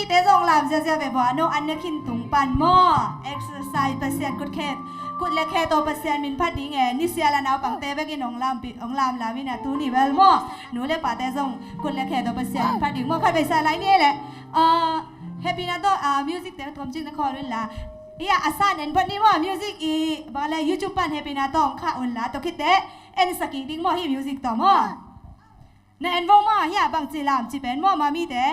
เตจงลามเสียไปบ่โนอันเนคินตุงปันหม้อ exercise เปอร์เซ็นต์กุดเคกุดเลเคโตเปอร์เซ็นต์มินพัดดิ้งนิเสียละนาวปังเตเบกินองลามลาวินาตูนี่เวลหม้อหนูเลยปาเตจงกุดเลเคโตเปอร์เซ็นต์พัดดิ้งหม้อคัดไปใส่ไรนี่แหละhappy na to music te tom jing na ko rin la iya asan en but ni mo music I bala YouTube pan happy na to kha un la to kite en saki ding mo hi music to mo na en mo ma ya bang chi lam chi pen mo ma mi te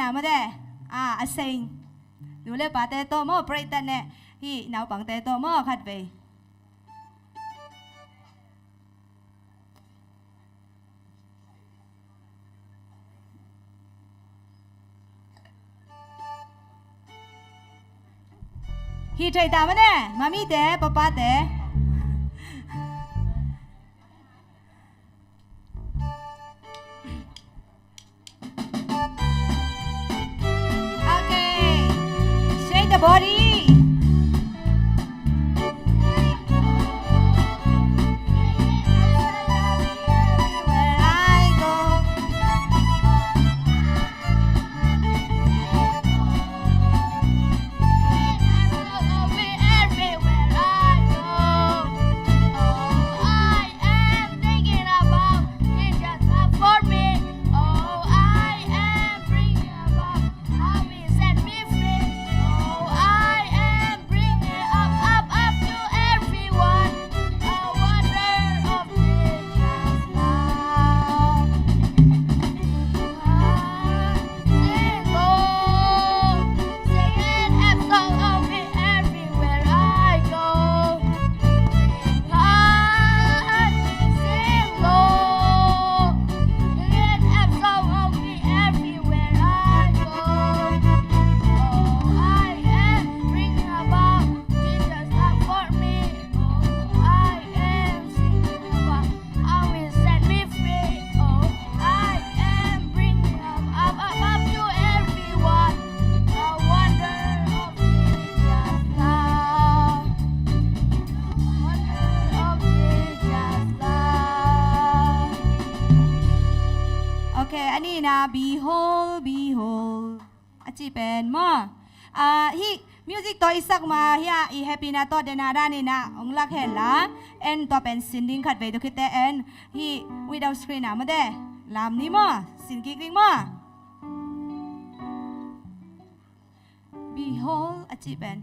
na mo de asing dule pa te to mo pray ta ne hi nau pang te to mo khat ve hi thai ta mo ne mami te papa te the body. For me, oh, I am bringing about how we อันนี้นะ behold behold อาจีเป็นมอฮิมิวสิกตัวอีสักมาเฮียอีแฮปปี้นะตัวเดนาดานี่นะองลักเห็นละเอ็นตัวเป็นซินดิ้งขัดไปตัวคิดแต่เอ็นฮิ without screen นะมาเด้ลามนี่มอสินกิกลิงมอ behold อาจีเป็น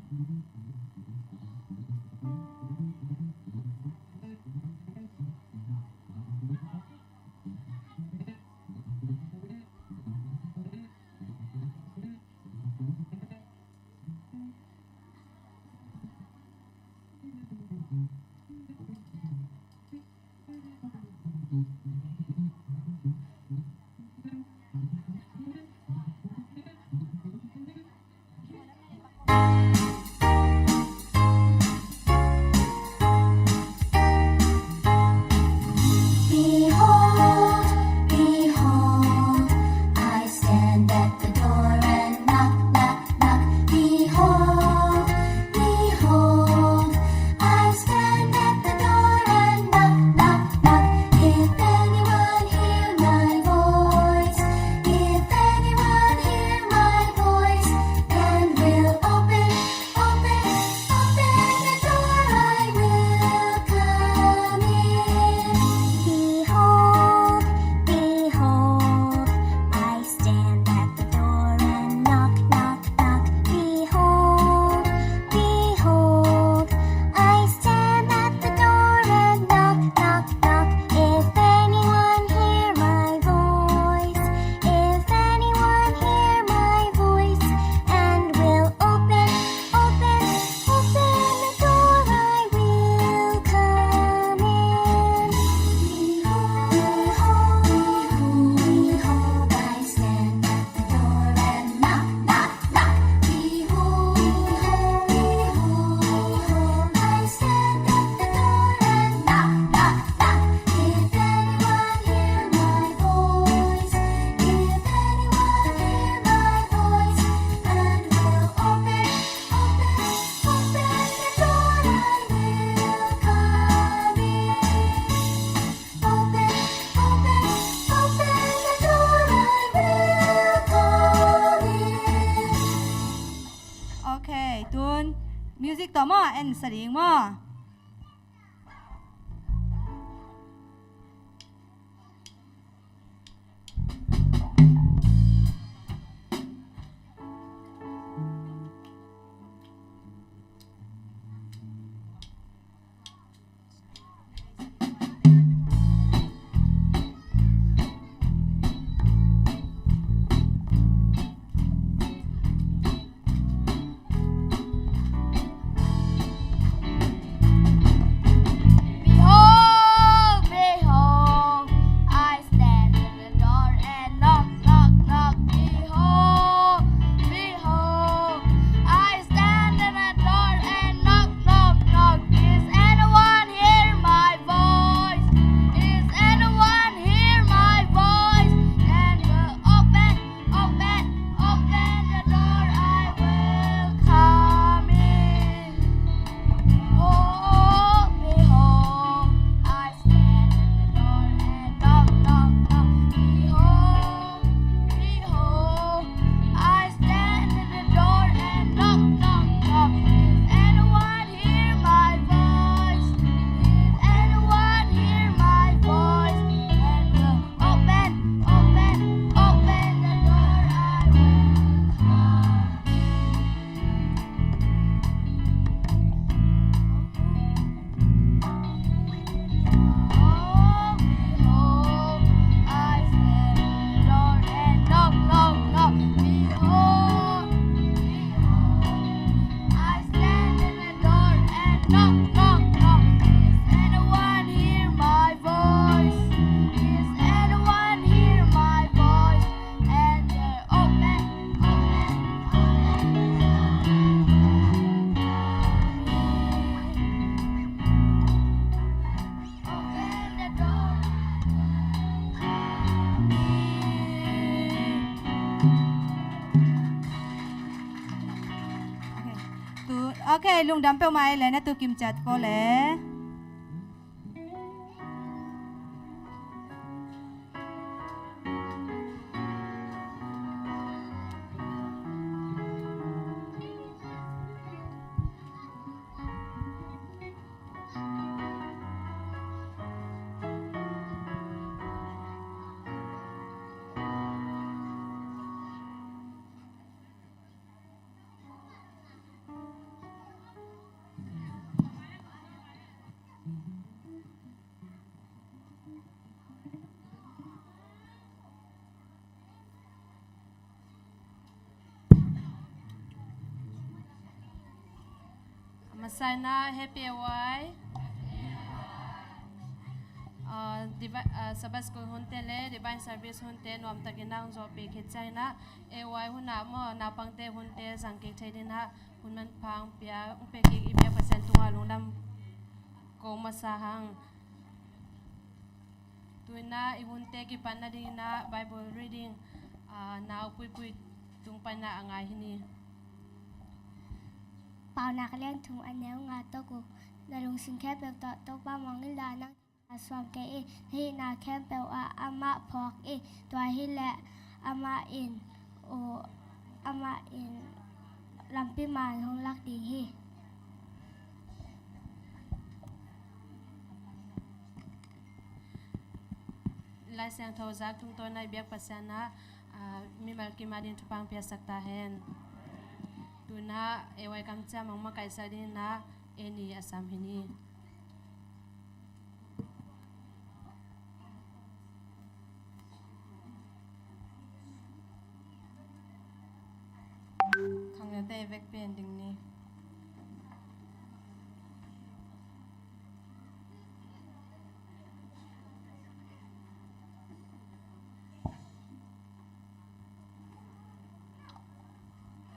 มิวสิกต่อมาเอ็นสริงมาโอเคลุงดำเปียวไม้เลยนะตัวกิมจัดก็เลย Masay na happy away. Sabas ko hunte le divine service hunte nom takinang zo pe khicai na away huna mo na pangte hunte sangke thaidin ha hunman phang pia pe ki ibya percent tunga lungdam ko masahang tuina ihunte ki panna ding na bible reading na pui pui tung panna angai hini Pau nak liang thung aneu nga to ko nalung sing khe pe to pa mong la nang aswam ke hi na khem pe ama phok to hi le ama in o ama in lampi man hong lak ding hi lai sang tho zak tung to nai biak pasana mi mal ki madin thupang pia sakta hen tuna ewai kam cha mangma kaisa din na eni asam hini khangna te vek pen ding ni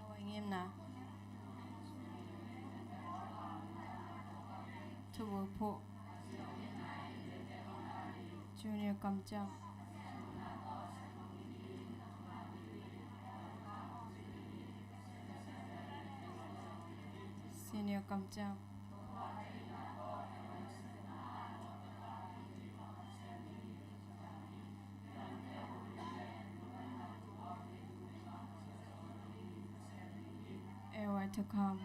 ewai ngem na thu pho junior kam cha senior kam cha ewa to come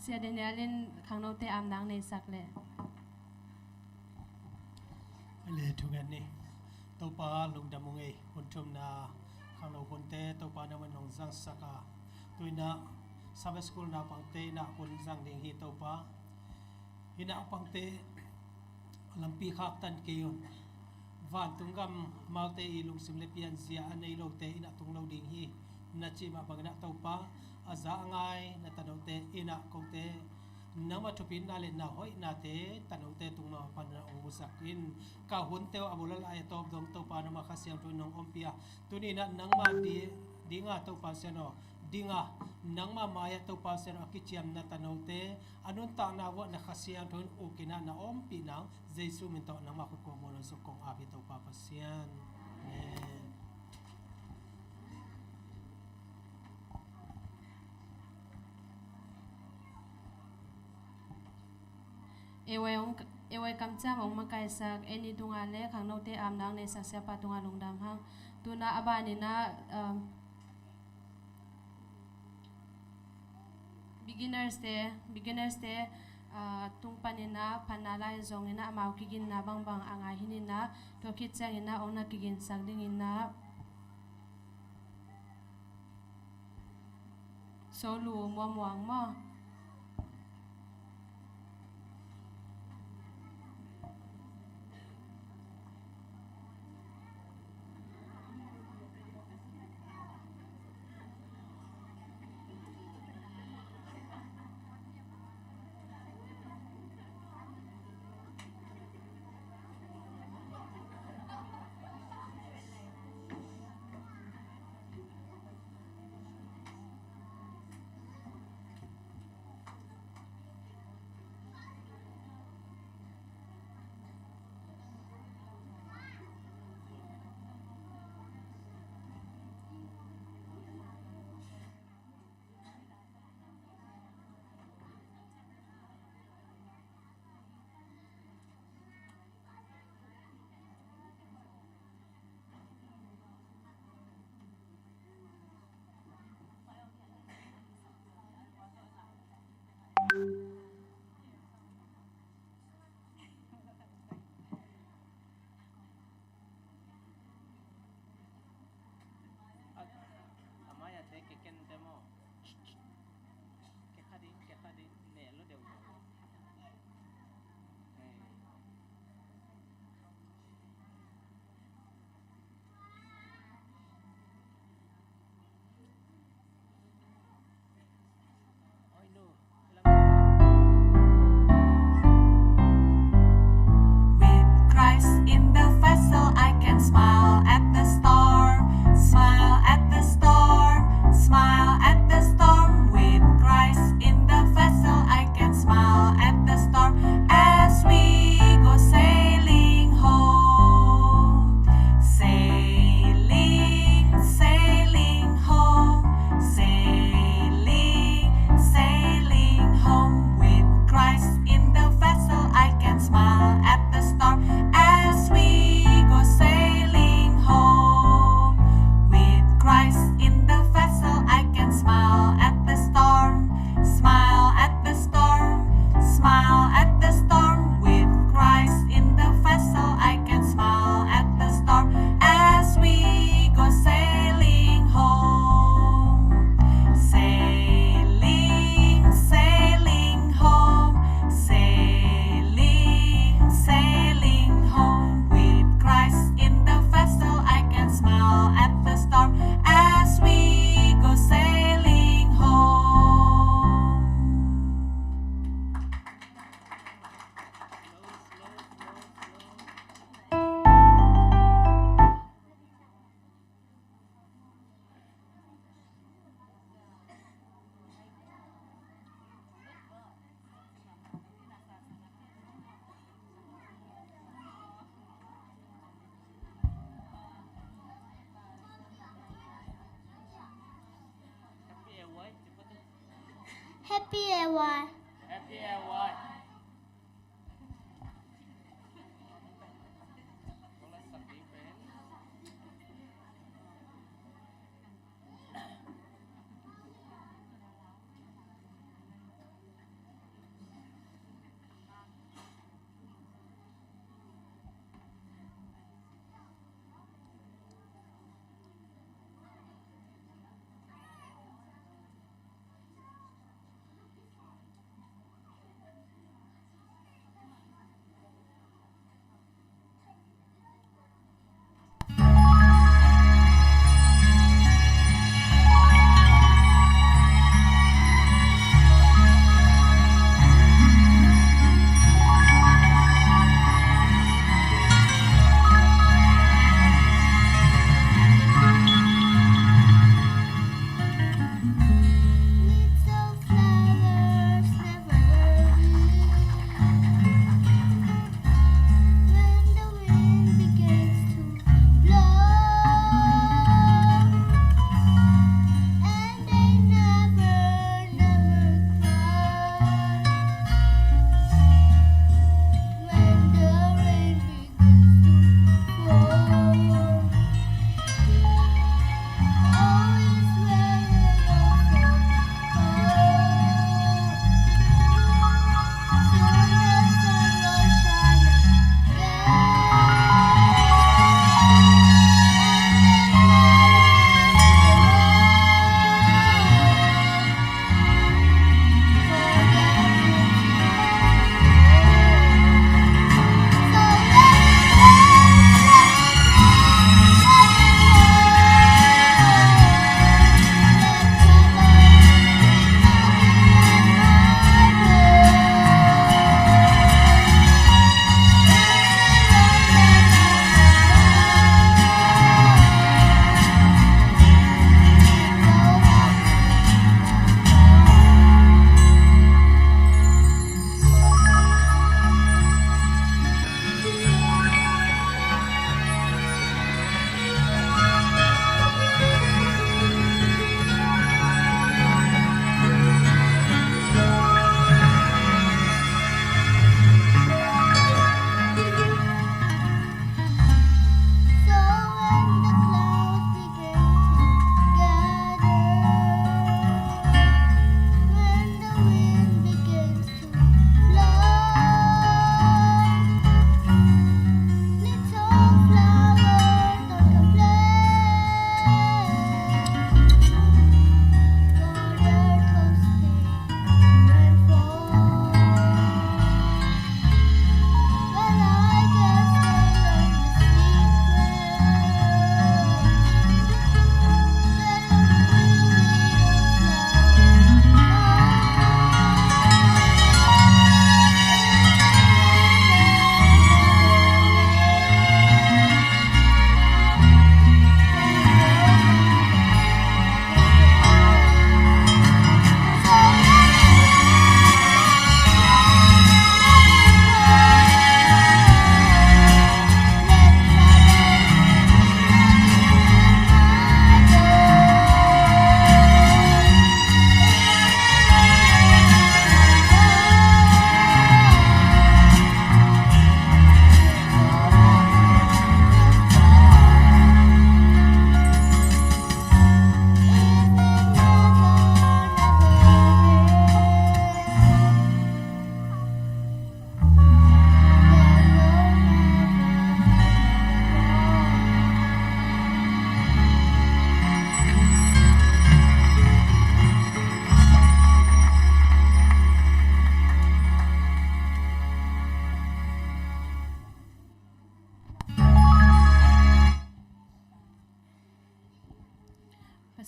sia den alin khangno te am nang nei sak le le thu gan ni to pa lung da mong e hun thum na khang lo hun te to pa na man nong jang saka tuina sabe school na pang te na kun jang ding hi to pa hina pang te lampi khak tan ke yon van tungam maute I lung sim le pian zia anei lo te ina tung lo ding hi na chi ma bang na to pa aza ngai na tanote ina ko te nama thupin na le na hoi na te tanote tungma pan na umusakin ka hunte abulal ay top dong to pa na makasyang tu nong ompia tuni na nangma di dinga to pa seno dinga nangma maya to pa seno akichiam na tanote anun ta na wa na kasyang tu ukina na ompi nang jesu min to nang makuko mo no so kong abi to pa pasyan ewai kam cha mong ma kai sak eni tunga le khangno te am nang ne sak sia pa tunga lungdam hang tuna abani na beginners te tung panina phanala zongina amau kigin na bang bang anga hinina to ki changina ona kigin sak dingina solu mo muang mo Happy AY Happy AY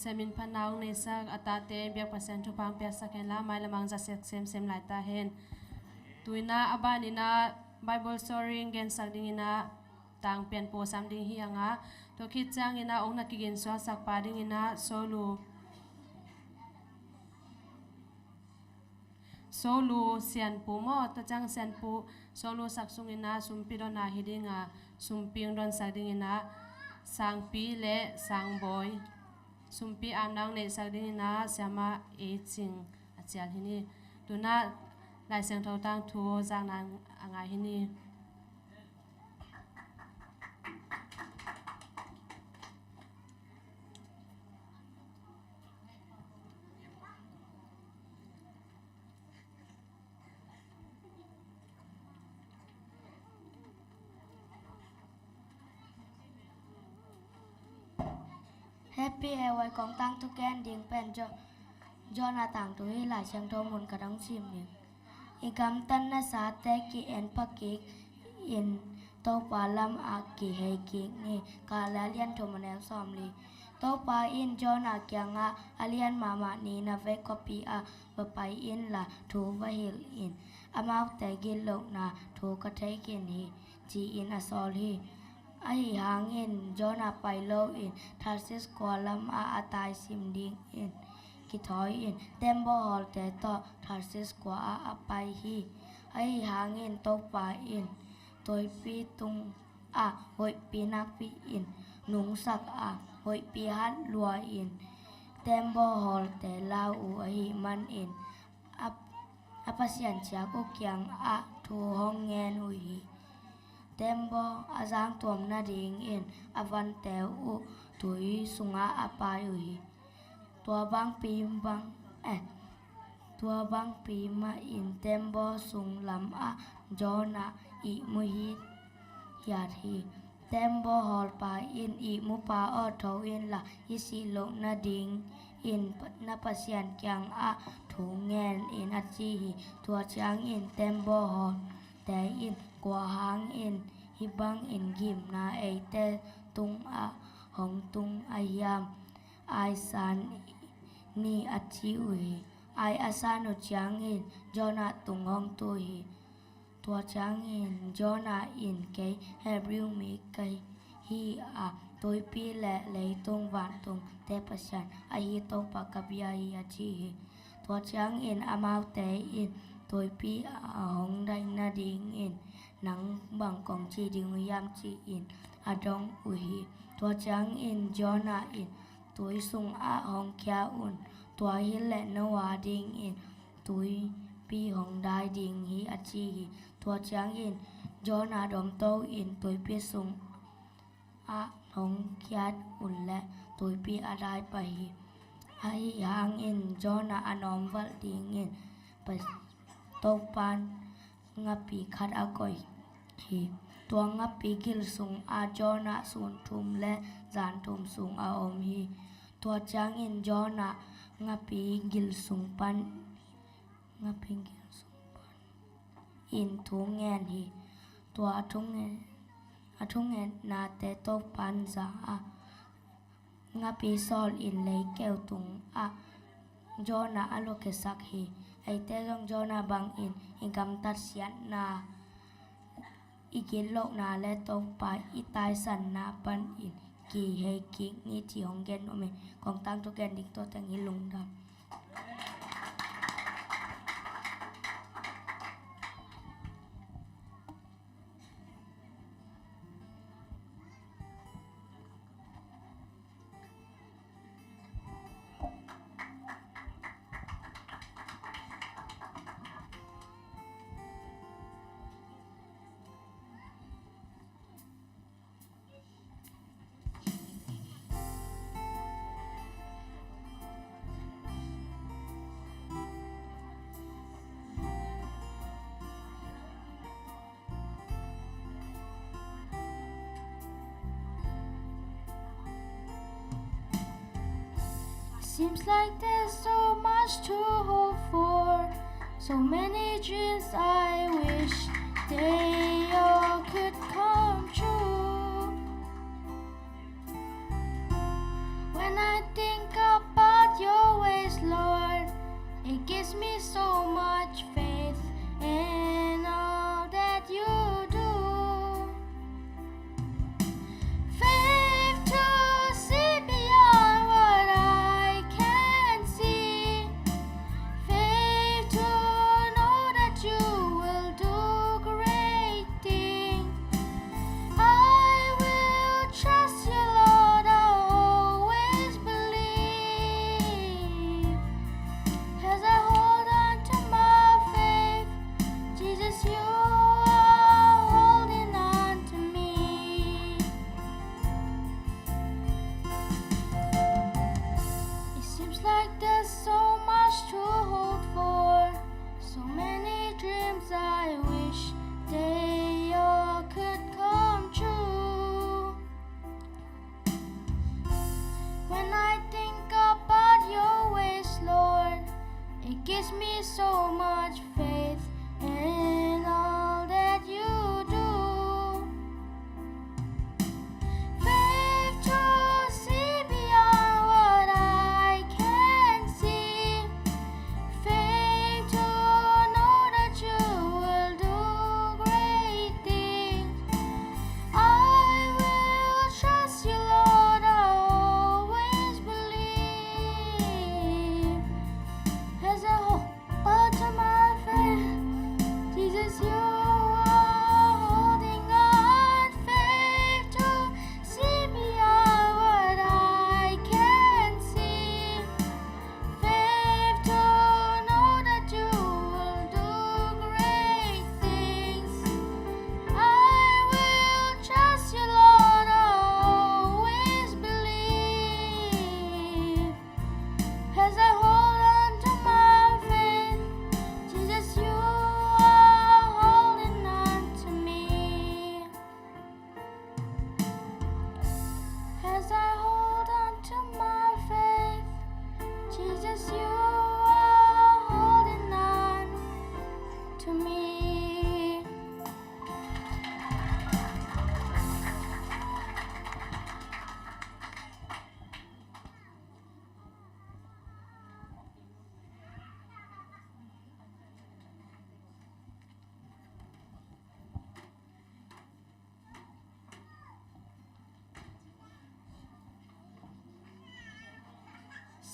เซมินพันนาวในสักอัตราเตเบียกเปอร์เซ็นต์ทุพังเปียสักเห็นละไม่ละมังจะเสกเซมเซมหลายตาเห็นตุยนาอบานินาไบเบิลสตอรี่เกนสักดิ่งนะต่างเปลี่ยนโปรซัมดิ่งเฮียงะตัวคิดจังอินะองนักกินสวสักปาดิ่งนะโซลูเซียนปูมอตจังเซียนปูโซลูสักสุงินะสุมปิโดนาฮิดิงะสุมปิงดอนสักดิ่งนะสังปีและสังบอยสุมปีอามนางในสักดิ่งนะเสียมาเอจิง เจียนที่นี่ดูหน้าลายเสียงทองตั้งทัวจางนางอ่างที่นี่แฮปปี้แอร์ไว้ของตั้งทุกแกนเดียงเป็นจอหน้าต่างตัวให้หลายเชียงทองมุนกระดังชิมเนี่ยอีกำตันนาสาแต่กีเอ็นปักกิกอินโตปาลัมอากิเฮกิกนี่กาลาเลียนโทมันแอลซอมลีโตปาอินจอนาเกียงอาอาเลียนมามานีนาเวกปีอาบไปอินละทูวะฮิลอินอามาแต่กินโลกนาทูกระเทกินฮีจีอินอาซอลฮีไอหางอินจอนาไปโลอินทาซิสกวาลัมอาอาตายซิมดิงอินกิทอยอินเต็มบอลแต่ต่อทาซิสกวาอาไปฮีไอหางอินโตปาอินตัวปีตุงอาหอยปีนักปีอินนุงสักอาหอยปีฮัดลัวอินเต็มบอลแต่ลาอูไอมันอินอาปัสยันจากุกยังอาทูห้องเงินอุยเต็มบออาจางตัวมนาดิงอินอาวันเตอุตุยสุงาอาปายอุยตัวบางปีบางตัวบางปีมาอินเต็มบอสุงลำอาจอนาอีมุฮิยาทีเต็มบอฮอลปาอินอีมุปาออทอินละอิสิโลนาดิงอินนาปัสยันยังอาถุงเงินอินอาจีฮีตัวจางอินเต็มบอฮอลแต่อินกว่าหางอินฮิบังอินกิมนาเอเตตุงอาหงตุงอายามไอซันนี่อาจีอุยไออาซานุจางอินจอนาตุงหงตุยตัวจางอินจอนาอินเกย์เฮบริวมีเกย์ฮีอาตัวปีและเลยตรงวันตรงเตปชันไอฮีโตปากกับยาฮีอาจีฮีตัวจางอินอามาเตอินตัวปีอาหงไดนาดิงอินนังบังกองจีดิงยามจีอินอาดองอุฮีตัวจางอินจอนาอินตัวสุงอาหงแค่อุนตัวฮิและนวาดิงอินตัวปีหงได้ดิงฮีอาจีฮีตัวจางอินจอนาดอมโตอินตัวปีสุงอาหงแค่อุนและตัวปีอาได้ไปฮีไอหางอินจอนาอนอมวัลดิงอินไปโตปันงับปีคัดอากอยฮีตัวงับปีกิลสุงอาจอนาสุนทุมและจานทุมสุงอาอมฮีตัวจางอินจอนางับปีกิลสุงปันงับปีกิลสุงปันอินทุงเงินฮีตัวทุงเงินนาเตโตปันซาอางับปีซอลอินเลยเกวตุงอาจอนาอโลเกสักฮีไอเตจงจอนาบังอินกำตัดเสียนนาอีกินโลกนาและตรงไปอีตายสันนาปันอินกีเฮกิกนี่ที่ของแกนโอเมของตั้งทุกแกนดิกตัวแต่งหิลุงดำSeems like there's so much to hope for, so many dreams I wish they all could come true. When I think about your ways, Lord, it gives me so much faith in all that you do. Faith to see beyond what I can see. Faith to know that you will do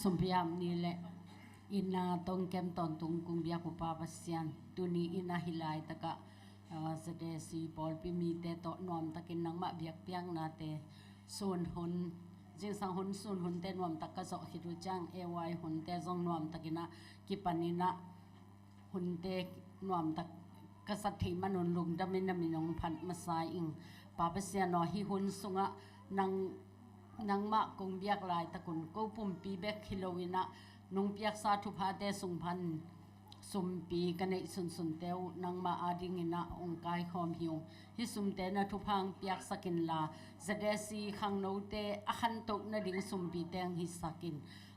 สมพยามนี่แหละอินาตองเกมตอนตุงกุงเบียกุปาปัสยันตุนีอินาฮิลายตะกะเสดสีปอลปิมีเตโตนอมตะกินนังมะเบียกเปียงนาเตส่วนหนจิงสังหนส่วนหนเตนวมตะกะสอคิรุจังเอวายหนเตจงนวมตะกินะกิปันินะหนเตนวมตะกษัตริย์มนุนลุงดามินามินงพันมาสายอิงปาปัสยันนอฮิหุนสุงะนังมะกงเบียกลายตะกุนกูปุ่มปีเบกฮิโลวินะนงเปียกสาธุพาเตสุงพันสุมปีกันในสุนเตวนังมาอาดิงินะองกายหอมหิวฮิสุมเตนะทุพังเปียกสกินลาเจเดซีขังโนเตอขันตกนะดิงสุมปีเตงฮิสกิน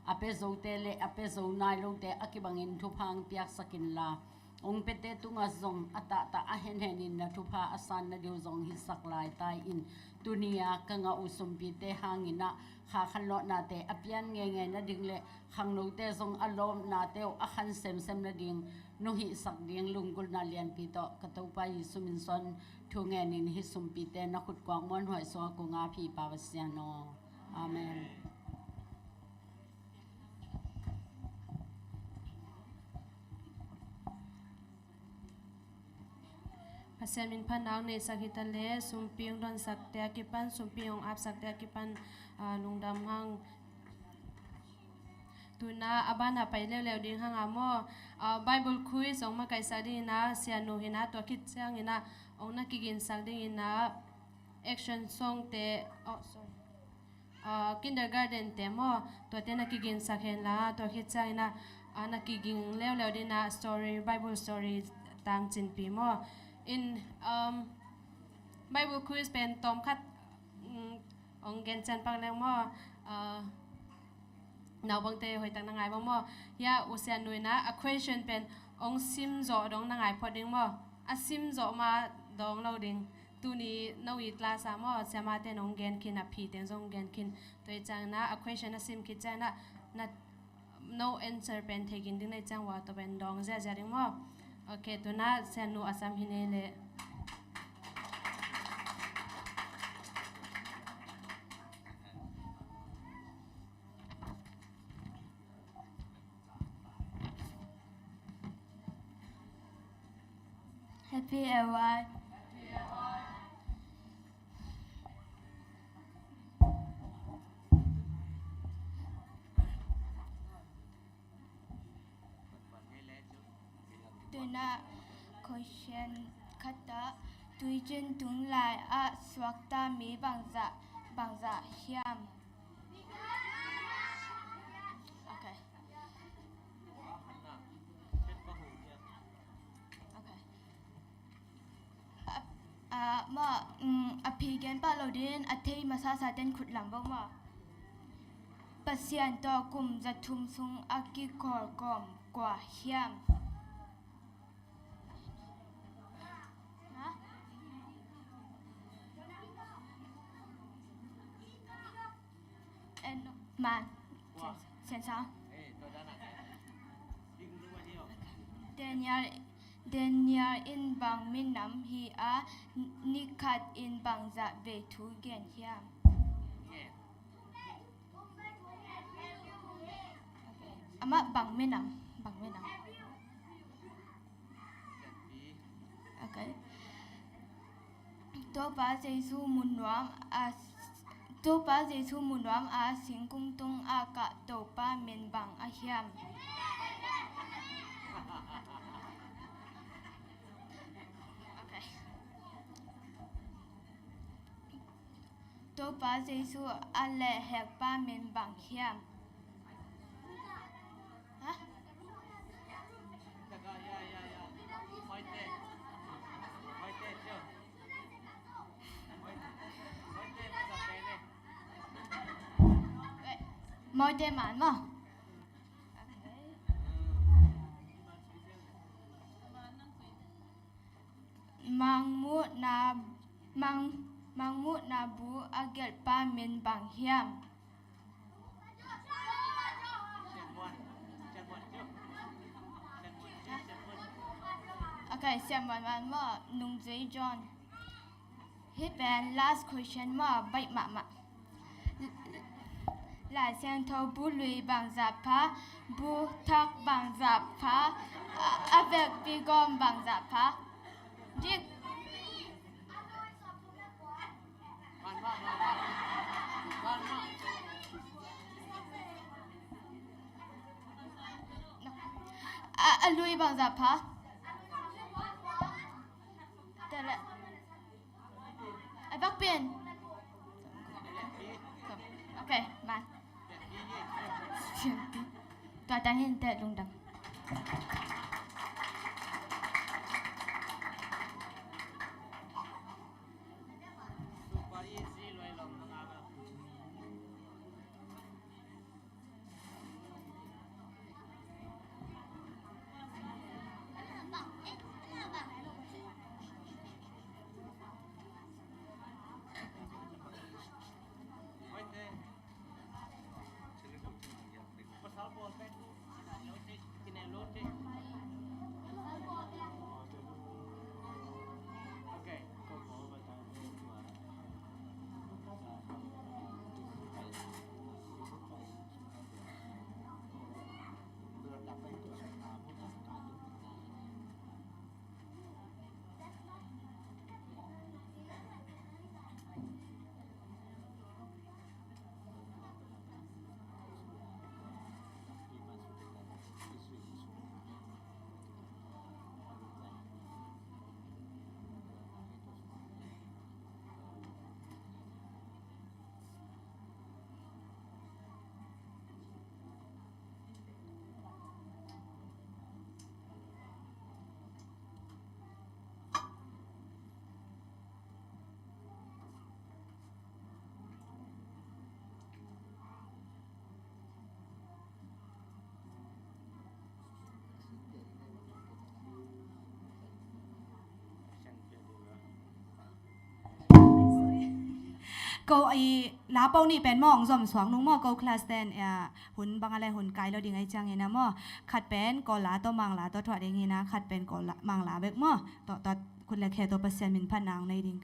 อเปโซเตเลอเปโซนายโลเตอกิบังอินทุพังเปียกสกินลาองเปเตตุงาซงอตะตะอเฮนเฮนินนะทุพาอสันนะดิวซงฮิสักลายตายอินตุนียกังอุสุมปีเตหางินะขาขันโลนาเตอเปียนเงยนะดิงเลขังโนเตซงอารมนาเตออขันเซมนะดิงนุหิสักดิงลุงกุลนาเลียนปีโตกะตูไปสุมินซอนทุเงนินฮิสุมปีเตนักขุดกวางมวนหอยสวกุงาพีปาวสยานออาเมนพัสมินพันนางในสักหิตันเลสุมปียงดอนสักเตียกิปันสุมปียงอับสักเตียกิปันลุงดำหังตุนาอาบานาไปเร็วๆดิ้งหังอามอไบเบิลคุยส่งมาไกสักดีนะเสียนูหินะตัวคิดเสียงหินะองนักกินสักดีนะแอคชั่นซองเตkindergarten เตมตัวเตนักกินสักเห็นละตัวคิดเสียงหินะนักกินเร็วๆดิ้งนะ story Bible story ตามจินปีมin Bible quiz เป็นตอมคัดองเกนเจนปังแรงมอนาวบางเตหอยตังนางไงบ้างมอยาอุเซียนนุยนะ a question เป็นองซิมโจดองนางไงพอดิ้งมอซิมโจมาดองเราดิ้งตัวนี้นวีตลาสามเสียมาเตนองเกนคินอพีเตนซองเกนคินตัวจังนะ a question นะซิมคิดใจนะ no answer เป็นเทกินดิ้งในจังว่าตัวเป็นดองเสียใจดิ้งมโอเคตัวน่าเซนูอาซัมฮินเนเล Happy Ewa Tuna question kata tuijen tung lai a swakta mi bangza hiam Okay ma apigen pa lo din athei masasa ten khut lam ba ma pasian to kum za thum sung aki kor kom kwa hiam and man sensa Daniel in bang minam hi a nikat in bang za ve thu gen hiam ama bang minam okay to ba jesu munwam a singkung tung a ka to pa min bang a hiam to pa jesu alle hek pa min bang hiam ha moi te man mo mang mu na bu agel pa min bang hiam Okay, someone more nung J John. Hit and last question more bite mama. หลายเสียงเทาบุลุยบางจับพะบุทักบางจับพะอเวกปีกอมบางจับพะดิกลุยบางจับพะแต่ละไอ้บักเปลี่ยนโอเคมาเสียงตีตัวตาเห็นแต่ลงดำก็ไอ้ลาเป้านี่เป็นหม้องซอมสวงนุ่งหม้อก็คลาสแตนหุ่นบางอะไรหุ่นไกลเราดิ่งไอ้จังเงี้ยนะหม้อขัดเป็นก็ลาตัวมังลาตัวถอดอย่างงี้นะขัดเป็นก็มังลาเบกหม้อต่อคุณละแค่ตัวเปอร์เซ็นต์มินพันนางในดิ่ง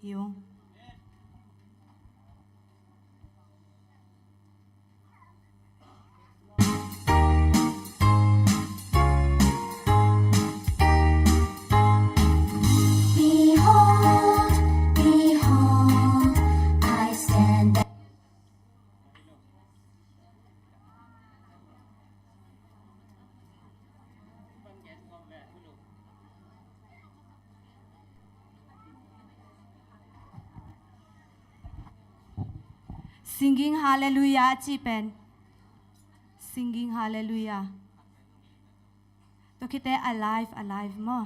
หิว Behold, behold, I stand at Singing hallelujah chi pen singing hallelujah to kite alive mo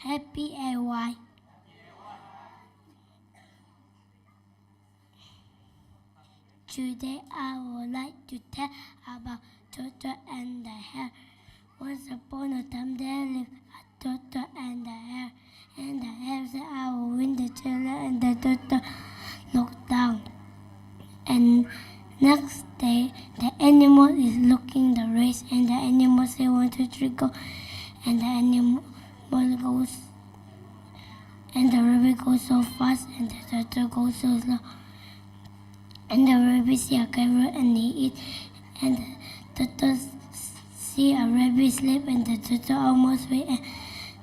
Happy AY. Today I would like to tell about Toto and the hare. Once upon a time there lived a Toto and the hare. And the hare said, I will win the challenge. And the Toto looked down. And next day, the animal is looking the race. And the animal say 1, 2, 3, go. And the animal goes. And the rabbit goes so fast. And the Toto goes so slow. And the rabbit see a carrot and he eat. And the turtle see a rabbit sleep and the turtle almost wake. And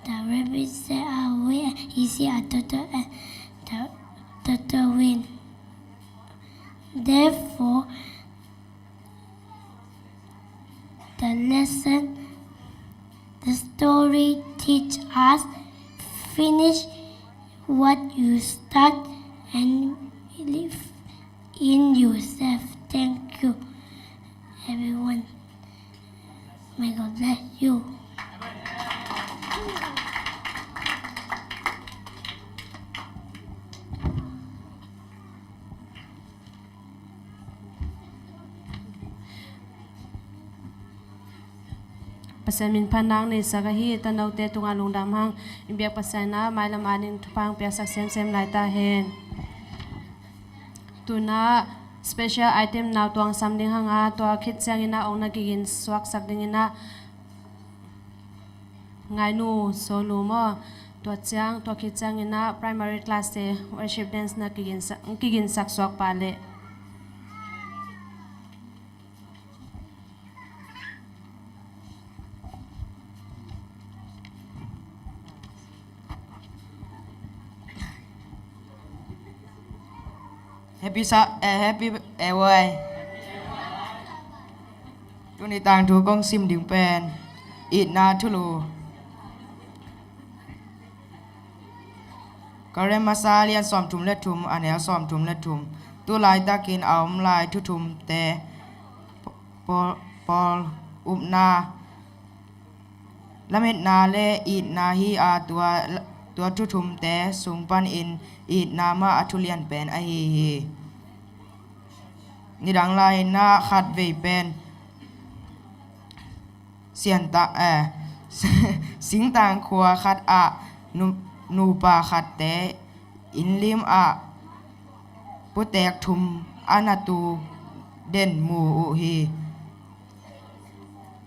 the rabbit say, "I'll wait." And he see a turtle and the turtle win. Therefore, the story teach us, finish what you start and live in yourself. Thank you, everyone. May God bless you. ปัสมินพันนางในสักฮีตันเอาเตตุงานลงดำหังอินเบียกปัสนาไม้ละมานินทุพังเปียสักเซมเซมลายตาเฮนตุนาสเปเชียลไอเทมนาวตัวซัมดิงหังอาตัวคิดเสียงอินาองนักกินสวักสักดิงอินาไงนูโซลูมอตัวเจียงตัวคิดเสียงอินา primary class เต worship dance นักกินสักสวักปาเล happy AY ตัวนี้ต่างถูกกองซิมดึงแปนอีดนาทุลูก็เริ่มมาซาเลียนซ้อมถุมและถุมอันแนวซ้อมถุมและถุมตัวลายตากินเอาลายทุถุมแต่ปอลอุบนาละเม็ดนาและอีดนาฮีอาตัวทุถุมแต่สูงปันอินอีดนามาอัทุเลียนเป็นไอฮีนี่ดังลายนาขัดเวเป็นเสียนตาสิงต่างขัวขัดอะนูปาขัดแต่อินลิมอะปุแตกทุมอานาตูเด่นมูอุฮี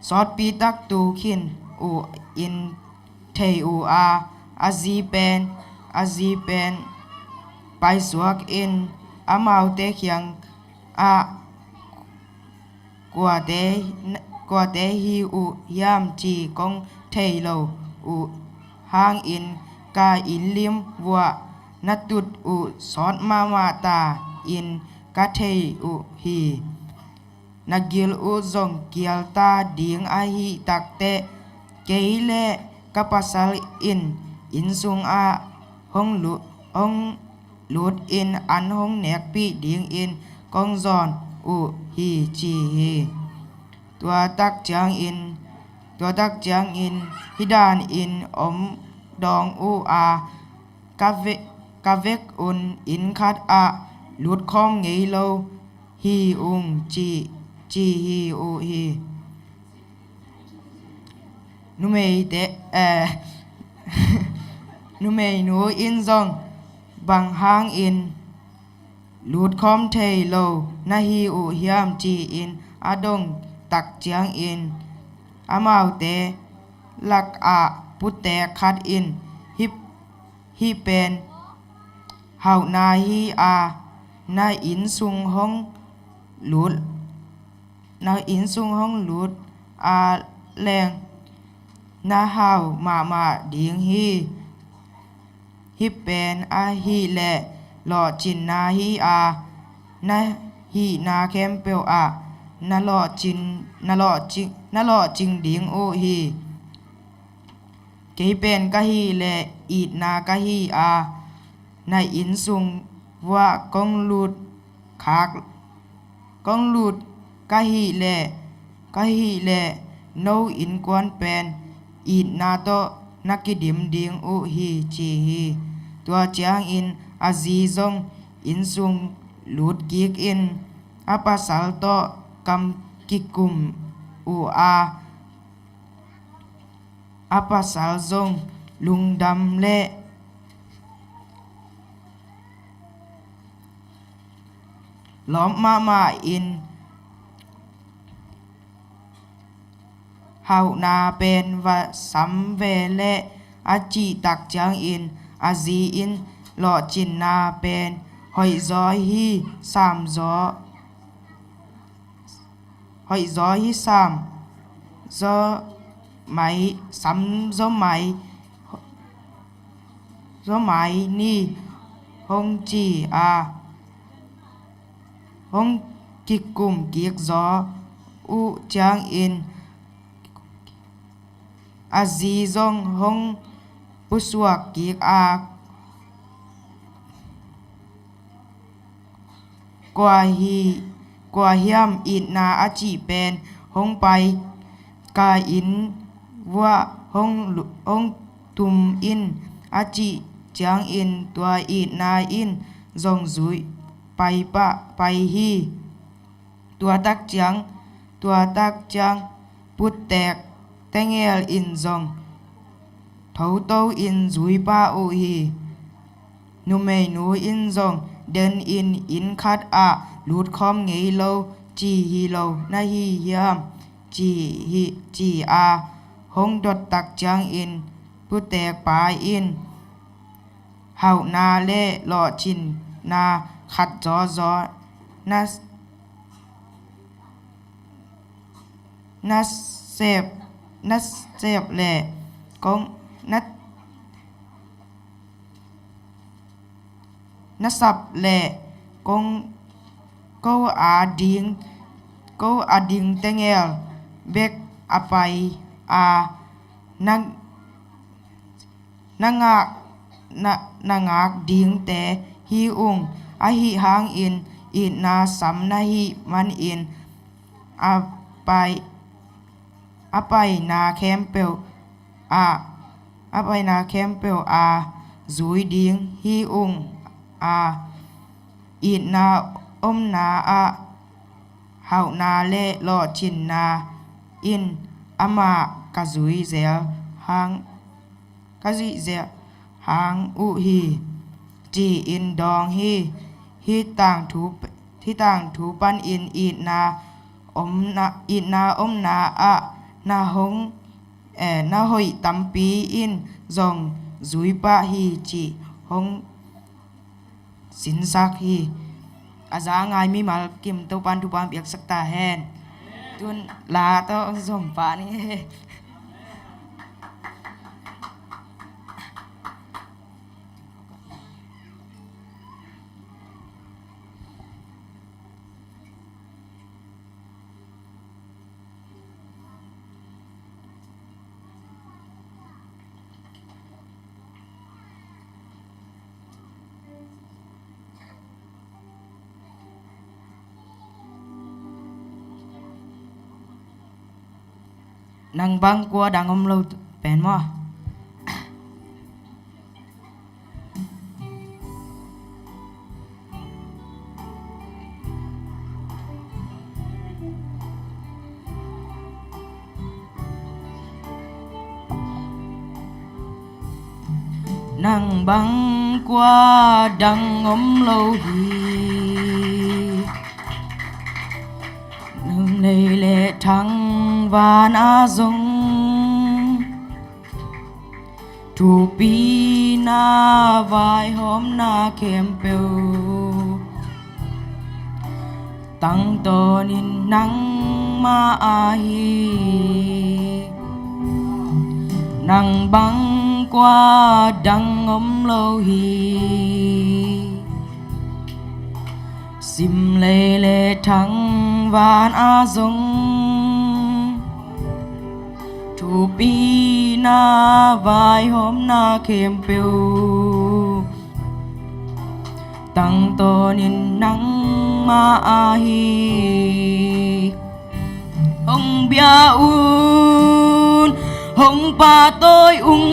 สอดปีตักตูขินอุอินเทอูอาซีเป็นไปสวกอินอามาวเตเคียงกัวเตฮีอุยามจีกงเทโลอุหางอินกาอินลิมวัวนัดตุดอุสอดมาตาอินกาเทอุฮีนักกิลอุซงเกียลตาดิงอาฮีตักเตเกยเลกัปสัลอินซุงห้องลุดอินอันห้องแนกปีดิงอินกองซอนอุฮีจีฮีตัวตักจางอินฮิดานอินอมดองอุกาเวกอุนอินคัดลุดคอมเงยโลฮีอุงจีฮีอุฮีนุเมยเตนุเมยนูอินซองบังฮางอินลูดคอมเทโลนาฮีอุฮิยามจีอินอาดงตักเจียงอินอามาวเตลักปุตแตคัดอินฮิเป็นเฮานาฮีนาอินซุงห้องลูดแรงนาฮาวมาดิงฮิเป็นฮีและหล่อจินนาฮีนาฮีนาแคมเปลนาหล่อจิงดิงโอฮีเกเป็นกะฮีและอีดนากะฮีนาอินซุงว่ากองลูดกะฮีและโนอินกวนเป็นอีดนา นักกิดิมดิงอุฮีจีฮีตัวจางอินอาซีซงอินซุงลูดกิกอินอาปาสัลโตกำกิกุมอูอาปาสัลซงลุงดำเละล้อมมาอินเฮานาเป็นวะสัมเวเลอาจีตักจางอินอาซีอินหล่อจินนาเป็นหอยซอฮีสามซอหอยซอฮีสามซอไหมซ้ำซอไหมซอไหมนี่ฮงจีฮงกิกุมกิกซออุจางอินอาซีซงฮงปุสวกกิกกว่าฮิมอินนาอาจีเป็นฮงไปกาอินว่าฮงตุมอินอาจีจางอินตัวอินนาอินซงซุยไปปะไปฮีตัวตักจางปุตแตกแตงเอลอินซงเท่าโตอินซุยปะโอฮีนูเมนูอินซงเดินอินคัดลูดคอมเงยโลจีฮีโลนาฮียามจีฮงดดตักจางอินปุตแตกปาอินเฮานาเล่หล่อชินนาขัดจอนัสเซบแหล่กงนัสับแหล่กงก็อาดิงเตงเอลเบกอไปนางากดิงแต่ฮีอุงฮีหางอินนาสัมนาฮีมันอินไปนาแคมเปลไปนาแคมเปลซุยดิงฮีอุงอินนาอมนาเฮานาเล่หล่อชินนาอินมากะซุยเซลหางอุฮีจีอินดองฮีต่างถูปันอินนาอมนานาหงนาหอยตัมปีอินซงซุยปะฮีจีหงสินซักฮีอาจางายมีมากิมตัวปันทุปันเบียกสักตาแฮนตุนลาต้องสมปานี่นางบังกัวดังอมเราเป็นมั้นางบังกัวดังอมเราฮีเลทั้งวานาซงทูปีนาวายหอมนาเข้มเปวตั้งตอนินนังมาฮีนังบังกว่าดังอมโลฮีสิมเลทั้งวานซงทูปีนาวายหอมนาเข้มเปวตั้งตอนินนังมาฮีhong bia un hong pa tôi ung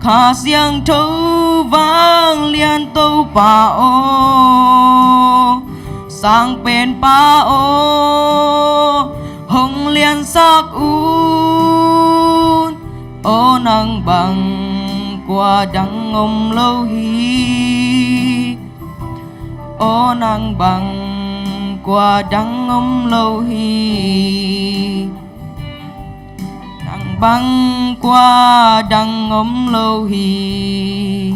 khá xiang thâu vang liên tâu pa ô sang bên pa ô hồng liên sắc un ô nang bằng qua đắng ngom lâu hi ô nang bằng qua đắng ngom lâu hi nang bằng qua đắng ngom lâu hi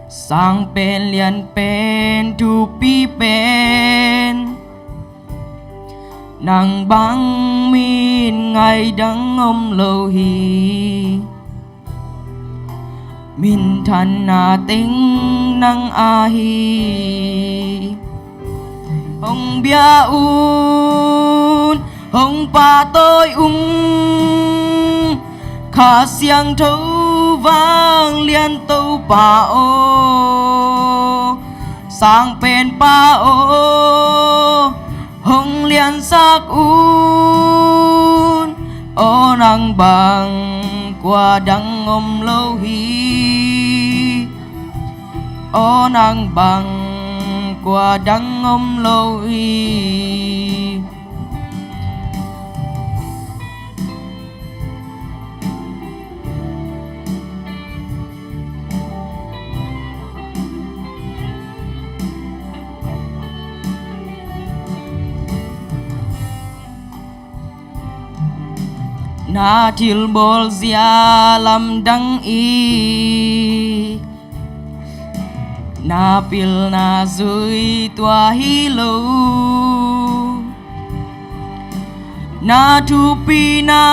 sang pen liền pen tu pi pen nang bằng min ngày đắng ngom lâu hi min than na tính nang a hi hong bia un hong pa tôi khá xiang thâu vang liên tâu pa ô sang pen pa ô hong liên sắc un ô nang bằng qua đắng ngom lâu hi ô nang bằng qua đắng ngom lâu hi na til bol zia lam dang i na pil na zui tua hi lo na tu pi na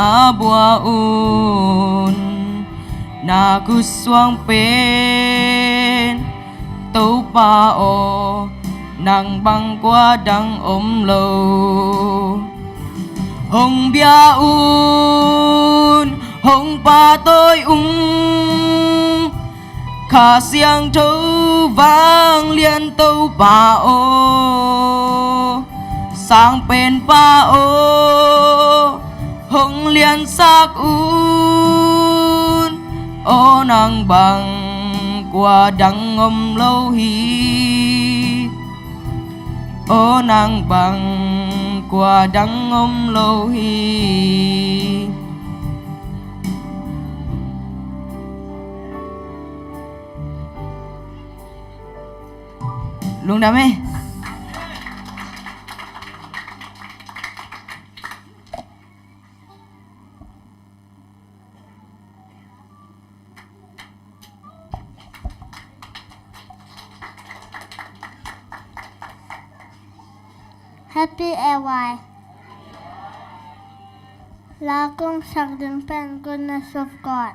abua un na ku suang pen tâu pa o nang bang qua đăng lo hong bia un hong pa tôi khá xiang thâu vang liên tâu pa ô sang pen pa ô hong liên sắc un ô nang bằng qua đắng ngom lâu hi ô nang bằng qua đắng ngom lâu hi luôn đam mê Happy AY là công sắc đứng pen goodness of God.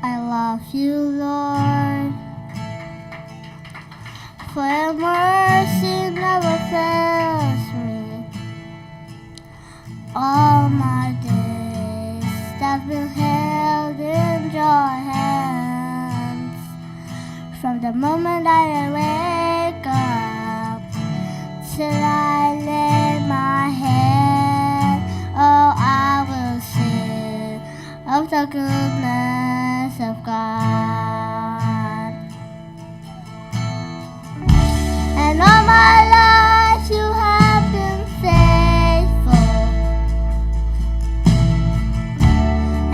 I love you, Lord, for your mercy never fails me. All my days have been held in your hands. From the moment I wake up till I lay my head, oh, I will sing of the goodness of God. And all my life you have been faithful.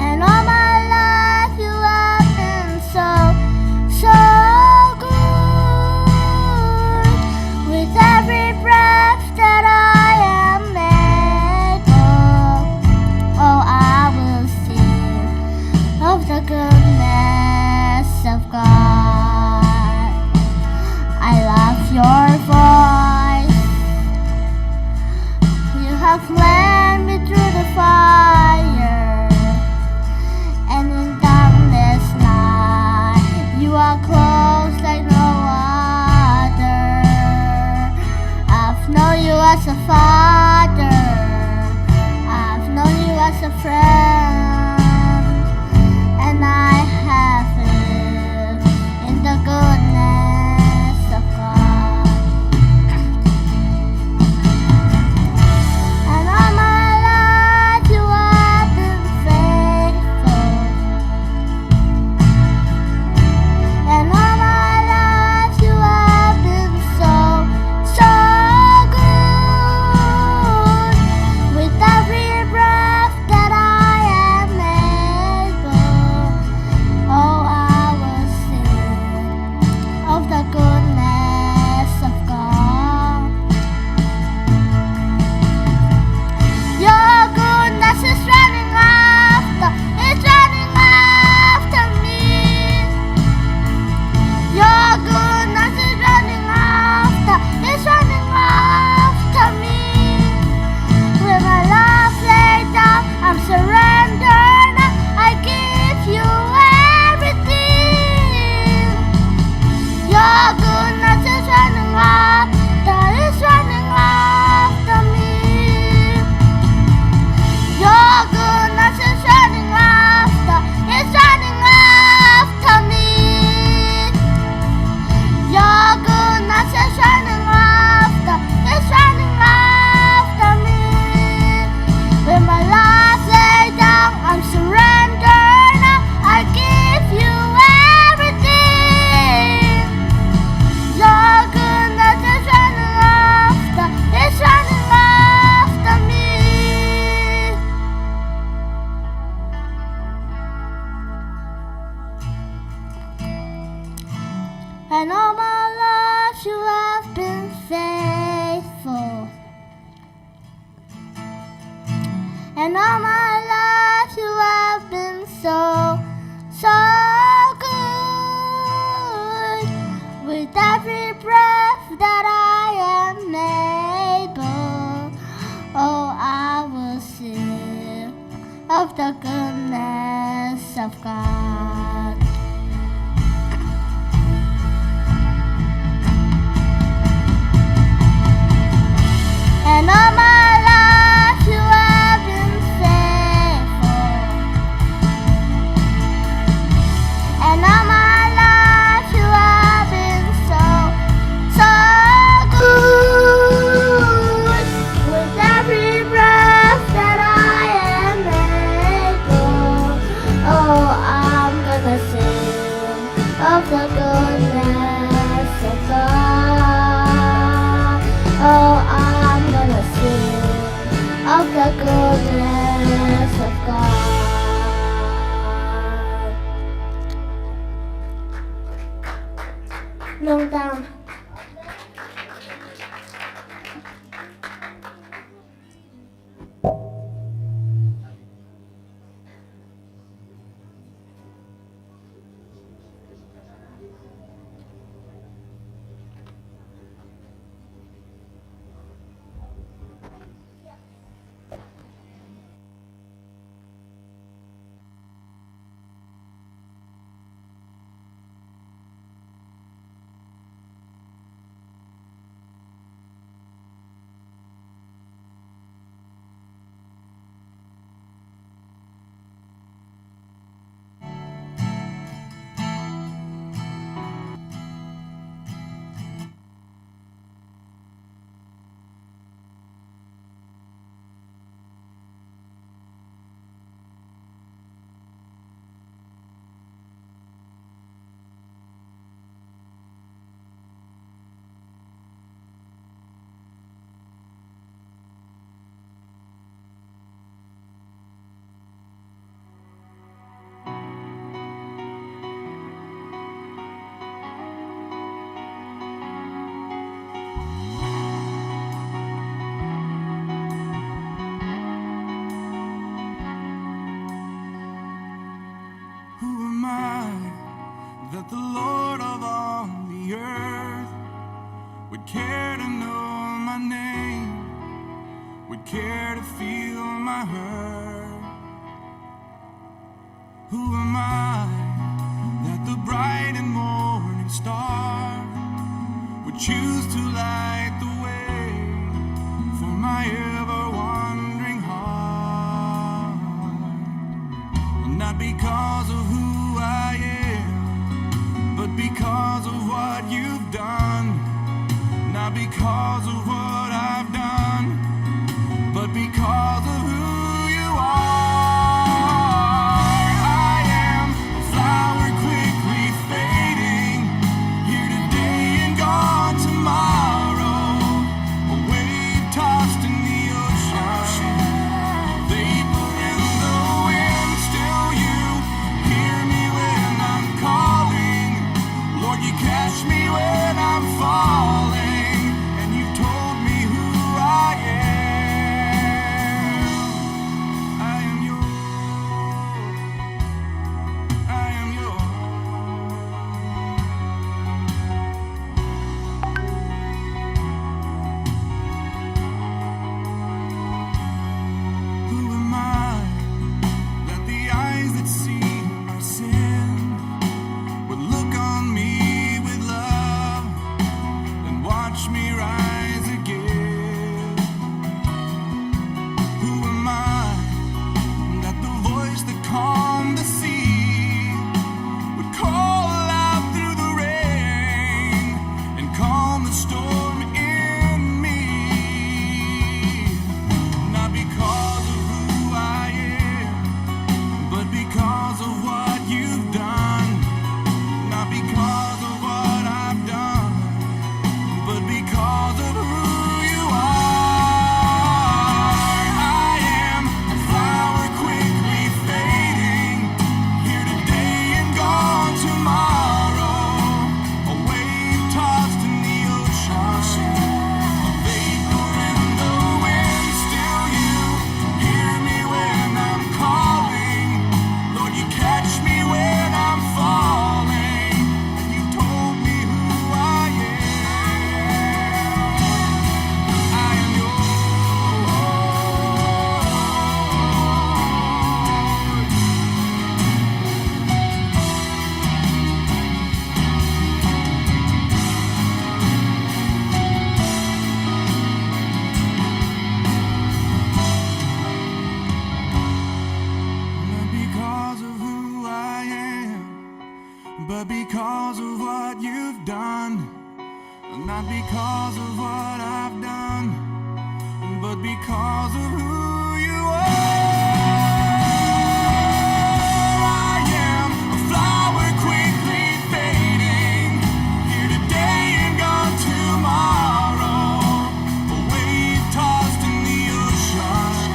And all my life you have been so, so good. With every breath that I am able, oh, I will sing of the as a father. I've known you as a friend, and I have lived in the goodness of God. And all my life you have been faithful. And all my life you have been so, so good. With every breath that I am able, oh, I will sing of the goodness of God. Your goodness is running after, it's running after me. Your goodness is running after, it's running after me. With my life laid down, I'm surrendered now. I give you everything. Your goodness is running after, it's running after me. Your goodness is running after, it's running after me. Your goodness is running after, it's running after me. With my life laid down, I'm surrendered now. I give you everything. Your goodness is running after, it's running after me. And all my life you have been faithful. And all my life you have been so, so good. With every breath that I am able, oh, I will sing of the goodness of God. And all my life you have been faithful. And all my life you have been so, so good. With every breath that I am able, oh, I'm gonna sing of the goodness of God. Oh, I'm gonna sing of the goodness of God. Long down. that the Lord of all the earth would care to know my name, would care to feel my hurt. Who am I that the bright and morning star would choose to light the way my ever wandering heart. Not because of who I am, but because of what you've done. Not because of what I've done, but because of who you are. I am a flower quickly fading, here today and gone tomorrow. A wave tossed in the ocean, vapor in the wind. Still you hear me when I'm calling. Lord, you catch me when I'm falling, and you told me who I am. I am yours. I am yours. Who am I that the eyes that see my sin would look on me with love and watch me rise again? Who am I that the voice that calmed the sea would call out through the rain and calm the storm in me? Not because of who I am, but because of what you've done. Not because of what I've done, but because of who you are. I am a flower quickly fading, here today and gone tomorrow. A wave tossed in the ocean, a vapor in the wind. Still you hear me when I'm calling. Lord, you catch me when I'm falling, and you told me who I am. I am yours. Not because of who I am, but because of what you've done. Not because of what I've done, but because of who you are. I am a flower quickly fading, here today and gone tomorrow. A wave tossed in the ocean,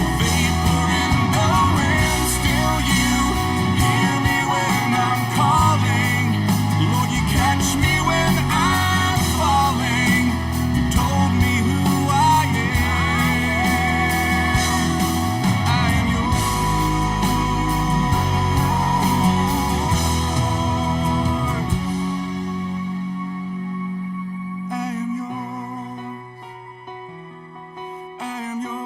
a vapor in the wind. Still you hear me when I'm calling. Lord, you catch me when I'm falling. You told me who I am. I am yours. I am yours. I am yours.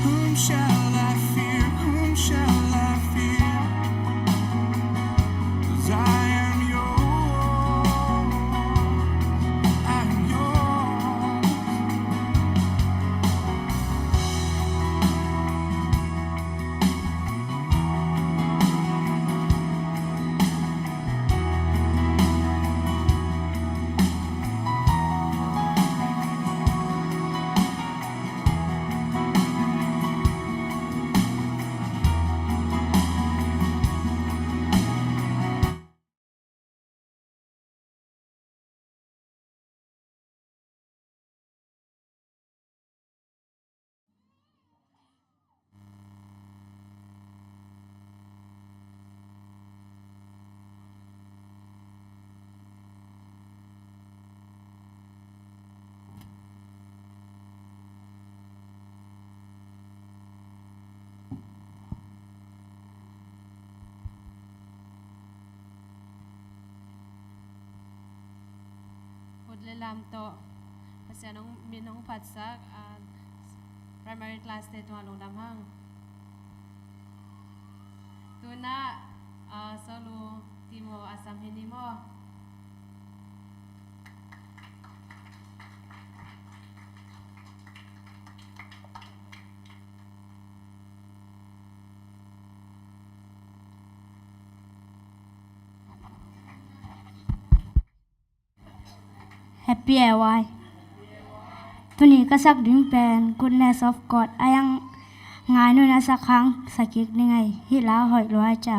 Whom shall I fear? Whom shall I fear? 'Cause I am yours. I am yours. Lam to pasianong minong patsak primary class te tuan long dam hang Tuna solo timo asam hinimo. Happy AY ตัวนี้ก็สักดึงเป็น Goodness of God อายังงานนู่นนะสักครั้งสักกิกยังไงฮิลาหอยร้อยจ้ะ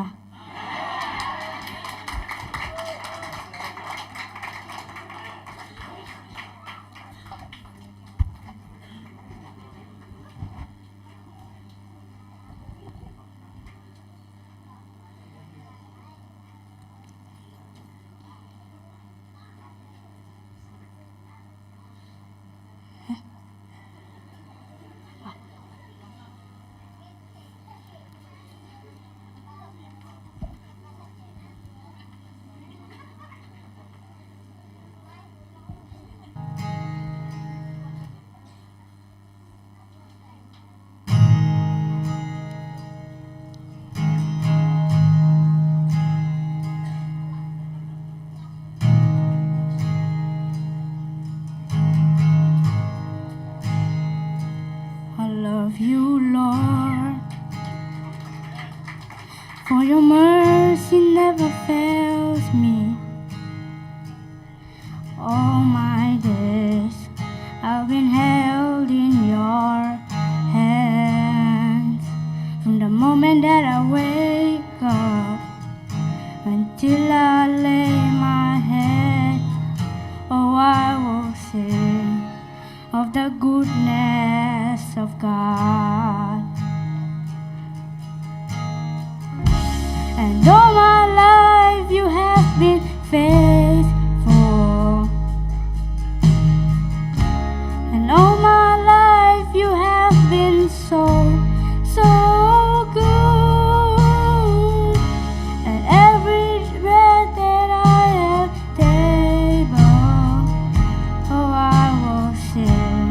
I love you, Lord, for your mercy never fails me. All my days I've been held in your hands. From the moment that I wake up until I lay my head, oh, I will sing of the goodness of God. And all my life you have been faithful. And all my life you have been so, so good. And every breath that I am able, oh, I will sing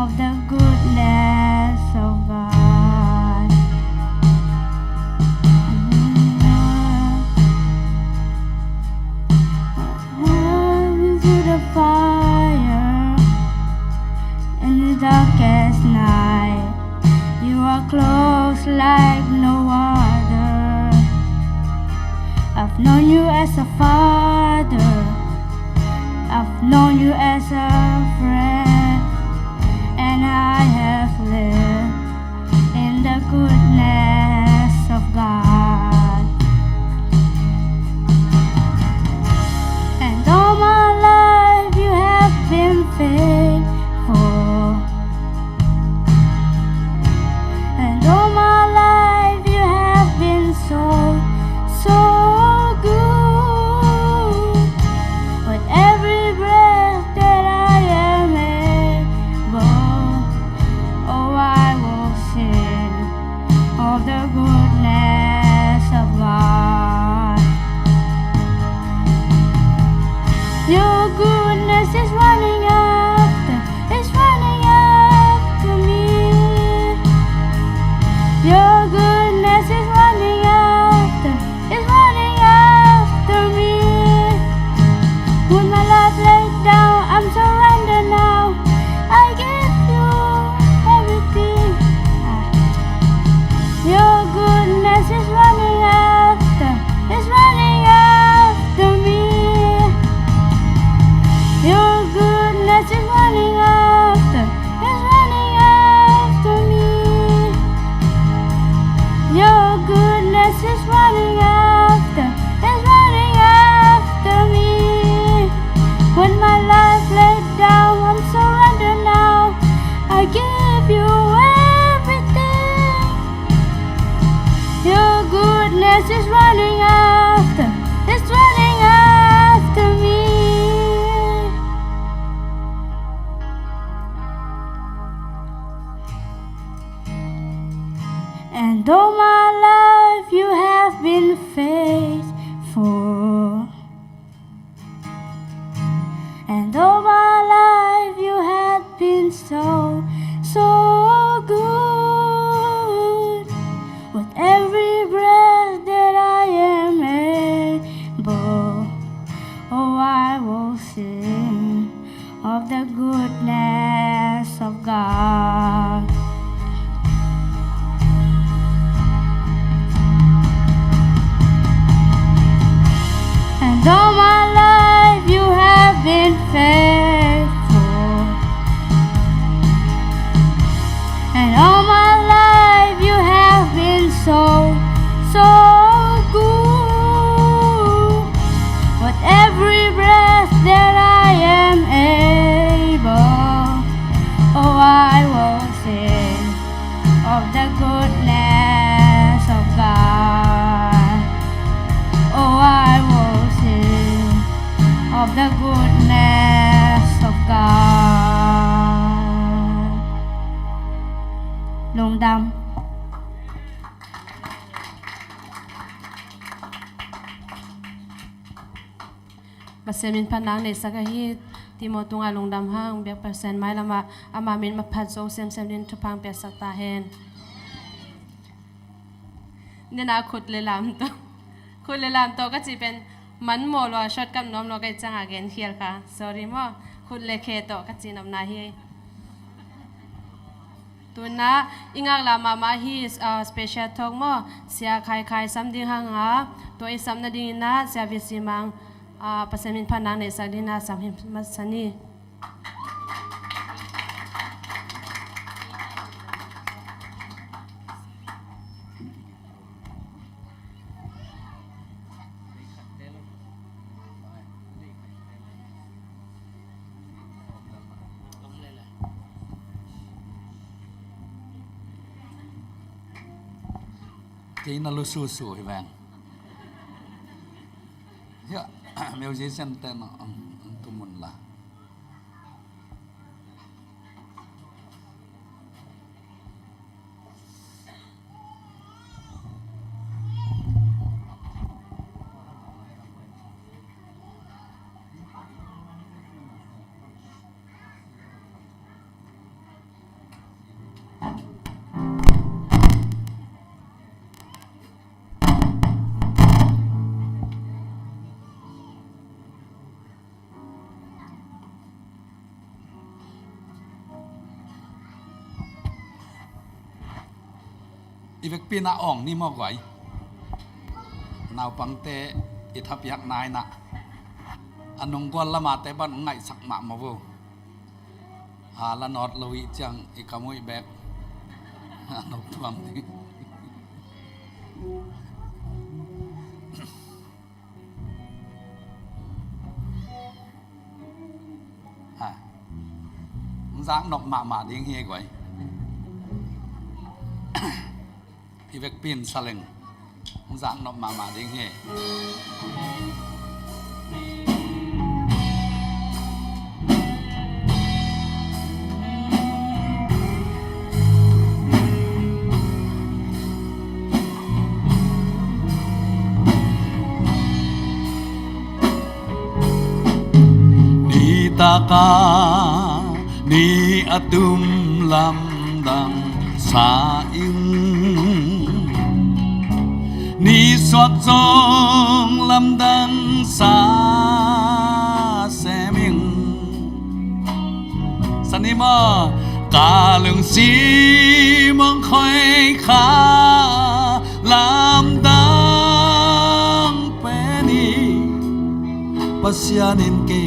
of the goodness of God. Through the fire in the darkest night, you are close like no other. I've known you as a father, I've known you as a friend, and I have lived in the goodness of God. And all my life you have been faithful. And all my life you have been so, so good. With every breath that I am able, oh, I will sing of the goodness of God. Your goodness is running after me. Your goodness is running after me. With my life laid down, I'm surrendered now. I give you everything. Your goodness is running after me. Your goodness is running after me. Your goodness is running after me. When my life laid down, I'm surrendered now. I give you everything. Your goodness is running after me. And all my life you have been faithful. And all my life you have been so, so good. With every breath goodness of God. And all my life you have been faithful. And all my life you have been so good. With every breath that I am able, oh, I will sing of the goodness of God. Oh, I will sing of the goodness of God. Lung Dam. Basemin panang ne sagahi timo tunga lungdam hang biak persen mai lama amamin maphat zo sem din thupang pe sakta hen nena khut le lam to ka chi pen man mo lo shot kam nom lo kai chang again hial ka sorry mo khut le khe to ka chi nam na hi tuna ingak la mama hi special thok mo sia khai sam ding hang ha to I sam na ding na sia visimang pasamin panang ne sagdina samhim masani Tí nó lu su su vàng. Ya, musician tên nó tu mun là. Ivek pina ong ni mo goi naw pangte ithap yak nai na anong gol lama te ban ngai sak ma ma vu la not lowi chang ikamui bek anok tuam ni giang nọc ma ding he goi Ivek pin saleng giang nọc ma ding he Taka ni atum lamdang sa ing ni soat zong lamdang sa seming sanima kalung si mong khoi kha lamdang peni pasyanin ke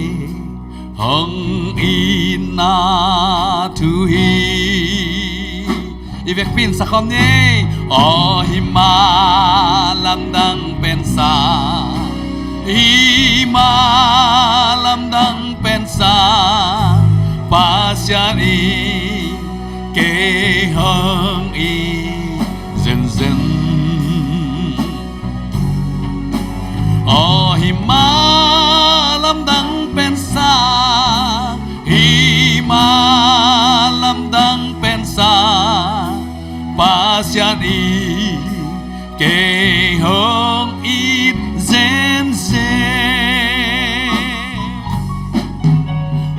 hong ina tu hi Ivek pin sa khom ni o hima lamdang pensa hima lamdang pensa pasyani ke hong i zen zen o hima lamdang pensa lamdang pensa pasyani ke hong it zen zen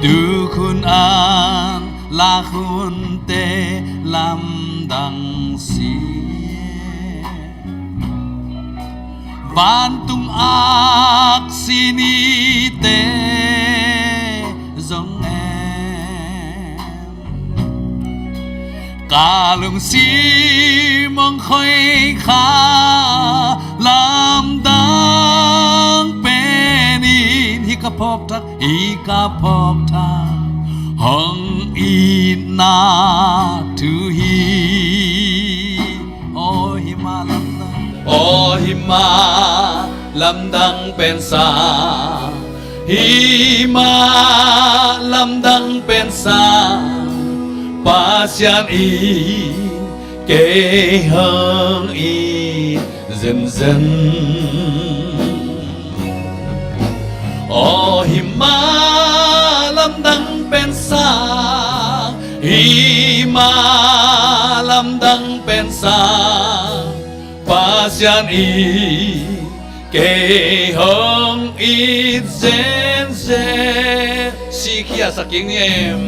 du khun an la khun te lamdang si Bantung ak sini te zong กาลุงสีมองคอยขาลำดังเป็นอีกะพบทักอีกะพบทักห้องอีนาทุฮีโอหิมาลำดังโอหิมาลำดังเป็นสาหิมาลำดังเป็นสาpassion in kê hương in dần dần ô him ma lâm đăng bên xa hi ma lâm đăng bên xa passion in kê hương in dần dần si kia sa kinh em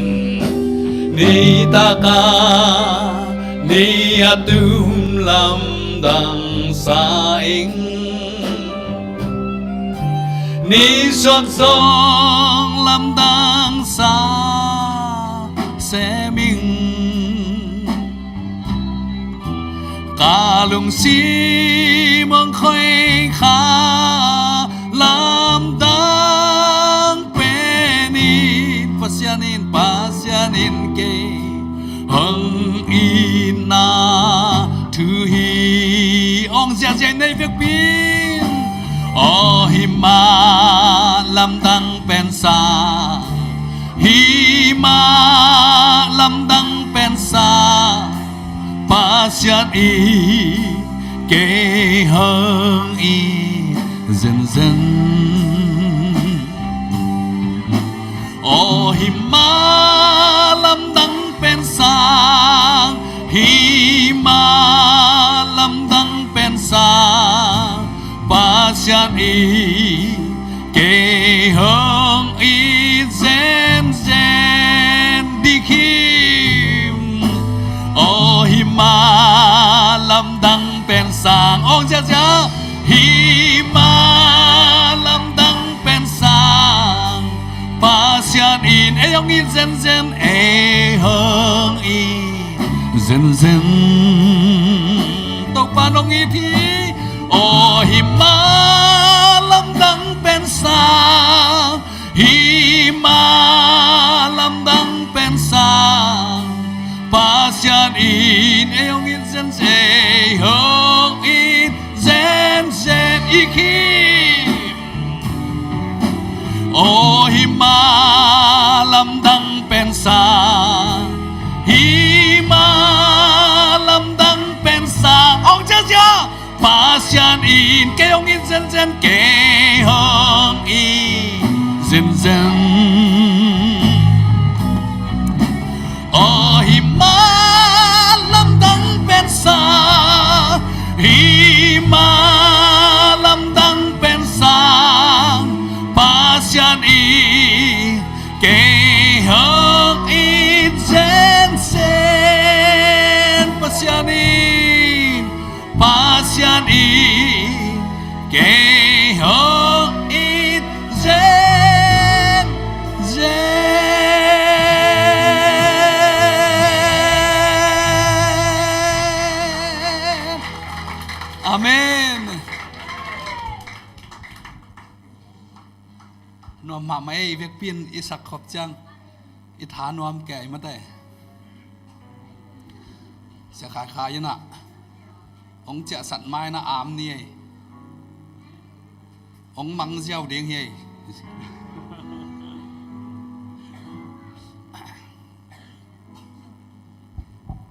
ni taka ni atum lam dang saing ni son song lam dang sa se ming kalung si mong khoi kha lam dang penin pasyanin ke hằng ina thứ hi ong gia gia nay việc pin o hi ma lam đăng pen sa hi ma lam đăng pen sa pasyan i ke hằng i dần dần o hi ma lam đăng pen sa hi ma lam đăng pen sa pasyan i ke hương i zen zen đi kim o hi ma lam đăng pen sang ong cha cha hi ma lam đăng pen sang pasyan in e ong in zen zen e hương i zen zen tàu pa nong i thi o hi ma lam đăng pen sa hi ma lam đăng pen sa pasyan in e ong in zen zen e hương i zen zen i khi o hi ma lam đăng pen sa hi ma lam đăng pen sa ong cha cha pasyan in ke ong in zen zen ke hong i zen zen o hi ma lam đăng pen sa hi ma lam đăng pen sa pasyan i ke hong i zen zen pasyan i ke hong i zen zen amen nó mà mấy việc pin Isaac khop chăng ít thả nó kệ mất đấy sẽ khai khai nè ông trẻ sẵn mai na ám ni ông măng gieo điên hi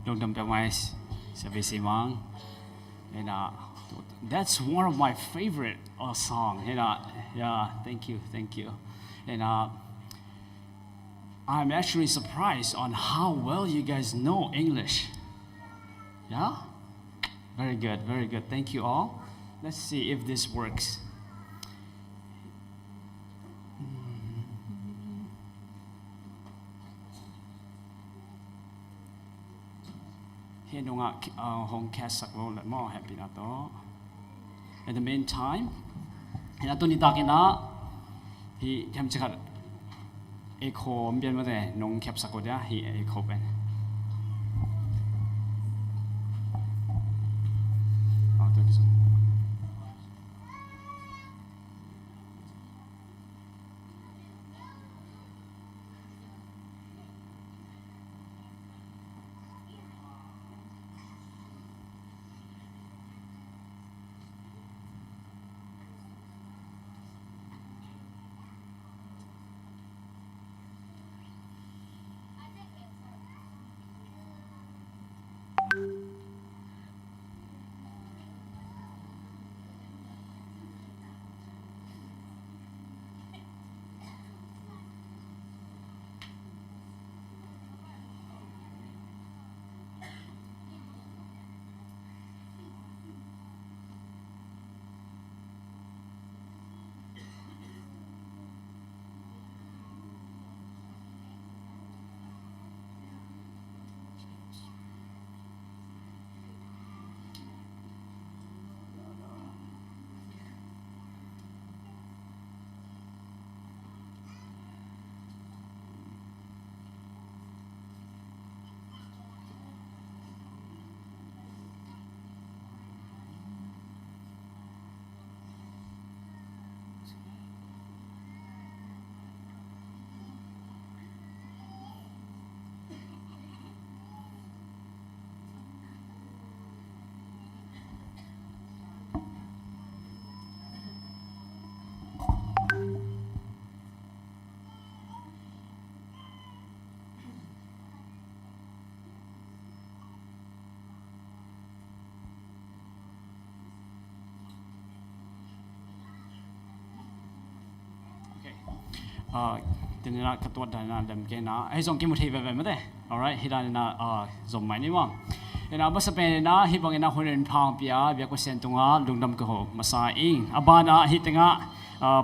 Long Dam Damai Service Mang, and that's one of my favorite song. Yeah, thank you, and I'm actually surprised on how well you guys know English. Yeah, very good. Thank you all. Let's see if this works. Hiện đông ạ hong cast sắc vô lại mò happy na to. In the meantime, hiện tôi đi ta cái đó thì em chỉ cần echo biến mà thế nông kẹp sắc vô đó thì echo bên. ทีนี้นะกระตัวดานาดำเกนะไอ้ส่งกิมุทีแบบไม่ได้ alright ฮิดานะส่งไม่นี่มั้งเนะบัสเป็นนะฮิบังนะคนเรียนพังปีอาเบียกเซนตุงาลุงดำก็มาสายอิงอบานะฮิตงะ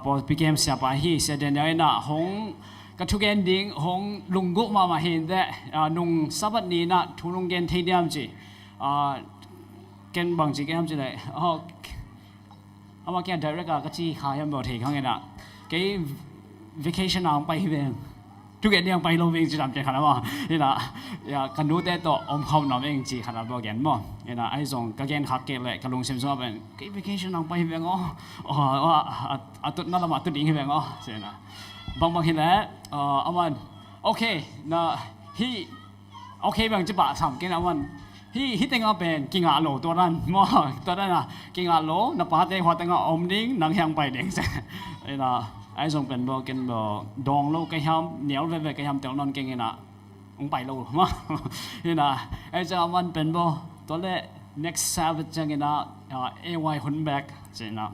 พอพิเกมเสียไปฮิเสด็จเนี่ยนะหงกระทุกเอนดิ้งหงลุงกุมาเห็นแต่นุ่งสับนี้นะทุลุงเกนที่เดียมจีเกนบางจีเกนจีเลยเอามาแกน direct ก็จีขายบ่ทีข้างเงี้ยนะเก vacation นางไปเองทุกอย่างยังไปลงเองจีทำใจขนาดว่านี่นะอย่ากันดูแต่ตัวอมเขาหน่อเองจีขนาดบ่แกนบ่นี่นะไอ้ส่งก็แกนหักเกลเลยกันลงเซมซ์ว่าเป็นเก vacation นางไปเองว่าตุนั่นละมาตุดิ้งเองใช่นะบางทีแล้วอามันโอเคนะฮีโอเคบางจะปะสามเกนอามันฮีเต็งอาเป็นกิงอาโลตัวนั้นมั่วตัวนั้นนะกิงอาโลนับปาเตหัวเต็งอาอมดิ้งนางยังไปเด้งใช่นี่นะไอ้ส่งเป็นบ่กินบ่ดองโลกไก่ห้ามเหนียวไปไก่ห้ามเตียวนอนเก่งนะองไปโลมานี่นะไอ้เจ้ามันเป็นบ่ตัวเล่ next Sabbath จังนะAY หุ่นแบกใช่นะ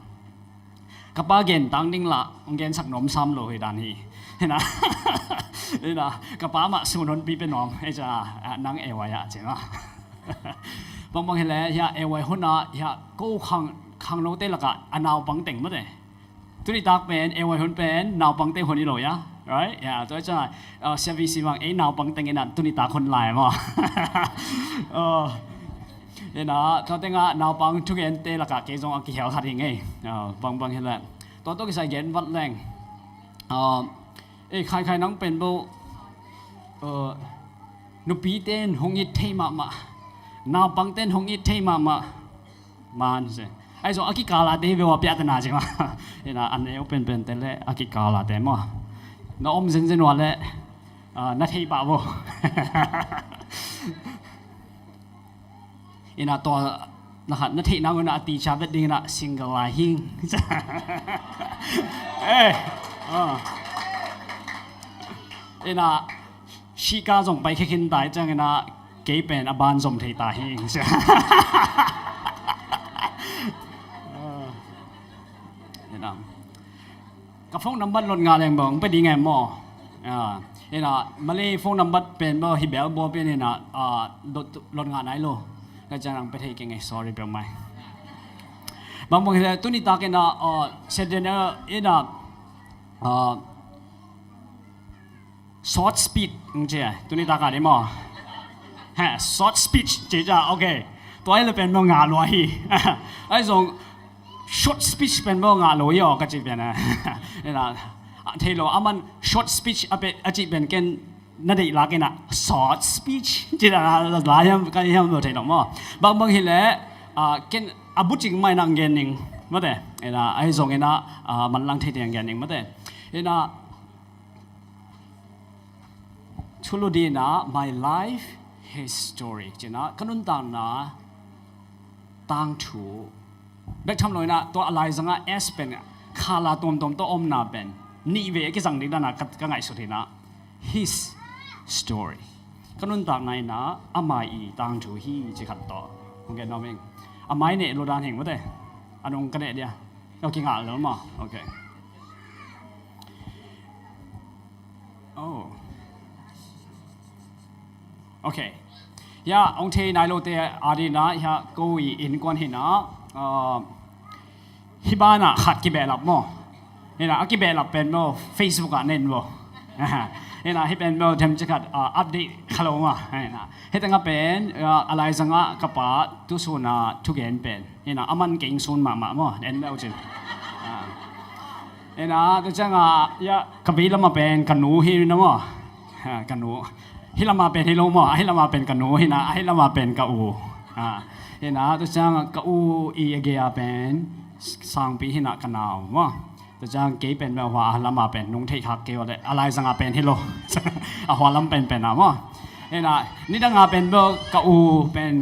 กับป้าเกนตั้งดิ้งละองเกนสักหนมซ้ำโลให้ดานฮีนี่นะนี่นะกับป้ามาสุนนปีเป็นน้องไอ้เจ้านั่งAY อ่ะใช่นะบางเห็นแล้วอย่าAY หุ่นนะอย่ากู้ขังโลเต้ละกะอันเอาบังเต็งมั้งเลยตุนิตักเป็นAY หุ่นเป็นนาวบังเต็งหุ่นนี่โลยะ right อย่าตัวเจ้าเซฟิซีบังนาวบังเต็งนั่นตุนิตักคนลายมั้งนี่นะเขาแต่งนาวบังทุกอย่างเตะละกะเกจงอากิเหวขัดยังไงบางเห็นแล้วตัวต้องใส่เย็นวัดแรงใครนั่งเป็นบุนุปีเต้นหงอิดเทมานาวบังเต้นหงอิดเทมันสิไอ้ส่วนอากิกาลาเดวิว่าเปียตนาจริงมั้ยนี่นะอันนี้เป็นแต่ละอากิกาลาเดมั้งน้องเซนเซนวันเลยนัทเฮปะบ่นี่นะตัวนะครับนัทเฮนั่งนะตีชาเวดดิ้งนะซิงเกิลไลฮิงนี่นะชีกาส่งไปแค่กินได้จังนะเก็บเป็นอบานส่งที่ตาฮิงกับโฟนนัมเบอร์ลดงานแรงบ่งไปดีไงหมอนี่นะมาเลยโฟนนัมเบอร์เป็นบ่ฮิเบลบ่เป็นนี่นะลดงานไหนโลก็จะนั่งไปที่ยังไง sorry เปล่าไหมบางทีตัวนี้ตาเกนะเสด็จเนี่ยนี่นะshort speed ใช่ตัวนี้ตากันได้มั้งฮะ short speech เจ๊จ้าโอเคตัวนี้เลยเป็นบ่งานลอยไอ้ส่งshort speech เป็นบ่งานลอยอ๋อก็จะเป็นนะนี่นะเทโลอามัน short speech อาจจะเป็นกันนั่นเองละกันนะ short speech จีน่าหลายอย่างก็ยังไม่เทโลมั้งบางทีเลยกัน abu ching mai nang gen ning mate ena ai zong ena man lang the tiang gen ning mate ena chulu di na my life his story china kanun tang na tang thu bek tham loi na to alai zanga s pen khala tom tom to om na pen ni ve ki jang dik na ka ngai su thina his story kanun tang nai na amai i tang thu hi chi khat to nge no ming amai ne lo dan heng mate anong ka ne dia okay nga lo ma okay oh okay ya ông thầy nai lo te adina ya ko i in kwan hina hibana khat ki belap mo ina aki belap pen mo facebook a nen mo ina hi pen mo them chakat update khalo ma ina hetanga pen alai zanga kapa tu suna tu gen pen ina aman king sun ma mo en mo chin ina tu changa ya kabila ma pen kanu hi na mo kanu hilama pen hilomo hilama pen kanu hina hilama pen ka u hina tu chang ka u i age a pen sang pi hina kanao mo tu chang ke pen ma wa lama pen nung thei khak ke wa le alai sanga pen hilo a hwa lam pen pen na mo hina ni da nga pen bo ka u pen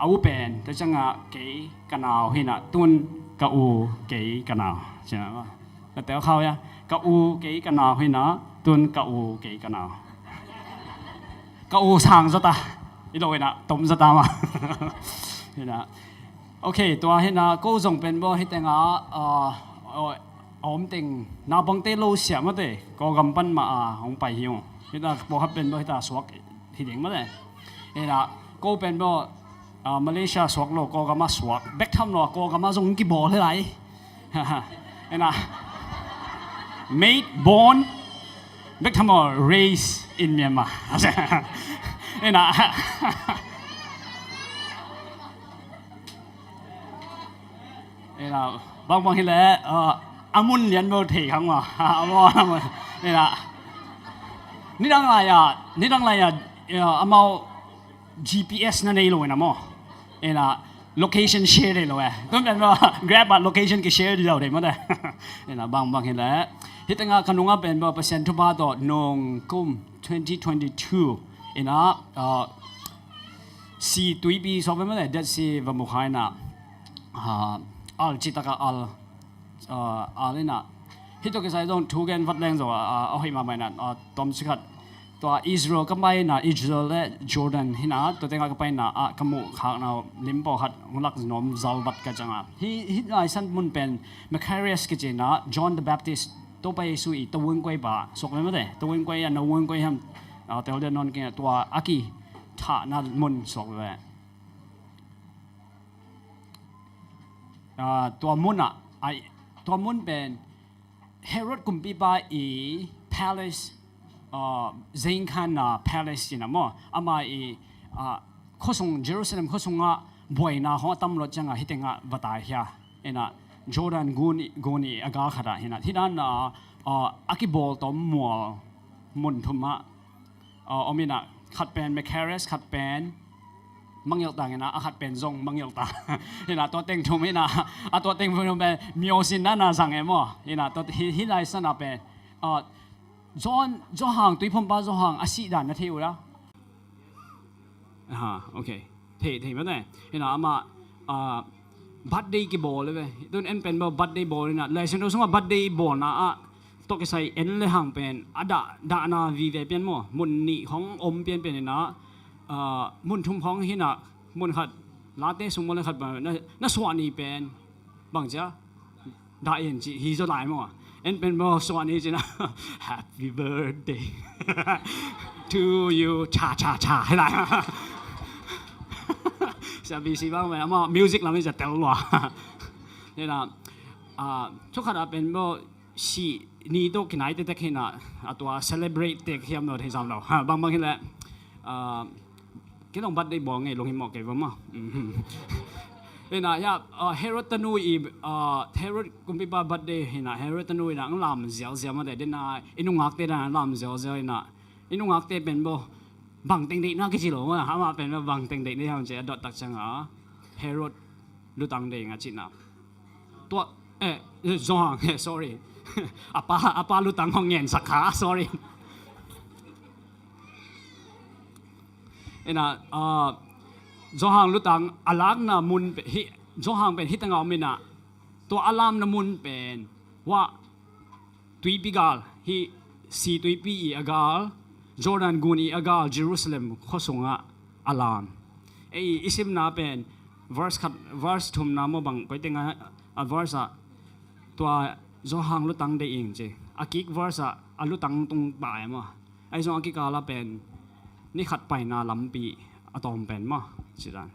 au pen tu chang ke kanao hina tun ka u ke kanao chana ma la te khao ya ka u ke kanao hina tun ka u ke kanaoก็อูสั่งซะตาอีโลยนะต้มซะตามาเห็นนะโอเคตัวเห็นนะก็ส่งเป็นบ่ให้แต่งอมติงนาบังเตโลเสียมาเตก็กำปั้นมาของไปหิวเห็นนะบอกให้เป็นบ่ให้ตาสวกทีเดียงมาเตเห็นนะก็เป็นบ่มาเลเซียสวกโลก็กำมาสวกแบกทำโลก็กำมาส่งกี่บ่อเลยไรเห็นนะ made born แบกทำโล race in Myanmar นี่นะนี่นะบางทีแล้วอามุนเรียนโบเทครั้งว่ะนี่นะนี่ดังไรอามา GPS นั่นเองเลยนะมั้งนี่นะ location share เลยเลยต้องเป็นว่า grab บัตร location ก็ share ดีเราได้มั้งนี่นะบางทีแล้วที่ตั้งขนมเป็นว่าเปอร์เซ็นต์ทุบาต่อนงกุม2022 ina si tuipi so be mane that si va mu khaina al chitaka alina hito ke sai dong thugen vat leng zo a hoi ma mai na tom sikhat to Israel ka mai na Israel le Jordan hina to tenga ka pai na kamu khak na limpo khat ngulak nom zal bat ka changa hi lai san mun pen Macarius ke chena John the Baptist to pai su I to wing koi ba sok me mate to wing koi na wing koi hamเตลเดนนกันตัวอากีท่านามุนสองเลยตัวมุนไอตัวมุนเป็นเฮโรดกุมปีบาอีพาเลสเซนคานาพาเลสจีน่ะมั้งอามาอีข้อส่งเยรูซาเล็มข้อส่งบ่อยนะห้องตำรวจจังฮิตงะบัตายเฮียเอ็นะจอร์แดนกูนีอากาขดาเห็นนะที่นั่นอากีบอลตัวมัวมุนทุมะอมินะขัดเป็นเมคาริสขัดเป็นมังยลตังนะขัดเป็นซงมังยลตังเห็นนะตัวเต็งทุ่มเห็นนะตัวเต็งพุ่งเป็นมิโอซินนั่นนะสังเกตมั้งเห็นนะตัวฮิไลซ์นั่นเป็นจอห่างตุยพมบ้าจอห่างอาศิดานนะเที่ยวแล้วโอเคเที่ยวไม่ได้เห็นนะอามาบัดเดย์กี่บอลเลยเว้ยตัวเอ็นเป็นบัดเดย์บอลเลยนะเลยฉันรู้สึกว่าบัดเดย์บอลนะตัวก็ใส่เอ็นเลยห่างเป็นด่านาวีเวเป็นมั้งมุนนี่ของอมเป็นนะมุนทุ่มของหินะมุนขัดลาเต้สมมุนเลยขัดแบบน่าสวานีเป็นบางจ้าด่าเอ็นจีฮีจะไหลมั้งเอ็นเป็นบ่สวานีจีนะ Happy birthday to you ชาให้ไหลจะมีสิบ้างไหมอ่ะมิวสิกเราไม่จะเตลหรอเนี่ยนะทุกขณะเป็นบ่สีนี่ตัวกินไหนเด็กๆนะตัว celebrate เด็กเฮียมเราที่สามเราบางทีแหละก็ต้องบัดได้บอกไงลงหิมะเก็บไว้มั้งเนี่ยนะยาเฮโรตนูอีเฮโรตกุมพิบาบัดได้เห็นนะเฮโรตนูอีนะลำเสียวมาแต่เดี๋ยวนะอินุงักเตนะลำเสียวนะอินุงักเตเป็นบ่บังเต็งเด็กน่ากิจหรอวะฮะมาเป็นบ่บังเต็งเด็กนี่ทำเจ้าดอตักจังเฮโรต lutang de nga china to zong sorry apa lutang hong ngen sakha sorry ena zohang lutang alag na mun hi zohang pen hitanga mina to alam na mun pen wa tui pigal hi si tui pi i agal Jordan guni agal Jerusalem khosonga alam ei isim na pen verse thum na mo bang koitenga a verse a to zohang lutang de ing che akik verse a alutang tung ba ma ai zong akikala penนี่ขัดไปนาลำปีอะตอมเป็นมั้งสิดัน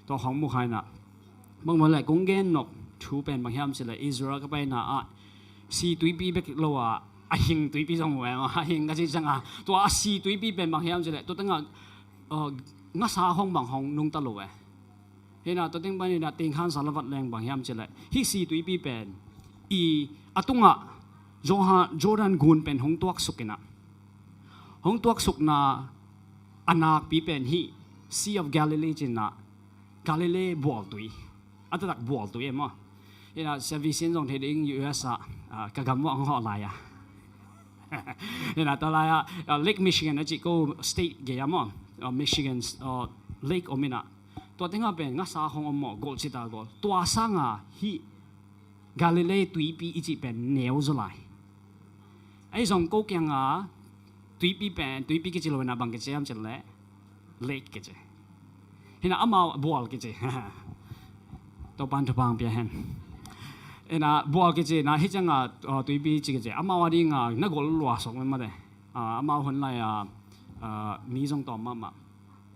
ตัวของมุขายน่ะบางวันแหละกุ้งเกนนกทูเป็นบางอย่างสิเลยอิสราเอลก็ไปน่ะสีตุยปีเบกโลอ่ะหิงตุยปีสมัยมั้งหิงก็สิจังตัวสีตุยปีเป็นบางอย่างสิเลยตัวตั้งงัสาห้องบางห้องนุ่งตะโลเห็นน่ะตัวตั้งไปนี่น่ะติงขันสารวัตรแรงบางอย่างสิเลยฮิสีตุยปีเป็นอะตุงโจดันกูนเป็นห้องตัวสุกินะห้องตัวสุกน่ะanak pi pen hi Sea of Galilee china Galilee bol tui atadak bol tui ema ina service jong the ding US ka gam wa ho la ya ina ta la ya Lake Michigan achi ko state ge ya mo Michigan Lake omina to tinga pen nga sa hong mo gol chita gol to sanga hi Galilee tui pi ichi pen neu zolai ai jong ko kyang tui pi pen tui pi ke chilo na bang ke cham chale late ke che hina ama bol ke che to pan to bang pia hen ena bol ke che na hi changa tui pi chi ke che ama wa ding na gol lwa sok ma de ama hon lai mi jong to ma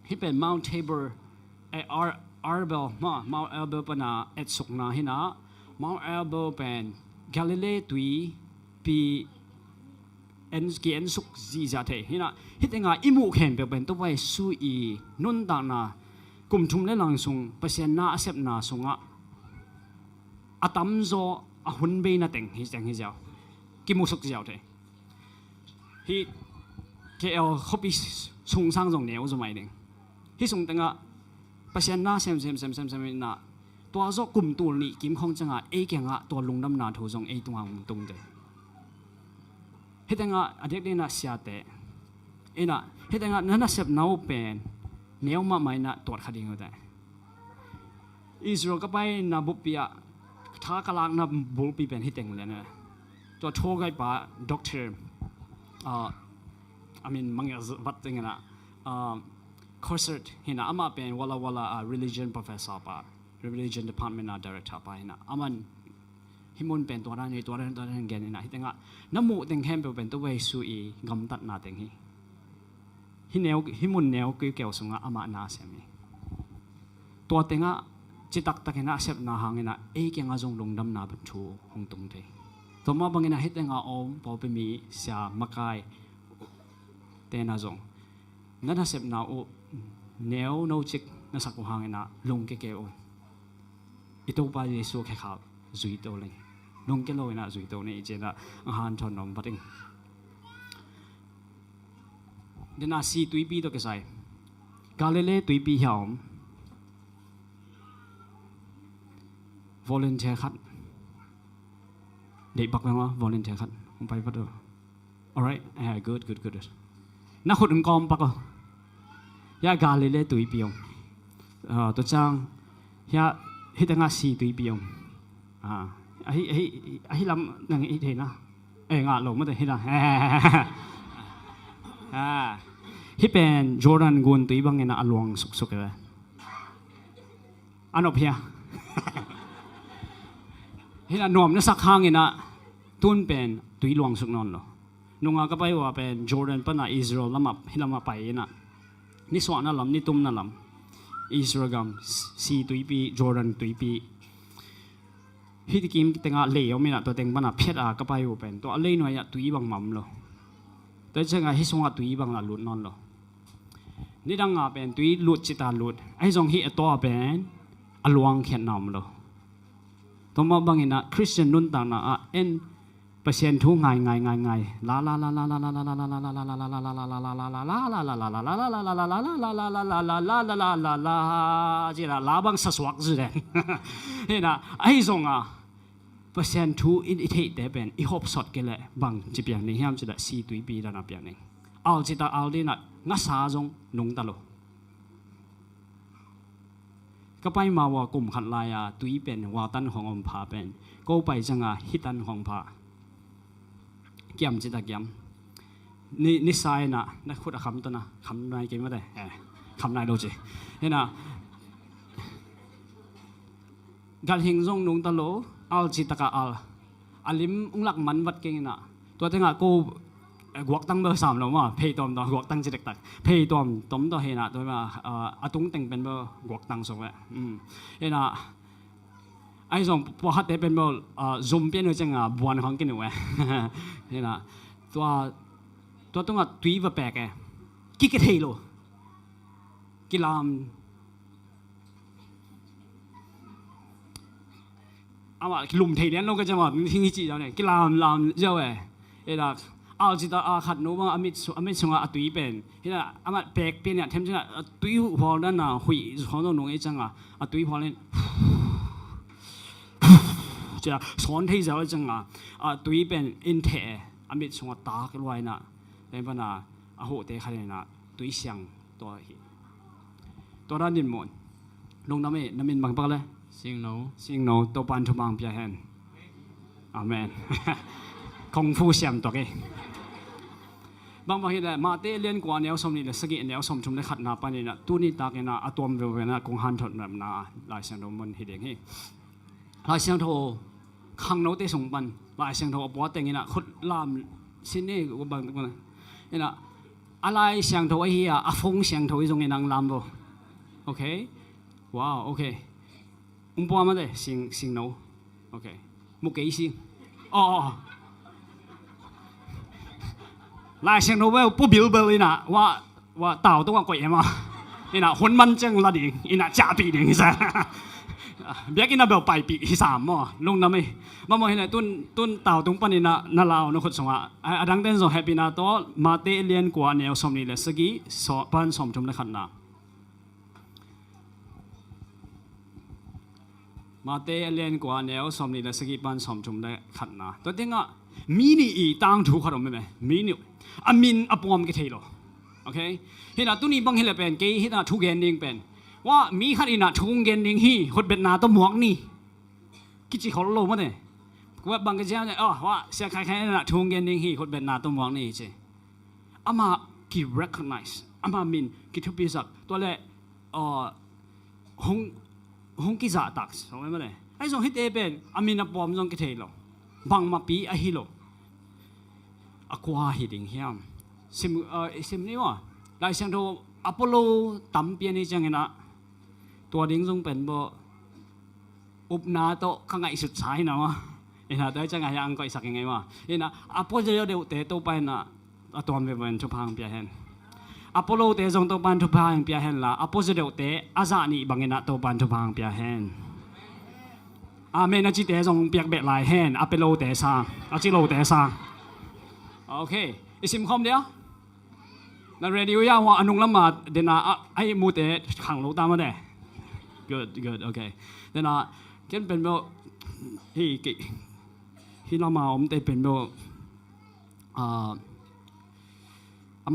hi pen Mount Tabor Arbel Mount Arbel pana et sok na hina Mount Arbel pen Galilee tui pi en suk zi za the hina hitenga imu khen pe ben to wai su I nun da na kum thum le lang sung pasien na asep na sunga atam zo a hun be na teng hi jang hi jaw ki mu suk jaw the hi ke el khopi sung sang jong neu zo mai ding hi sung tenga pasien na sem na to zo kum tul ni kim khong changa e kenga to lungnam na thu jong e tungang tung de hitanga adek dina siate ina hitanga nana sep nau pen neuma maina tot khading da Israel ka pai na bupia tha kalak na bulpi pen hiteng le na to thogai pa doctor I mean mangya wat tingana concert hina ama pen wala religion professor pa religion department na director pa hina aman himun pen to ran gen na hitenga namu teng hem pe pen to wei su I gam tat na teng hi hineu himun neu ki keu sunga ama na semi to tenga chitak takena sep na hangena e kenga jong lungdam na thu hong tung the to ma bangena hitenga om po pe mi sia makai te na jong nana sep na o neu no chik na sakku hangena lung ke ke on ito pa yesu ke kha zui to le nung ke loi na zui to ne je na han thon nom pating dena si tui pi to ke sai Galilee tui pi hiam volunteer khat de bak ma volunteer khat ong pai pa do alright good na khut ung kom pa ko ya Galilee tui pi ong to chang ya hitanga si tui pi ong hi lam nang I the na nga lo ma de hi na hi pen Jordan gun tui bang ena alwang suk la anop hia hi na nom na sak hang ena tun pen tui luang suk non lo nunga ka pai wa pen Jordan pa na Israel lama hilama pai na ni so na lam ni tum na lam Israel gam si tui pi Jordan tui pi hi ti kim tenga le o mina to teng bana phet ka pai u pen to le no ya tui bang mam lo to chenga hi songa tui bang la lut non lo ni danga pen tui lut chita lut ai jong hi to pen alwang khen nam lo to ma bangina Christian nun ta na en เปอร์เซ็นต์ทุกไงลาจีละลาบังสสวักจีเด่นเห็นนะไอ้ส่งอ่ะเปอร์เซ็นต์ทุกอินอิทธิเดเป็นอีฮอบสดกันเลยบังจีเปียงนี่ฮะจีละสี่ตุยปีแล้วนะเปียงนี่เอาจีตาเอาดีนะงัดสาจงนุ่งตลอดก็ไปมาว่ากลุ่มขัดลายอ่ะตุยเป็นว่าตันของอมพาเป็นก็ไปจังอ่ะฮิตันของพาเกี่ยมจิตเกี่ยมนี่นิสัยนะนักขุดคำตัวนะคำนายเกี่ยมไม่ได้คำนายดูสิเห็นนะการหิงจงนุ่งตะโลอัลจิตกะอัลลิมอุ้งหลักมันวัดเก่งนะตัวที่งะกูกวกตั้งเบอร์สามแล้วว่าเพย์ตอมต่อกวกตั้งจิตตักเพย์ตอมต่อเห็นนะตัวมาอาตุ้งแต่งเป็นเบอร์กวกตั้งส่งเลยเห็นนะไอ้ส่งพอฮัตเตเป็นเบอร์zoom เป็นว่าจังบวนของกินหนูเห็นนะตัวต้องตุยว่าแปลกกิ๊กเทโลกิลามอาว่าลุมเทียนเราก็จะมาทิ้งจีเจ้าเนี่ยกิลามเจ้าเห็นนะเอาจิตขัดโน้ว่าอมิตชงตุยเป็นเห็นนะอามาแปลกเป็นเนี่ยเทมจังตุยพอนั่นน่ะหุยของตัวหนุ่มไอ้จังตุยพอเล่นจะสอนที่จะจังตุยเป็นอินเทอมิตชงตากันไว้น่ะเป็นปัญหาโหเตะขันน่ะตุยเสียงตัวนั้นนิมนลงน้ำมินบางปักเลยสิงโนตัวปันทุบางเปียเห็นอาเมนคงฟูเสียมตัวเองบางทีเลยมาเตะเลี้ยนกว่าแนวสมนี่เลยสกิแนวสมชุมได้ขัดนาปนี่นะตู้นี้ตากินนะอะตอมเวลนะคงหันถอดแบบนาลายเสียงโดมันฮิเดงฮีลายเสียงโทขังโนเตะส่งปันลายเสียงโทปวดแต่งนี่นะขุดลามสินี่กูบางตัวนี่นะอะไรเสียงโทไอ้เหี้ยอะฟงเสียงโทไอ้ตรงนี้นางลามบ่โอเคว้าวโอเคปัวมาเลยสิงโนโอเคมุกเกยสิอ๋อลายเสียงโนเวลปุ๊บบิลเบลนี่นะว่าเต่าต้องว่าก๋วยมานี่นะคนมันจังละดิอีน่ะจ่าปีดิใช่เบียกินน่ะเบลไปปีที่3มั้งลงน้ำไม่มาเห็นไหมตุนเต่าตรงปนนี่นะน่าเล่านะคนสงอ่ะดังเต้นส่งแฮปปี้นะตัวมาเตเลียนกว่าแนวสมนี่เลยสกี้ปันสมจุ่มในขันน้ำมาเตเลียนกว่าแนวสมนี่เลยสกี้ปันสมจุ่มในขันน้ำตัวเต็งอ่ะมีนี่อีตั้งถูกขนมไหมมีนี่อามินอปอมกิเทโลโอเคเห็นนะตัวนี้บางเห็นเลยเป็นกี่เห็นนะทุกเกนดิ้งเป็นว่ามีขันอินะทุกเกนดิ้งฮีคนเป็นนาตัวหมวกนี่กิจิเขาโลมาเนี่ยว่าบางกระเจ้าเนี่ยว่าเสียใครนะทุกเกนดิ้งฮีคนเป็นนาตัวหมวกนี่ใช่อามากิ recognize อามามินกิทุบปีสักตัวเล่หงกิจ่าตักสมัยมาเนี่ยไอ้ส่งฮิตเอเป็นอามินอปอมส่งกิเทโลบางมาปีไอฮิโลกว่าฮิดิงเฮียมซิมนี่ว่าลายเสียงโทอพอลโลตั้มเปียนี่จังเห็นนะตัวดิ้งจงเป็นบ่อุปนาโตข้างไงสุดท้ายนะวะเห็นนะแต่จังไงยังก็อีสักยังไงวะเห็นนะอพอลโลเดียวเตะตัวไปนะตัวมันเป็นทุพังเปียเห็นอพอลโลเตะจงตัวปันทุพังเปียเห็นละอพอลโลเดียวเตะอาซานี่บางเห็นนะตัวปันทุพังเปียเห็นอาเมนจิเตะจงเปียกเบ็ดลายเห็นอพอลโลเตะsangอาจิโลเตะsangโอเคอิสิมคอมเดียวนั่นเรดิโอยาว่าอนุงละมาเดน่าไอ้มูเตขังโลตามมาเด้ good โอเคเดน่าเช่นเป็นแบบที่เรามาอมเตเป็นแบบ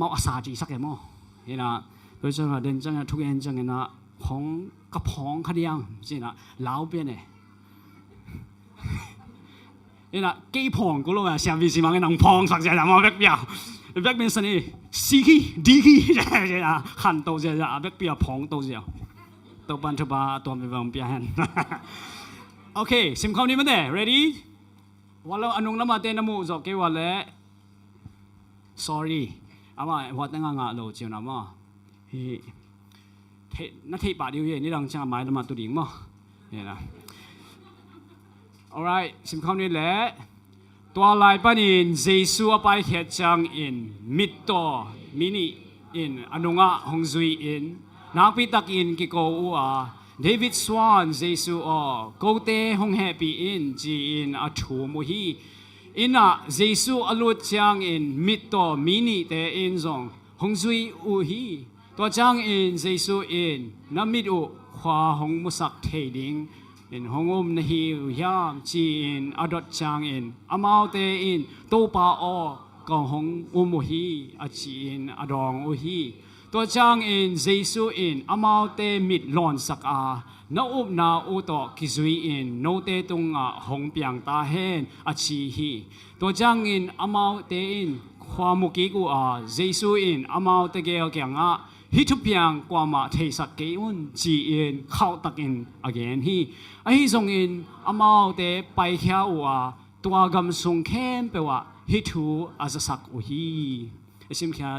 มาอาสาจีสักแก่มั้งเห็นนะโดยเฉพาะเดินจังทุกอย่างจังนะของกระพองขดียงใช่นะลาวเป็นเนี่ยเห็นนะกี่พองกูรู้ว่าเสียงวิสิมังไอ้น้องพองสักอย่างมาแบกเปียแบกเป็นสนิซีกี้ดีกี้ใช่นะขันโตเสียแบกเปียพองโตเสียตัวปันทุบาตัวเป็นแบบเปียเห็นโอเคซิมคำนี้มันเด้ ready วันเราอนุงน้ำมาเต้นน้ำมูจบเกี่ยวเลย sorry อามาวัดตั้งงานเราเจียวน้ำมาเฮ้นักเทปาดิวเย่นี่ดังจังหมายน้ำมาตัวดิ่งมั้งเนี่ยนะ alright ซิมคำนี้แหละตัวลายปนินเจสุอไปเขียจังอินมิดโตมินิอินอนุงะฮงซุยอินนักพิทักอินกิโกอัวเดวิดสวานเจสุอโกเตฮงแฮปปี้อินจีอินอัทูมุฮี ina Jesu alut chang in mit to mini te in zong hong zui u hi to chang in Jesu in na mit u khwa hong musak thei ding in hong na hi yam chi in adot chang in amau te in to pa o ko hong hi a chi in adong u hi to chang in Jesu in amau te mit lon sak a na up na u to kizui in no te tung a hong piang ta hen a chi hi to chang in amau te in khwa mu ki ku a Jesu in amau te ge kyang a hi thu piang kwa ma thei sak ke un chi in khau tak in again hi a hi zong in amau te pai khia u a tua gam sung khem pe wa hi thu as a sak u hi isim kha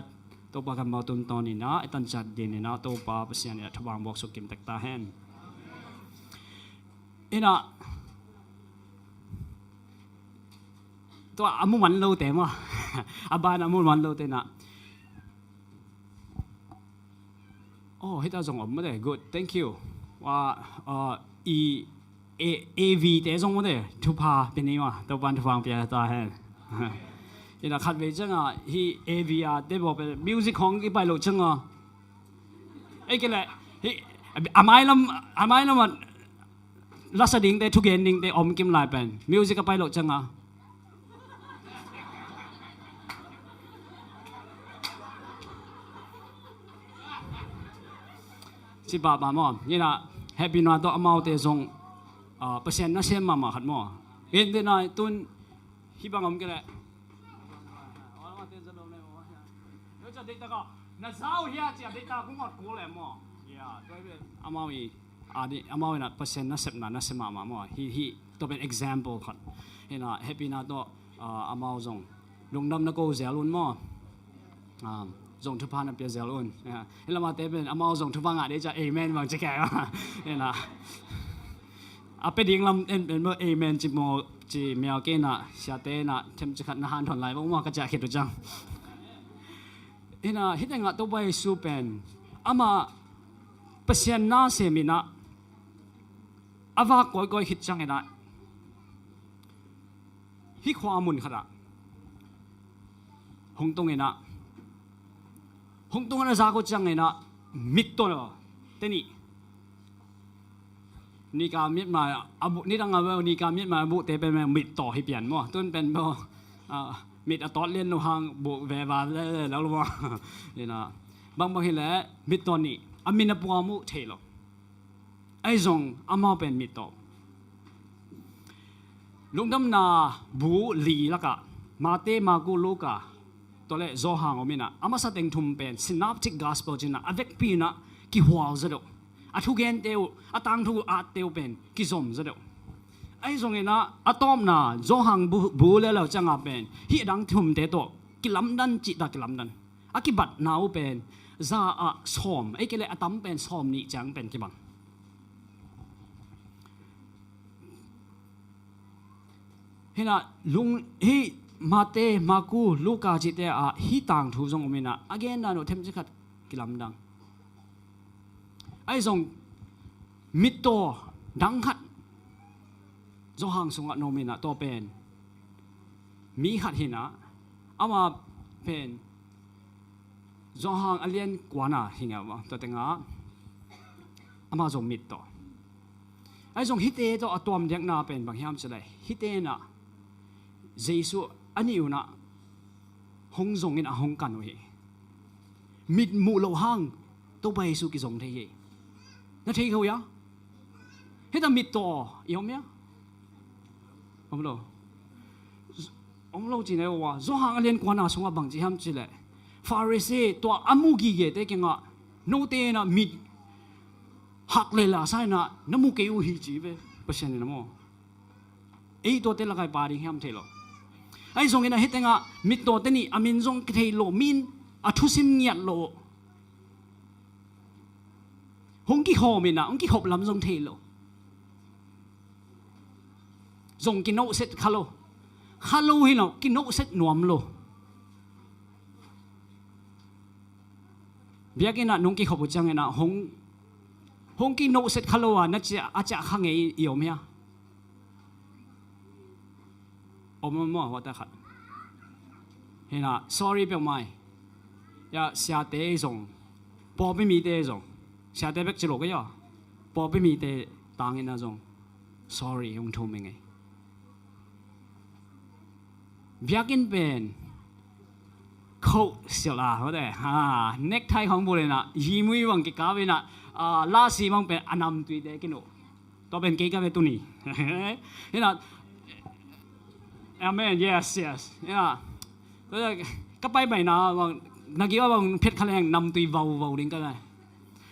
to pa gam ma tun ton ni na etan chat din ni na to pa pasian ya thawang bok su kim tak ta hen ina to amu man lo te mo aban amu man lo te na oh hita zong om de good thank you wa AV แต่ทรงว่าเด้ทุพาเป็นนี่วะตัวปันทุฟังเปียตาแฮนนี่นะขัดเวจังอ่ะฮี AV อ่ะได้บอกเป็นมิวสิกของอีไปโลจังอ่ะไอ้กันแหละฮีอาไม้ลมันลักษณะดิ่งแต่ทุกอย่างดิ่งแต่อมกิมลายเป็นมิวสิกไปโลจังอ่ะสิบาบามอนี่นะแฮปปี้นอตัวอมาเตทรงเปอร์เซ็นต์น่าเชื่อมาขัดหม้อเห็นได้หน่อยตุนฮิบังอมกันแหละเดี๋ยวจะได้ตะก็น่าเศร้าเฮียจะได้ตะกุ้งหอดกูแหละหม้อเฮียด้วยเป็นอามาวีอามาวีน่ะเปอร์เซ็นต์น่าเชื่อน่าเชื่อมาหม้อฮีตัวเป็น example ขัดเห็นน่ะแฮปปี้น่าตัวอามาจงลุงดำนักโกเซลุนหม้อจงทุพานับเปียเซลุนเห็นละมาเตเป็นอามาจงทุพางอ่ะเดี๋ยวจะเอเมนบางจะแก่เห็นน่ะอาเป็ดยิงลำเป็นเมื่อเอเมนจิโมจิเมียเกน่ะเสียเตน่ะเทมจะขัดนาหารถอนไหลบ้างว่าก็จะเห็นตัวจังเห็นน่ะเห็นยังไงตัวใบสูเป็นอามาเปอร์เซ็นต์น่าเสียมินะอาว่าก้อยหิดจังเห็นน่ะฮิความมุนขนาดหงตรงเห็นน่ะหงตรงนั้นจาก็จังเห็นน่ะมิดตัวเนาะแต่นี่นี่การมิดมาอาบุนี่ตั้งเอาไว้นี่การมิดมาบุแต่เป็นมิดต่อให้เปลี่ยนมั้งต้นเป็นบ่มิดตอนเล่นลูกหางบุแววาแล้วรู้ว่านี่นะบางเห็นแล้วมิดตอนนี้อามินาปัวมุเทลไอ้ซงอามาเป็นมิดต่อลุงดำนาบูลีละกะมาเตมากูลูกะตัวเล่โซหางอมินะอามาสเต็งทุ่มเป็น synoptic gospel จินะอเวกปีนะกี่หัวซะดอกอาทุกเย็นเดียวอาตังทุกอาเดียวเป็นกิสมซะเดียวไอ้ส่งเงินนะอาตอมนะโจหังบูเลแล้วจังอาเป็นฮิดังทุ่มเตโตกิลำดันจิตากิลำดันอากิบัดนาวเป็นซาอาสอมไอ้กิเลอาตัมเป็นสอมนี่จังเป็นกิบังเห็นนะลุงฮิมาเตมากูลูกาจิตเตอาฮิตังทุกส่งอมินะอาเกนนาโนเทมจิขัดกิลำดังไอ้ส่งมิดตัวดังขัดโจหังสงะโนมินะตัวเป็นมีขัดหินะเอามาเป็นโจหังอเลียนกว่าน่ะหิงเอาวะตัวเต็งอ่ะเอามาส่งมิดตัวไอ้ส่งฮิตเตตัวตัวมันเด็กน่ะเป็นบางอย่างจะได้ฮิตเตน่ะเยซูอันนี้อยู่น่ะหงส่งเงินหงกันไว้มิดมูโลหังตัวไปสู่กิจงเทียนั่นที่เขาอย่าให้ทำมิดต่อยอมไหมผมรู้จริงเลยว่าโจหังเรียนกว่าน่ะสงบางจีฮัมจีเลยฟาริสีตัวอามูกีเกตเก่งอ่ะโนเตน่ะมิดหักเลยล่ะใช่น่ะน้ำมูกเกี่ยวหิจีเว้ยเปอร์เซ็นต์นี่นะมั้งไอ้ตัวเตละไก่ปาริฮัมเทโลไอ้ส่งเงินให้แต่งอ่ะมิดตัวเตนี่อามินส่งเทโลมินอาทุสิมเงียดโลหงกี่หอมินะหงกี่หอบลำทรงเทโลทรงกินโนเซตคาโลฮิโนกินโนเซตนวมโลเบียกินนะนุ่งกี่หอบจังนะหงกินโนเซตคาโลอ่ะนั่นจะอาจจะขังไอ้เอี่ยวมั้ย มั่วว่าแต่ขัดเห็นนะ sorry เป็นไม่อย่าเสียเตะส่งพอไม่มีเตะส่งเสียเตะเบ็กจะหลอกก็ย่อพอไม่มีเตะต่างกันนะส่ง sorry 用ทุ่มยังไงเบียกินเป็นเขาเสียละว่าแต่เน็กไทของบุเรนะยีมุยวังกิกาเวนะลาสีมังเป็นอันนำตุยเด็กินโอตัวเป็นกิกาเวตุนีเห็นนะAmen. Yes, yes. Yeah. ก็ไปไปนะว่านักกีฬาว่าเพชรคะแนนนำตีวาวดิ้งก็ได้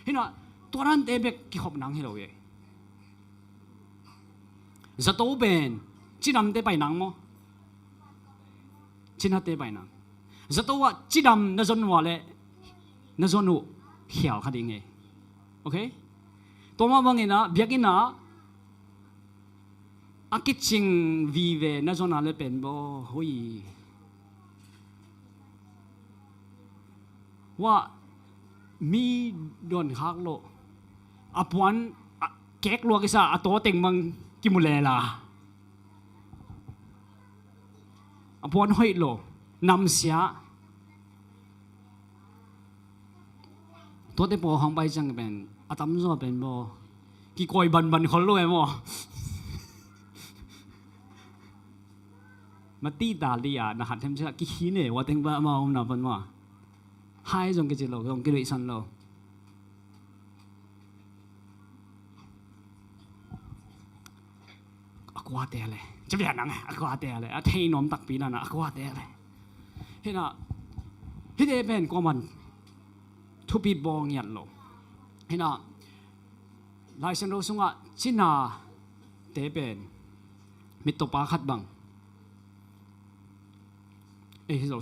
เห็นว่าตัวนั้นเตะเบกกี่ขบหนังให้เราเองจะโตเป็นจีนำเตะไปหนังมั้งจีนเตะไปหนังจะโตว่าจีนำนั่นส่วนว่าเลยนั่นส่วนนู้เขียวขัดยังไงโอเคตัวมาบางเงินนะเบียกินนะอากิจิงวีเวนั่นส่วนอะไรเป็นบ่หุยว่ามีโดนฮักโลอปวันแก๊กลัวกิซ่าอตัวเต็งมังกิมุเลล่ะอปวันห้อยโลนำเสียตัวเต็งปอห้องไปจังเป็นอาตมโซเป็นบ่กี่กอยบันคนรวยมั้งมาตีตาลีอ่ะนะฮัทเทมเชื่อกี่ขี้เนี่ยว่าเต็งบ้ามาอุ้มนับเป็นว่าhai dòng cái gì lo dòng cái lụy săn lo qua tèเลยจะเป็นยังไงqua tèเลยเทนอมตักปีนั่นนะqua tèเลยเห็นอ่ะเห็นเเป็นกว่ามันทุบปีบองยันโลเห็นอ่ะลายเส้นโลสุงอ่ะจิน่าเตเป็นมิตรปาขัดบัง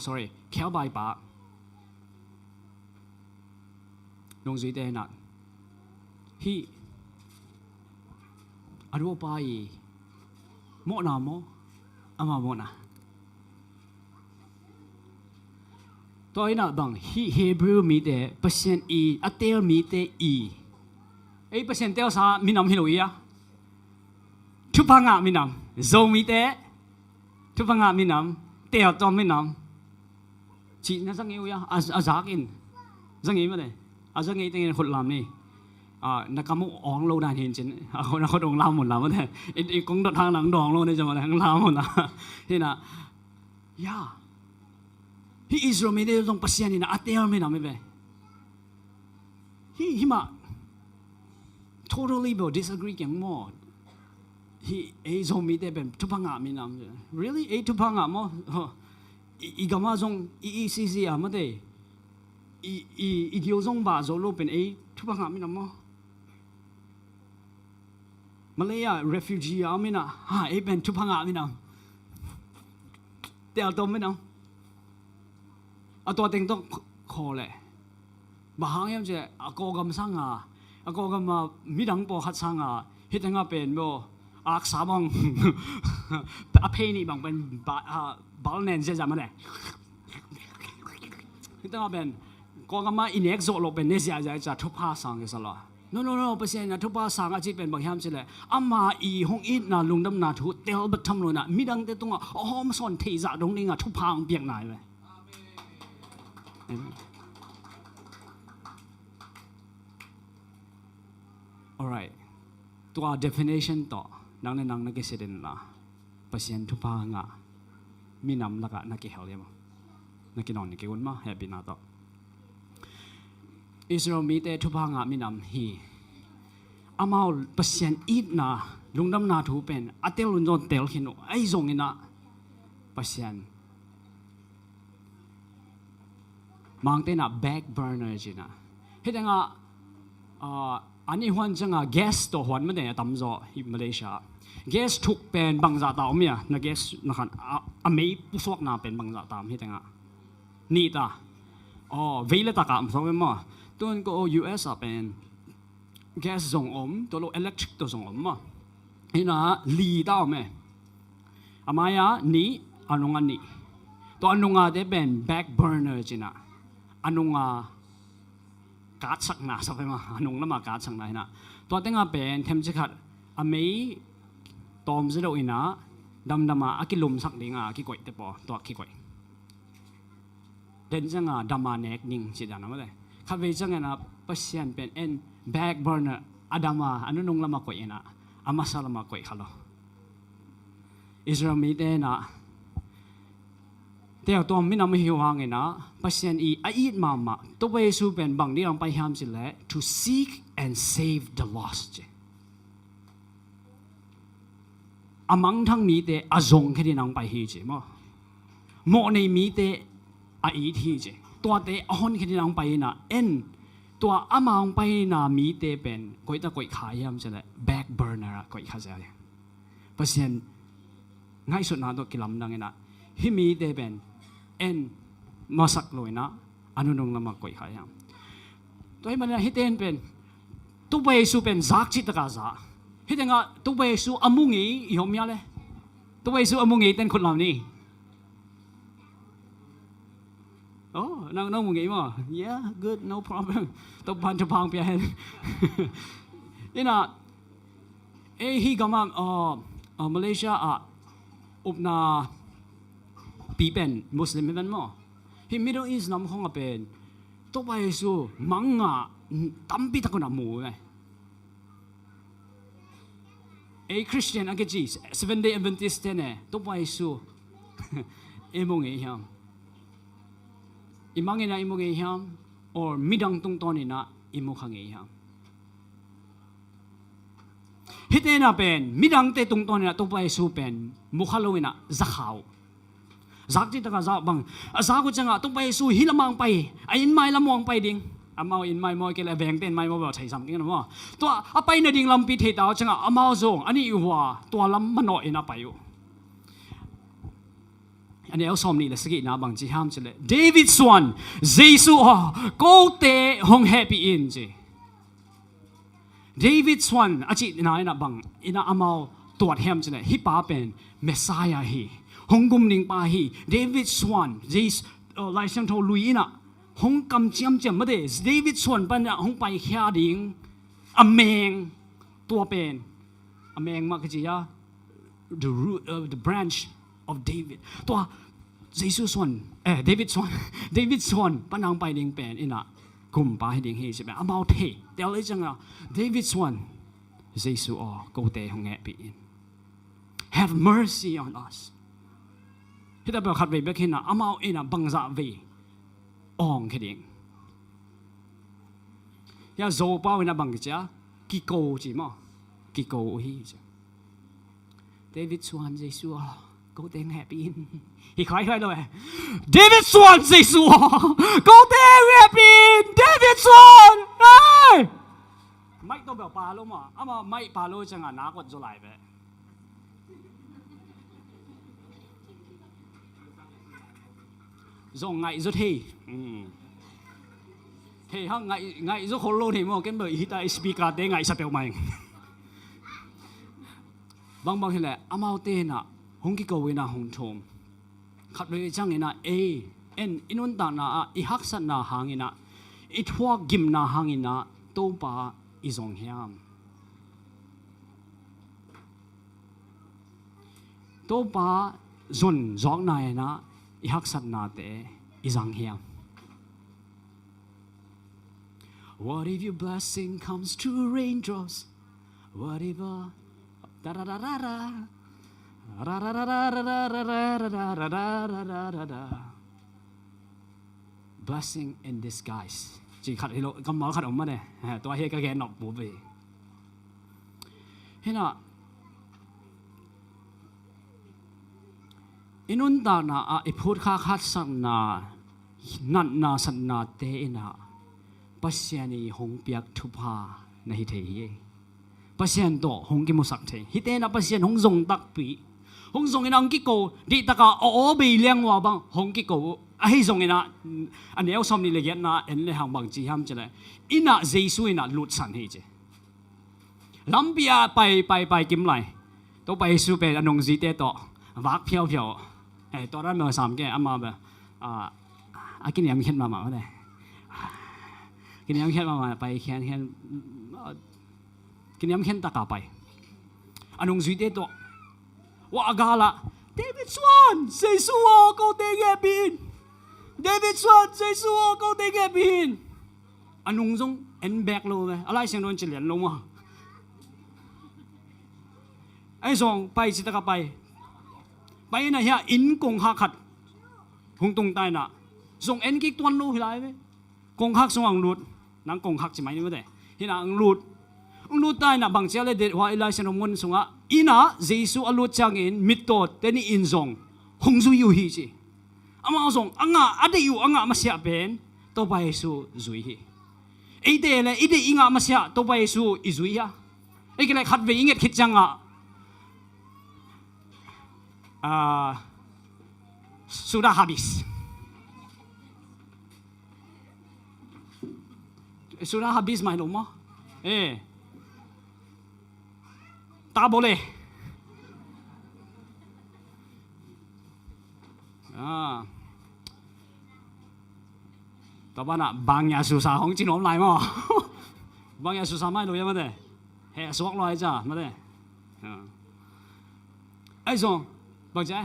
sorry แค่ใบปาลงสุดเดนัดฮีอารมณ์ไปโมนาโมอามาโมนาตัวนี้นะบังฮีเฮบรูมีเดเปอร์เซ็นต์อีอัตเตลมีเดอีเปอร์เซ็นต์เตลซามีนำฮิโลอีอะทุพังะมีนำโซมีเดทุพังะมีนำเตลจอมมีนำชีนั่นสังเกตอยู่อาจากอินสังเกตมั้ยอาจจะไงตั้งแต่คนลำนี่นักการมุกอ่องโลดานเห็นจริงคนเขาดองลำหมดแล้วมั้งแต่อีกกงทางหลังดองโลนี่จะมาทางลำหมดนะเห็นนะย่าที่อิสราเอลไม่ได้ต้องปัสยานี่นะอัตเตอร์ไม่นะไม่เป็นที่มา totally แบบ disagree กันหมดที่เอซอมไม่ได้เป็นทุพังอาไม่นะ really ทุพังอามั้งอีกมาจงEECCอ่ะไม่ได้อีเกี่ยวกับบ้านเราเป็นทุกปัญหาไม่นำมั้งมาเลยrefugee อ่ะไม่นะเป็นทุกปัญหาไม่นำแต่ตัวไม่นำตัวเต็งต้องขอเลยบางอย่างจะก็กำสังก็กำมามีดังปอขัดสังเฮ็ดงาเป็นบ่อักษาบังเพนี่บางเป็นบอลเนนเสียจำมาเลยเฮ็ดงาเป็นก็กำมาอินเอ็กโซโลเป็นเนเซียจะทุบผ้าสังกันสละno เปอร์เซ็นต์นะทุบผ้าสังอาจจะเป็นบางอย่างสิเลยอามาอีห้องอินนะลุงดำนาทุเตลบัดทำเลยนะมีดังเตตรงมาสอนเทจ่าตรงนี้ทุบผ้าเปียกไหนเลย alright ตัว definition ต่อนังนักเกษตรละเปอร์เซ็นต์ทุบผ้างะมีนำนักนักเกี่ยวเลยมั้งนักกินนอนนักกินวันมาแฮปปี้นาต่ออิสราเอลมีแต่ทุบพังมีนำฮีอามาเปอร์เซ็นต์อีดนะลุงดำนาถูเป็นอัตเตลุนจนเตลขินไอ้ทรงนี้นะเปอร์เซ็นต์มังเตน่ะ back burner จีน่ะเฮ็ดยังไงอันนี้หันจังอ่ะ gas ตัวหันไม่ได้ตั้มจ่อที่มาเลเซีย gas ถูกเป็นบางจากตามเนี่ยนะ gas นะครับไม่ผู้สวกน่ะเป็นบางจากตามเฮ็ดยังไงนี่ตาเวลาตากามสมัยมาตัวนั้นก็ US เป็นแก๊สส่งตัวเรา electric ตัวส่งมาเห็นนะลีดาวไหมอามายานี่อันนงอันนี้ตัวอันนงอาเดเป็น back burner จีน่ะอันนงอาการ์ดสักหนาสมัยมาอันนงละมาการ์ดสักหนานะตัวเต็งอาเป็นเทมจิคัดอเมย์ตอมจะดูอินะ ดำมาอากิลุมสักดิงอากิก่อยแต่ปอตัวกิก่อยเด่นจังดำมาเนกนิ่งสิดานะไม่ได้ข้าเวจังนะปัสยันเป็นแบ็กเบอร์เนอร์อาดามาอันนู้นละมาก่อยนะอามาซาละมาก่อยขลุ่อิสราเอลมีเดนะแต่ตัวมินามหิวหางนะปัสยันอีดมาตัวไปสู่เป็นบางที่เราไปห้ามสิแหละ to seek and save the lostอามังทั้งมีแต่อาจงแค่ที่นางไปฮีเจมั้งโมในมีแต่อีทีเจตัวแต่อาหอนแค่ที่นางไปนะตัวอามังไปนะมีแต่เป็นก้อยตะก้อยขายยามจะเลย back burner ก้อยข้าใจเพราะฉะนั้นง่ายสุดนะตัวกิลำดังนะที่มีแต่เป็นมาสักลอยนะอนุนงละมาก้อยขายยามตัวมันนะฮิตเป็นตัวไปสู่เป็นซักจิตกาซาฮิตงะตัวไปสู่อามุงียอมยาเลยตัวไปสู่อามุงีเต้นคนเหล่านี้โอ้น้องมุงีมั้ง yeah good no problem ตัวพันจะพังเปียนนี่นะฮีก็มามาเลเซียอุปนาปีเป็นมุสลิมเป็นมั้งฮีมิดเดิลอีสต์น้ำของเป็นตัวไปสู่มังงะตั้มปีตะคนน้ำมูไงChristian อันก็จี 7-day Adventist เนี่ยตัวไปสู่มงเงียมมังเงียมเงียม or มิดังตรงตอนนี้นะมงขังเงียมฮิตเนน่ะเป็นมิดังเตตรงตอนนี้นะตัวไปสู่เป็นมุขลุยนะจักเขาจักจิตตะกะจักบังจักกูจังตัวไปสู่ฮิลมังไปอินไม่ละมองไปดิ่งอามาอินไม่มอยเกล้าแบงเต้นไม่มอยแบบใช้ซ้ำกันนะมั้งตัวไปในดิ่งลำปีเทตาจังอามาจงอันนี้อยู่ว่าตัวลำมันน้อยนะไปอยู่อันนี้เอาสมนี่เลยสกินะบางทีห้ามจะเลยเดวิดสวนเยซูก็เตะห้องแฮปปี้อินจีเดวิดสวนอาจิตนายนะบางอินะอามาตัวห้ามจะเลยฮิปาเป็นเมสซายาฮีห้องกุมนิงปาฮีเดวิดสวนเยซูไลซ์ทอลุยนะห้องกำเจียมไม่ได้เดวิดส่วนปัญญาห้องไปแค่ดิ่งอเมงตัวเป็นอเมงมากจียา the root the branch of David ตัวเยซูส่วนเดวิดส่วนปัญญาไปดิ่งเป็นอินะกุมไปดิ่งเฮใช่ไหมอามาเทเดี๋ยวเลยจังอ่ะเดวิดส่วนเยซูก็เตะห้องแง่ปีน have mercy on us ที่แต่แบบขัดเวรเบกินนะอามาอินะบังซาเวองแค่เองยาโซป้าวินาบังจ้ากิโกจีมั้งกิโกฮีจ้ะเดวิดสวนเยซูก็เต็งแฮปปี้ฮีคล้ายๆเลยเดวิดสวนเยซูก็เต็งแฮปปี้เดวิดสวนเฮ้ยไม่ต้องแบบปาโลมั้งอามาไม่ปาโลจังอ่ะนักกว่าจะไหลไปdùng ngày rất hay, hay hăng ngày rất khó lâu thì mà cái bởi hiện tại speaker để ngày sắp biểu mày, bang thế này, amau tên à, hong cái câu na hong thom, khát với chăng na inun ta na hắc sát na hang na, thua gim na hang na, tô ba izong hiam, tô ba zon zong này na. Ihak sat nate izang hiam. What if your blessing comes through raindrops? What if da da da da da da da da da da da blessing in disguise. Chỉ khát hi lo cầm máu khát ống mà này. Tôi hay cái nọc bố về. Thế nào? Inun ta na iput khat sang na nan na san na te ina pasiani hong piak thupa na hi thei pasian to hong ki musak thei hi te na pasian hong zong tak pi hong zong ina ang ki ko di taka o be liang wa bang hong ki ko a hi zong ina an el som ni le yan na en le hang bang chi ham chale ina jesu ina lut san hi che lambia pai kim lai to pai su pe anong ji te to vak phiao phiaoตัวนั้นมาสามแกอามาแบบกินยำเค็มมาก็ได้กินยำเค็มมาไปแค่กินยำเค็มตะกาไปอันนงสุดเด็ดตัว wa agala David Swan Jesuo ko tege bin David Swan Jesuo ko tege bin anung zong en back lo me alai siang don chilian lo ma ai zong pai chi ta ka pai na ya in kong ha khat hung tung tai na zong en ki tuan lo hilai me kong hak song ang lut nang kong hak chi mai ni ma de hina ang lut tai na bang chia le de wa ilai siang ngon sunga ina Jesu alut chang in mitot teni in zong hung zu yu hi chi ama zong anga ade yu anga ma sia ben to ba Jesu zui hi ide le ide inga ma sia to ba Jesu izui ya e ke le khat ve inget khit changa sudah habis mai lo mo tak boleh Taba nak bangnya susah hong chin om lai mo bangnya susah mai lo ya ma de he suak lo ai cha ma de ai song bang cha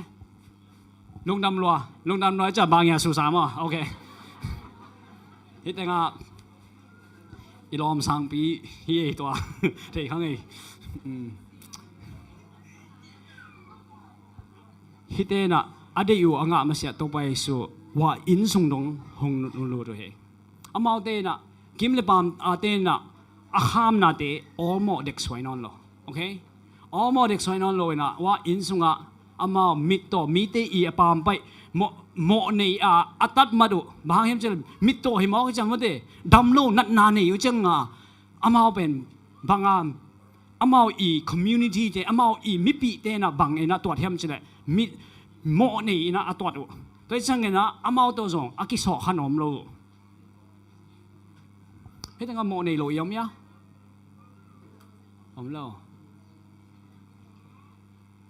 lung dam lo cha bangnya susah mo okay hit nga ilom sang pi hi to thei khang ei hitena ade yu anga ma sia to pai su wa in sung dong hong lu ro he amau te na kim le pam a te na a kham na te almo dek swai non lo okay almo dek swai non lo na wa in sunga amau mit to mi te I apam pai mo nei a atat madu bang hem chel mit to hi mo ka chang ma te dam lo nat na nei yu chang a amau pen bangam amau I community te amau I mi pi te na bang e na to hem chele mi mo nei na atwat u toi chang na amau to zong aki so khanom lo he tanga mo nei lo yom ya om lo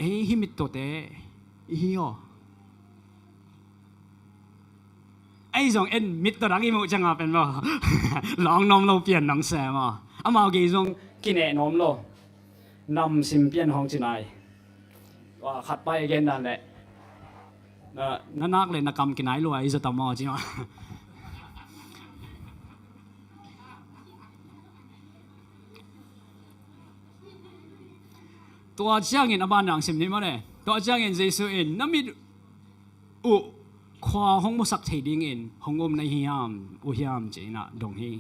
hi mit to te hi yo ai zong en mit to dang I mo chang a pen lo long nom lo pian nang sa ma amau ge zong kine nom lo nam sim pian hong chinaiว่าขัดไปกันนั่นแหละนักเลยนักกรรมกินไหนรวยจะตามมาจริงไหมตัวเจ้าเงินบ้านหนังสิมนี่มั้งเนี่ยตัวเจ้าเงินเจสุอินน้ำมิดควาห้องมุสักเทดิ้งอินห้องอมในฮิยามอุฮิยามเจน่ะดงฮี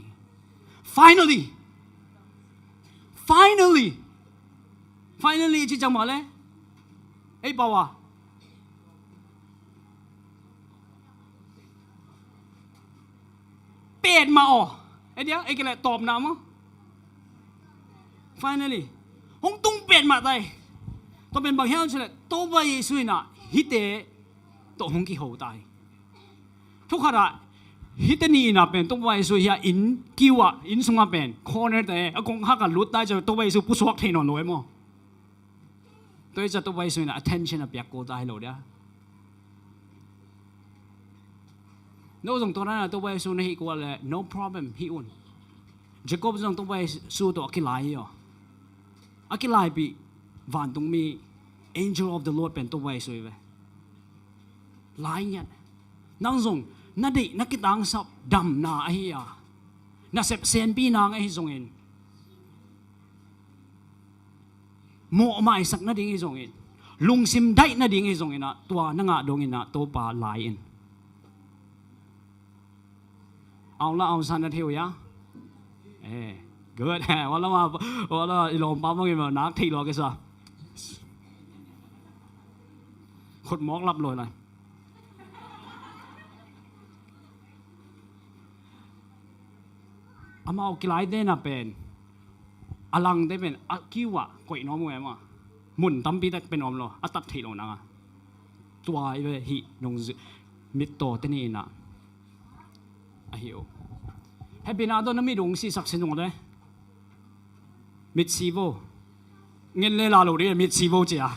finally ที่จังมาเลยไอ้ป่าวเป็ดมาอ๋อไอ้เดียวไอ้กันแหละตอบน้ำมั้ง finally หงตุ้งเป็ดมาได้ตัวเป็นบางอย่างเฉลยตัวไปสุยน่ะฮิตเตตัวหงกี่หัวตายทุกขณะฮิตนี่น่ะเป็นตัวไปสุยฮะอินกิวะอินสุงะเป็นคอนเนอร์แต่อากงฮักกันลุดได้จะตัวไปสุผู้สวกเทนอนรวยมั้งตัวจะตัวไปสุยน่ะ attention อ่ะเปียกโกตายโหลดอ่ะโน้ตส่งตัวนั้นตัวไปสุยนี่กูว่าเลย no problem ฮิอุ่นเจคอบส่งตัวไปสุยตัวกิไลอ่ะกิไลปีวันตรงมี angel of the Lord เป็นตัวไปสุยไปไลเนี่ยนั่งส่งนั่นดินักกิตังสับดำนาไอ้เหี้ยน่าเสพเซนปีนางไอ้ส่งเองโม่ไม่สักนั่นดิ้งไอ้ส่งเองลุงซิมได้นั่นดิ้งไอ้ส่งเองนะตัวนั่งอ่ะดงเองนะตัวปลาไหลเองเอาละเอาสันนาเทียวยะเกิดแห่วันละมาวันละอีหลงปั๊มว่าไงมานักทีรอกันซะขดหมอกรับเลยอามาเอากีฬาได้น่ะเป็นอลังได้เป็นอาคิวะก๋วยน้องมวยมาหมุนตั้มปีได้เป็นอมโลอัตัดทีลงนะตัวไอ้เว้ยฮินงมิดโตเตนี่น่ะอาฮิโอให้เป็นอาโดนน้ำมีดงสีสักเส้นตรงเลยมิดซีโวเงินเลยลาลูดิมิดซีโวเจ้า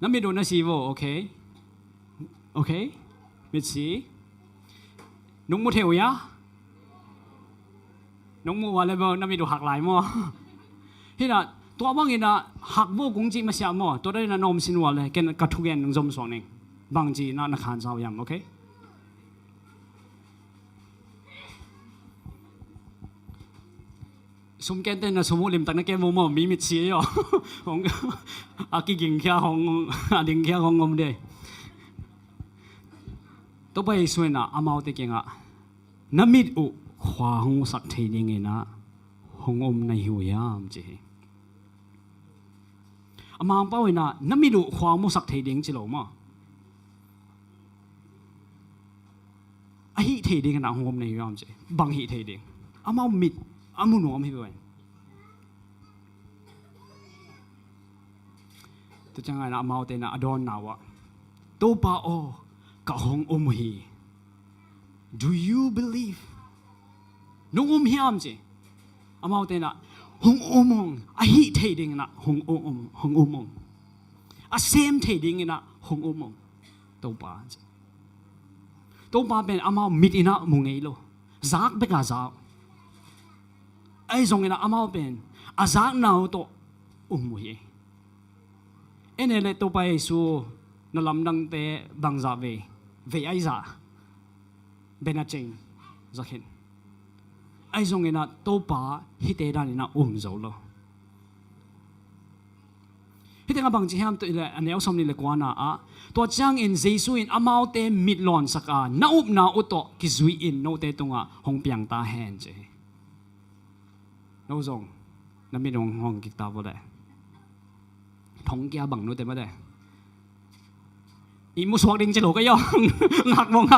น้ำมีดงน่ะซีโวโอเคมิดซีน้องมูเทียวยะน้องมูอะไรบ้างน้ำมีดูหักหลายมั้งที่น่ะตัว ตัวบางอินะหักโบกงจีมาเสียมอตัวได้นะนมสินวัลเลยกันกระทุกเงินจมสองนึงบางจีน่าขานเจ้ายำโอเคสมแกนเต้นนะสมมุติลิมตักนักเกมโมมีมิดเสียอ่ะของอากิกิงแค่ของอาดิงแค่ของงมเดยตัวไปส่วนน่ะอามาเตกิงอ่ะน้ำมิดอุขวาหงสักทีนึงไงนะหงอมในหิวยามจีอามาเป้าไว้น่ะน้ำมิดอุขวามุสักทีนึงจิโลมาไอ้หิทีนึงนะหงอมในหิวยามจีบางหิทีนึงอามามิดอามุนวมให้ไปตัวจังไงนะอามาเตนะอดอนนาวะตัวป้าโอกะหงอมฮี Do you believe นุ่งอมฮีอมจีอามาเตนะหงอมงอาฮิเทดิงนะหงอมงอาเซมเทดิงนะหงอมงตัวป้าจีตัวป้าเป็นอามามิดอินะมุงไงโลซักเบกาซักไอ้ส่งเงินอามาเป็นอาซักนาวโตมุยเอ็นเอเลตัวไปสู่นลำดังเตะบังซาเวไอซ่าเบนัจิงสักเห็นไอ้ส่งเงินตัวป้าฮิตเตดานินะโจโลฮิตเตงบังจีฮัมตัวเลยอันนี้เอาสมนิเลกวานาตัวจังอินเจสุอินอามาเตมิดลอนสักนาอุบนาอุโตกิซุยอินโนเตตุงหงเปียงตาแฮนเจน้องส่งน้ำมีน้องห้องกิตาบ่ได้ท้องแกบังนู้นแต่ไม่ได้อีมุสวกดิงจะหลก็ย่องหักวงหั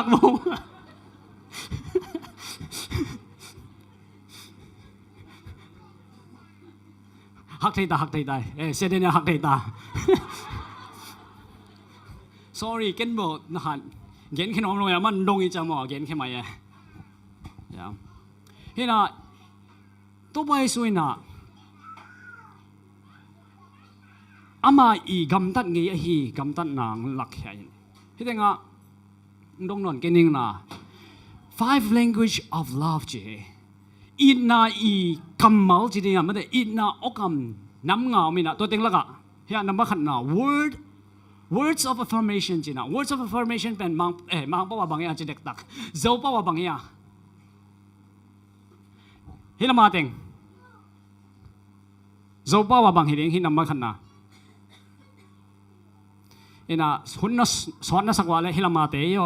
กไทยตาเสด็จเนี่ยหักไทยตา sorry เกินบ่นะฮะเกินแค่น้องลงอย่างมันดงอีจังหมอเกินแค่ไหมเฮ้ยนะตัวไปสวยนะอามาอีกำตัดเงี้ยฮีกำตัดนางหลักใหญ่ที่แต่งอ่ะดงนนเกนิงนะ five language of love จีอินนาอีคำมัลจีเนี่ยมันแต่อินนาโอกำน้ำเงามีนะตัวเต็งละกะเฮียน้ำบักขันนะ words of affirmation จีนะ words of affirmation เป็นมังป้าวบางอย่างจีเด็กตักเจ้าป้าวบางอย่างเฮียมาเต็งเจ้าป้าวบางอย่างเฮียน้ำบักขันนะเอ็นะหุ่นน่ะสอนน่ะสักวันเลยฮิลามาเตยโย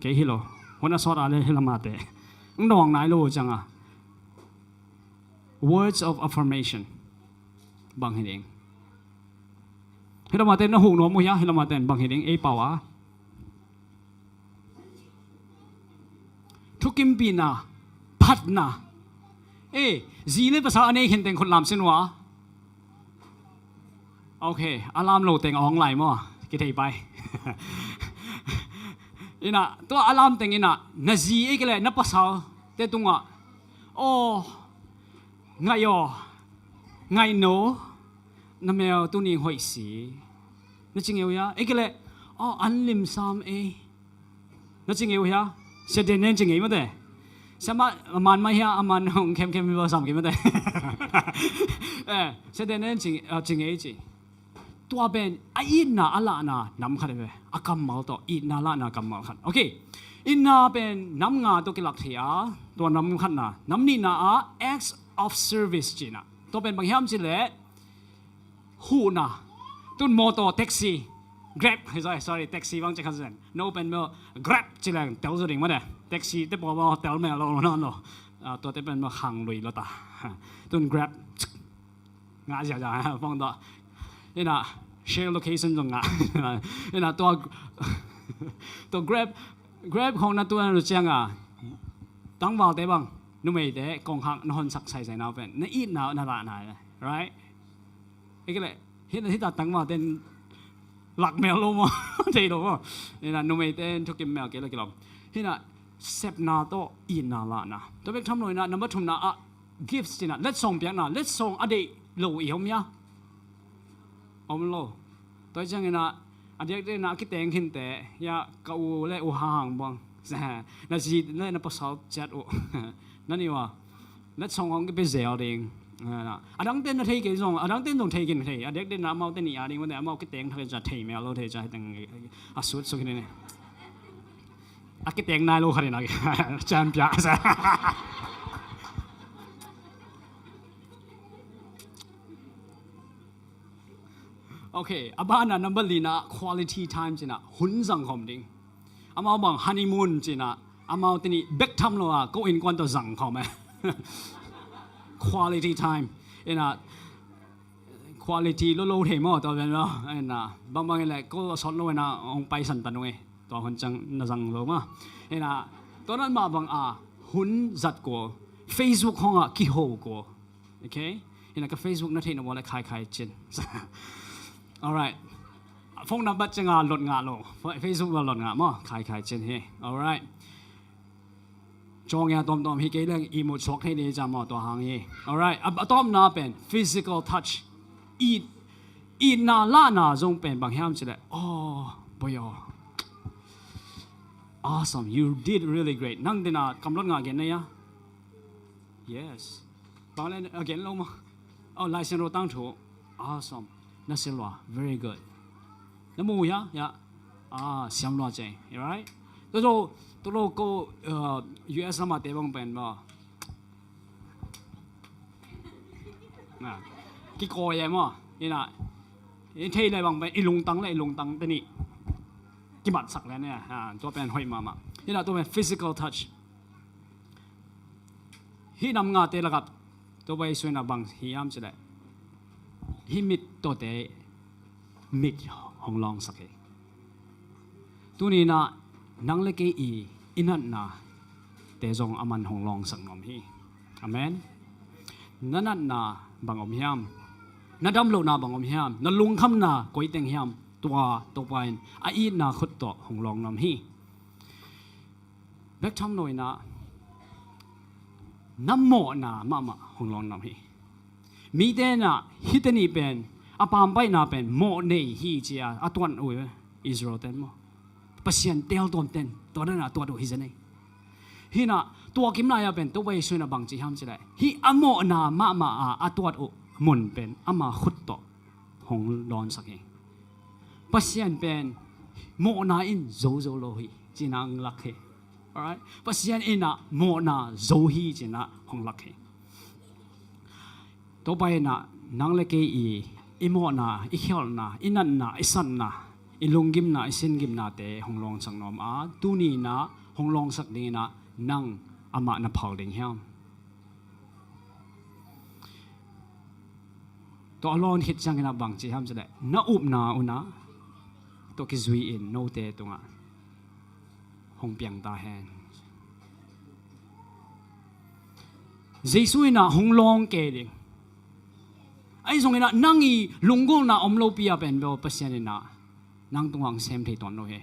เกฮิโลหุ่นน่ะสอนอะไรฮิลามาเตยน้องนายรู้จังอ่ะ words of affirmation บางเองฮิลามาเตยน่ะหูหนวมุยะฮิลามาเตยบางเองเป่าวะทุกิมปีน่ะพัดน่ะจีนภาษาอันนี้เห็นแต่คนลำเส้นวะโอเคอารามโหลดแต่งออนไลน์มั้งกี่ทีไปอินะตัวอารามแต่งอินะนาจีเอกเลยนับภาษาแต่ตรงอ่ะโอ้ไงอ๋อไงโนนั่นแมวตัวนี้หอยสีนั่นจริงเหรอเอกเลยอ๋ออันลิมซามนั่นจริงเหรอเสด็จนั่นจริงเหรอมั้งเด้สมัยมันไม่เหี้ยมันหงเข้มมีภาษากี่มั้งเด้เสด็จนั่นจริงเหรอจริงตัวเป็นอินนาอัลลานะน้ำขัดเลยอากัมมัลตัวอินนาละนะกัมมัลขัดโอเคอินนาเป็นน้ำงาตัวกิลักเทียตัวน้ำขัดนะน้ำนี่นะacts of service จีนะตัวเป็นบางอย่างจีเลยหูนะตุนมอเตอร์แท็กซี่ grab sorry แท็กซี่บางจะขัดเส้น no เป็นเมื่อ grab จีเลยเตลส์ดิ่งมาเด้แท็กซี่แต่บอกว่าเตลไม่เอานั่นหรอตัวแต่เป็นเมื่อขังลุยรถตาตุน grab งาจะฟังต่อนี่นะ share location ตรงอ่ะนี่นะตัว grab ของนั่นตัวรู้จังอ่ะตั้งวางได้บ้างนุ่มเอ๋เด็กกองหักนอนสักใส่น้ำเป็นนี่อีน่าน่าละน่า right ไอ้ก็เลยเห็นที่ตัดตั้งวางเต้นหลักแมวลงมาใจลงมานี่นะนุ่มเอ๋เต้นทุกกิมแมวกี่ลที่น่ะเซฟนาโตอีน่าละนะตัวเป็นทำหน่อยนะนับว่าทุ่มนะgifts จีน่ะ let's ส่งเปียกนะ let's ส่งอดีตโลอีหมยาอมโลตัวจังนะอันเดียกนะคิดแต่งขึ้นแต่ยาเกาเล่อุห่างบังน่าจีเล่นภาษาจัดอุนั่นนี่ว่านั่นส่งของก็เป็นเสียเอง adang ten na thei ke zong adang ten dong thei kin thei adek den na mau ten ni ading wan mau ke teng thai ja thei me lo thei ja teng asut so kin ne ke teng nai lo khari na chan pya sa okay abana number lina quality time china hun jang khom ding amao bang honeymoon china amao tini back tham lo go in kwan to jang khom quality time ina quality lo thei mo to ben lo ina bang le ko sot lo na ong pai san tan we to hon chang na jang lo ma ina to nan ma bang hun zat ko Facebook hong ki ho ko okay ina ka Facebook na thei no le khai chin alright phone number changa lot nga lo Facebook wa lot nga mo khai chin he alright chong ya tom hi ke lang emo chok he ne ja mo to hang he alright atom na pen physical touch eat na la na zong pen bang ham chile oh boy awesome you did really great nang dina kamlot nga again na ya yes bang len again lo mo oh license ro tang tho awesome na silwa very good na mo ya xiam lo chen right to lo ko US ma te bang pen ba na ki ko ye mo ina in thei lai bang pen ilung tang te ni ki bat sak le ne to pen hoi ma ina to pen physical touch hi nam nga te la kap to bai sui na bang hi am chile hi mit to te mit hong long sak e tu ni na nang le ke inat na te zong aman hong long sak nom hi amen nanat na bang om hiam na dam lo na bang om hiam na lung kham na koi teng hiam tua to pain a i na khut to hong long nom hi bek tham noi na nam mo na ma hong long nom hi mi te na hitani pen apam pai na pen mo nei hi chia atwan oi Israel ten mo pasien tel tom ten to na to do hi jane hi na to kim na ya pen to bai suina bang chi ham chile hi amo na ma atwat o mon pen ama khut to hong lon sake pasien pen mo na in zo lo hi chinang lak he alright pasien ina mo na zo hi china hong lak he to bai na nang le ke imo na i khol na inan na isan na ilunggim na isingim na te honglong sang nom tu ni na honglong sak ni na nang ama na phal ding hiam to alon hit chang na bang chi ham chale na up na una to ki zui in no te tunga hong piang ta hen Jesu na honglong ke ding ai zong ina nangi lunggong na omlo pia pen bo pasien na nang tungang sem thei ton no he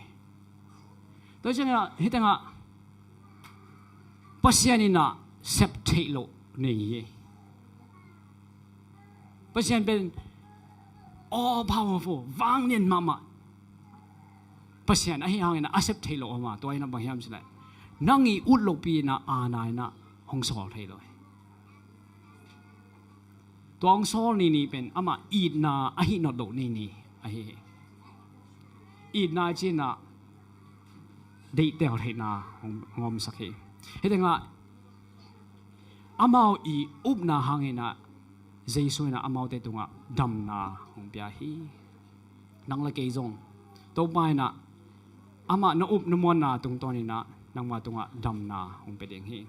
to changa hitanga pasien na sep thei lo nei ye pasien ben all powerful wang nen mama pasien a hi hang na accept thei lo ma to ina bang hiam sila nangi ut lo pi na anai na hong sol thei lo tong sol ni pen ama eat na a hi not lo ni a hi eat na chi na dei tel thei na ngom sakhi hedenga amao I up na hangena Jesu na amao te tunga dam na hong pia hi nang la ke zong to pai na ama na up no mon na tung to ni na nang ma tunga dam na hong pe ding hi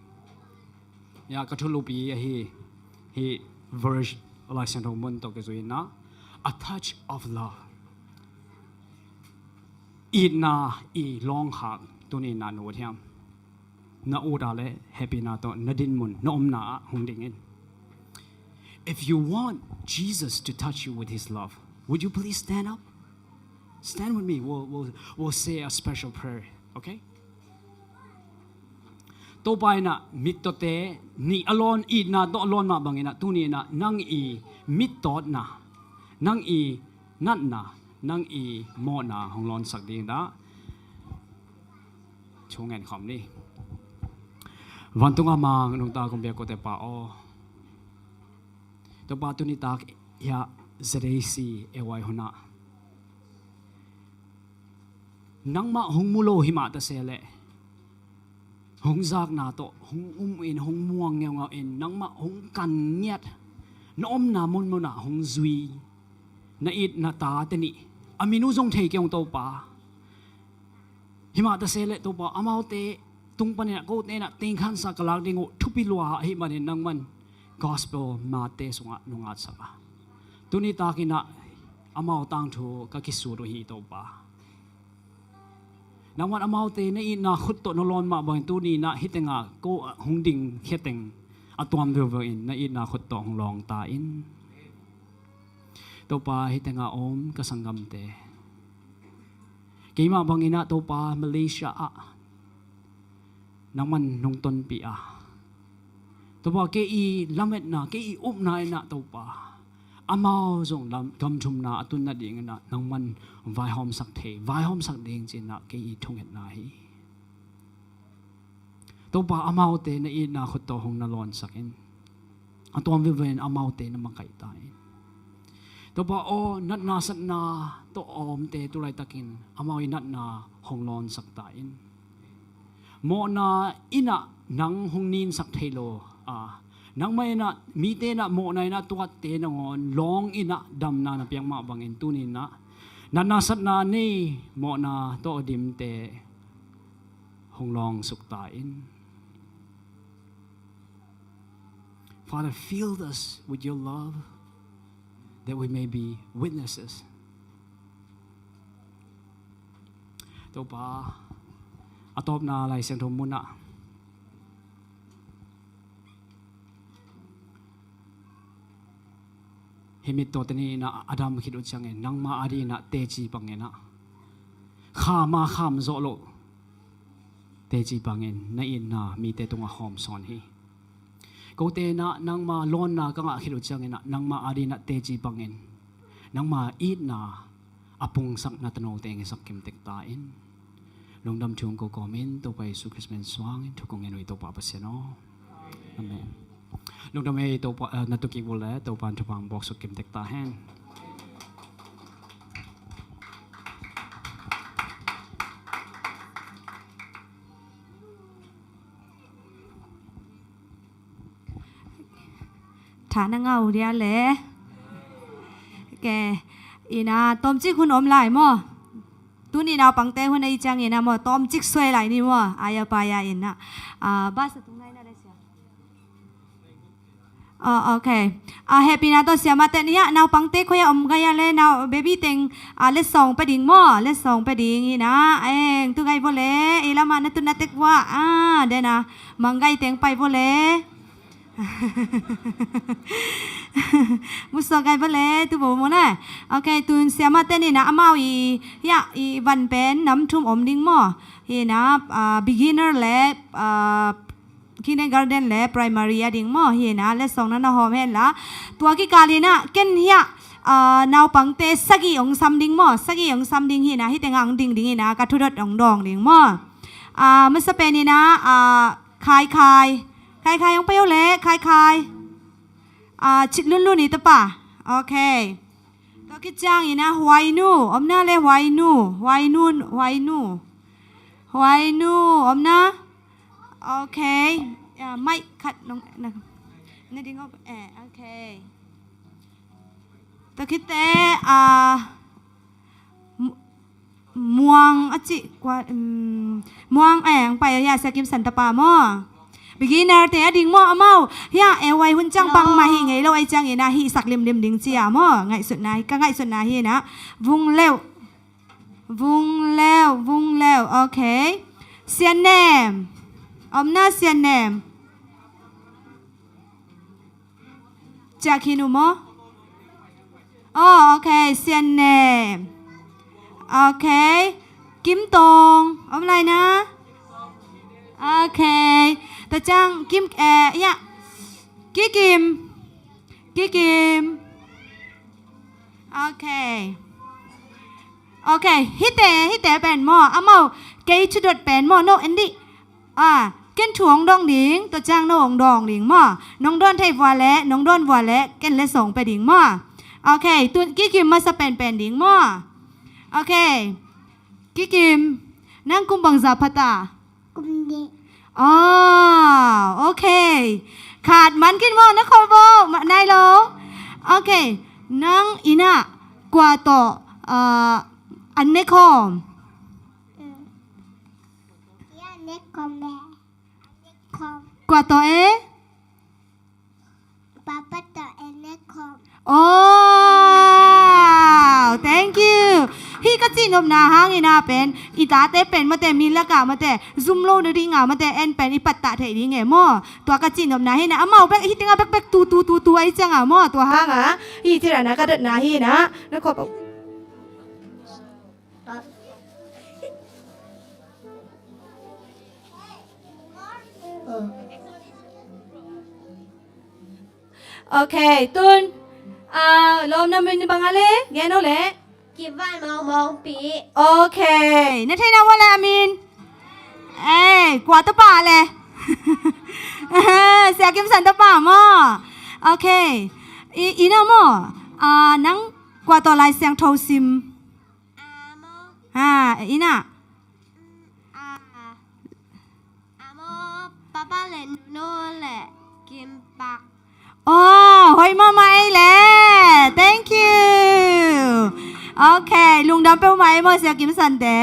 ya ka thulu pi hi verse like san mon to ke zui na a touch of love eat na I long hak tu ni na no thiam na oda le happy na to na din mun na om na hong ding in if you want Jesus to touch you with his love would you please stand up stand with me we'll say a special prayer okay to pai na mit to te ni alone eat na to alone ma bangina tu ni na nang I mit tot na nang I nat na nang I mo na hong lon sak ding da chung en khom ni van tung amang nong ta kom bia ko te pa o ตัวปาตุนิตากยาเจเรซีเอวายหนานังมาหงมุโลหิมาตะเสเลหงจากนาโตหงอินหงม่วงเงาอินนังมาหงกันเงียดน้อมนามุนมุนาหงซุยนาอิดนาตาเตนิอามินุจงเทเกียงโตปาหิมาตะเสเลโตปาอามาวเตตุงปะเนี่ยโกเตนะติงขันสักลากดิงทุปิลัวหิมาเนี่ยนังมัน gospel มาเตสงะนุงัดสักตุนิตากินะอามาวตังทูกะกิสูรุฮีโตปานังวันอามาวเตนะอินาขุดโตนลอนมาบางตุนีนะฮิตงะโกหงดิงเฮติงอตวมเวเวอินนะอินาขุดโตหงลองตาอินโตปาฮิตงะอมกะสังกัมเตกีมาบางอินะโตปามาเลเซียอะนังมันนงตนปีอะตัวปาเกอีลำเม็ดนาเกอีอุบนาอินะตัวปาอามาวจงลำกำชุมนาตุนนาดิ่งนะนังมันวายหอมสักเทวายหอมสักดิ่งจีนะเกอีทุ่งเห็ดนาฮีตัวปาอามาวเตนะอีนาขุดโตหงนาลอนสักอินอันตัววิเวนอามาวเตนะมังไก่ตายตัวปาโอนัดนาสัตนาตัวอมเตตุไรตะกินอามาวอินัดนาหงลอนสักตายอินโมนาอินะนังหงนินสักเทโลนังไม่นะมีเตนะโมนายนะตัวเตนะงอนลองอินะดำนานะเปียงมาบังอินตุนินะนันนาสัตนานี่โมนาตัวดิมเตหงลองสุกตาอิน Father, fill us with your love that we may be witnesses. ตัวปาอตอบนาไหลเสียงทมมุนะฮิมิตโตตนีนะอดัมคิดอุจังเงนังมาอารีนะเตจีปังเงนะข้ามาข้ามโซโลเตจีปังเงนในอินนามีเตตุงหอมสอนฮีกูเตนะนังมาล้นนากังคิดอุจังเงนะนังมาอารีนะเตจีปังเงนนังมาอีดนาอปุงสักนาตโนเตงสักเข็มเตกตาอินลงดำชงกูกอมินตัวไปสุขสมันสว่างทุกงเงินวิตัวปะเปเสโนอาเมนลงดำเอตัวปะนัตุกิบุลเลตัวปันทุบังบอกสุกิมเตกตาแห้งฐานเงาเดียเลยแกอีน่าต้มจิคุณอมไหลมั่วตุนี่นาปังเต้คนในจังอินะมั่วต้มจิกสวยไหลนี่มั่วอายาปายาอินะบ้านสตุงไหนน่ะเลยเสียโอเคแฮปปี้นะตัวเสียมาแต่เนี่ยนาปังเต้คุยอมกันยาเลยนาเบบี้เต็งเลส2ไปดิ่งมั่วเลส2ไปดิ่งอีนะเองตุไงบ่เลยอีละมานะตุนะเต็กว่าเดนะมังไงเต็งไปบ่เลยมุสกายไปเลยตัวผมนะโอเคตุนเสียมาเต้นนี่นะอามาอีวันเป็นน้ำทุ่มอมดิ้งมั่วเฮนะ beginner และkindergarten และ primary ดิ้งมั่วเฮนะและสองนั้นนะหอมเห็นละตัวกิกาลีนะเก่นเฮียนาวปังเตสกีองซัมดิ้งมั่วสกีองซัมดิ้งเฮนะฮิตงังดิ้งดิ้งนะกระทุดดองดองดิ้งมั่วมันจะเป็นนี่นะคายยังไปเอาเละคายชิดลุ่นนี่ตะป่ะโอเคตัวกิจจังอีนะหวายนูอมน่าเลยหวายนูอมน่าโอเคไม่ขัดน้องนะนี่ดิ้งเอาโอเคตัวคิดแต่ม่วงจิกว่าม่วงไปยาสกิมสันตะป่าม่อbeginner แต่ดิ่งมั่วเอาเมาเฮียไว้หุ่นจังปังมาหิไงเราไอจังเอนะฮิสักเล่มดิ่งเจียมั่วไงสุดนายก็ไงสุดนายเฮนะวุ้งเร็วโอเคเซียนแนมอมหน้าเซียนแนมจากฮินุโมโอเคเซียนแนมโอเคกิมตงอมอะไรนะโอเคแต่จังกิมกิมโอเคฮิตเตเป็นหม้ออามาเกย์ชุดเป็นหม้อโนเอนดี้ เก้นถ่วงดองดิงตัวจ้างน้องดองดิงหม้อน้องดอนไทยวัวและน้องดอนวัวและเก้นและส่งไปดิงหม้อโอเคตุนกี่กิมมาสเปนเป็นดิงหม้อโอเคกี่กิมนั่งกุมบังซาพัตตา กุมเด อ๋อโอเคขาดมันกินหม้อนะคอโบนายโลโอเคนั่งอินะกว่าต่ออันเนคอม ยาเน็กคอมแม่คอม กว่าต่อปาปัตตาเอเน็กคอม โอ้ thank you ฮีก็จีนมนาหางอีนาเป็นอีตาเตเป็นมาแต่มีละกะมาแต่ซุมโลนดิงามาแต่เอ็นเป็นอีปัตตะเทดิงไงหม้อตัวก็จีนมนาให้นะเอาเมาแบกฮีติงาแบกตูไอจังอ่ะหม้อตัวหางอ่ะฮีที่ระนะก็เด็ดนาฮีนะแล้วก็โอเคตุนลมน้ำมันบังอะไรแกโน่เลย กิบบ้านมองปี โอเคนั่นใช่นะว่าอะไรอามินเอ้กว่าตะป่าเลยเสียกิมสันตะป่ามั่วโอเคอีน่ามั่วนังกว่าต่อลายเสียงโทซิมอีน่า โมป้าป้าเล่นโน่แหละกิมปัก โอ้หอยมาไหมแหละ thank you โอเคลุงดำเป้าไหมมั่วเสียกิมสันเด๋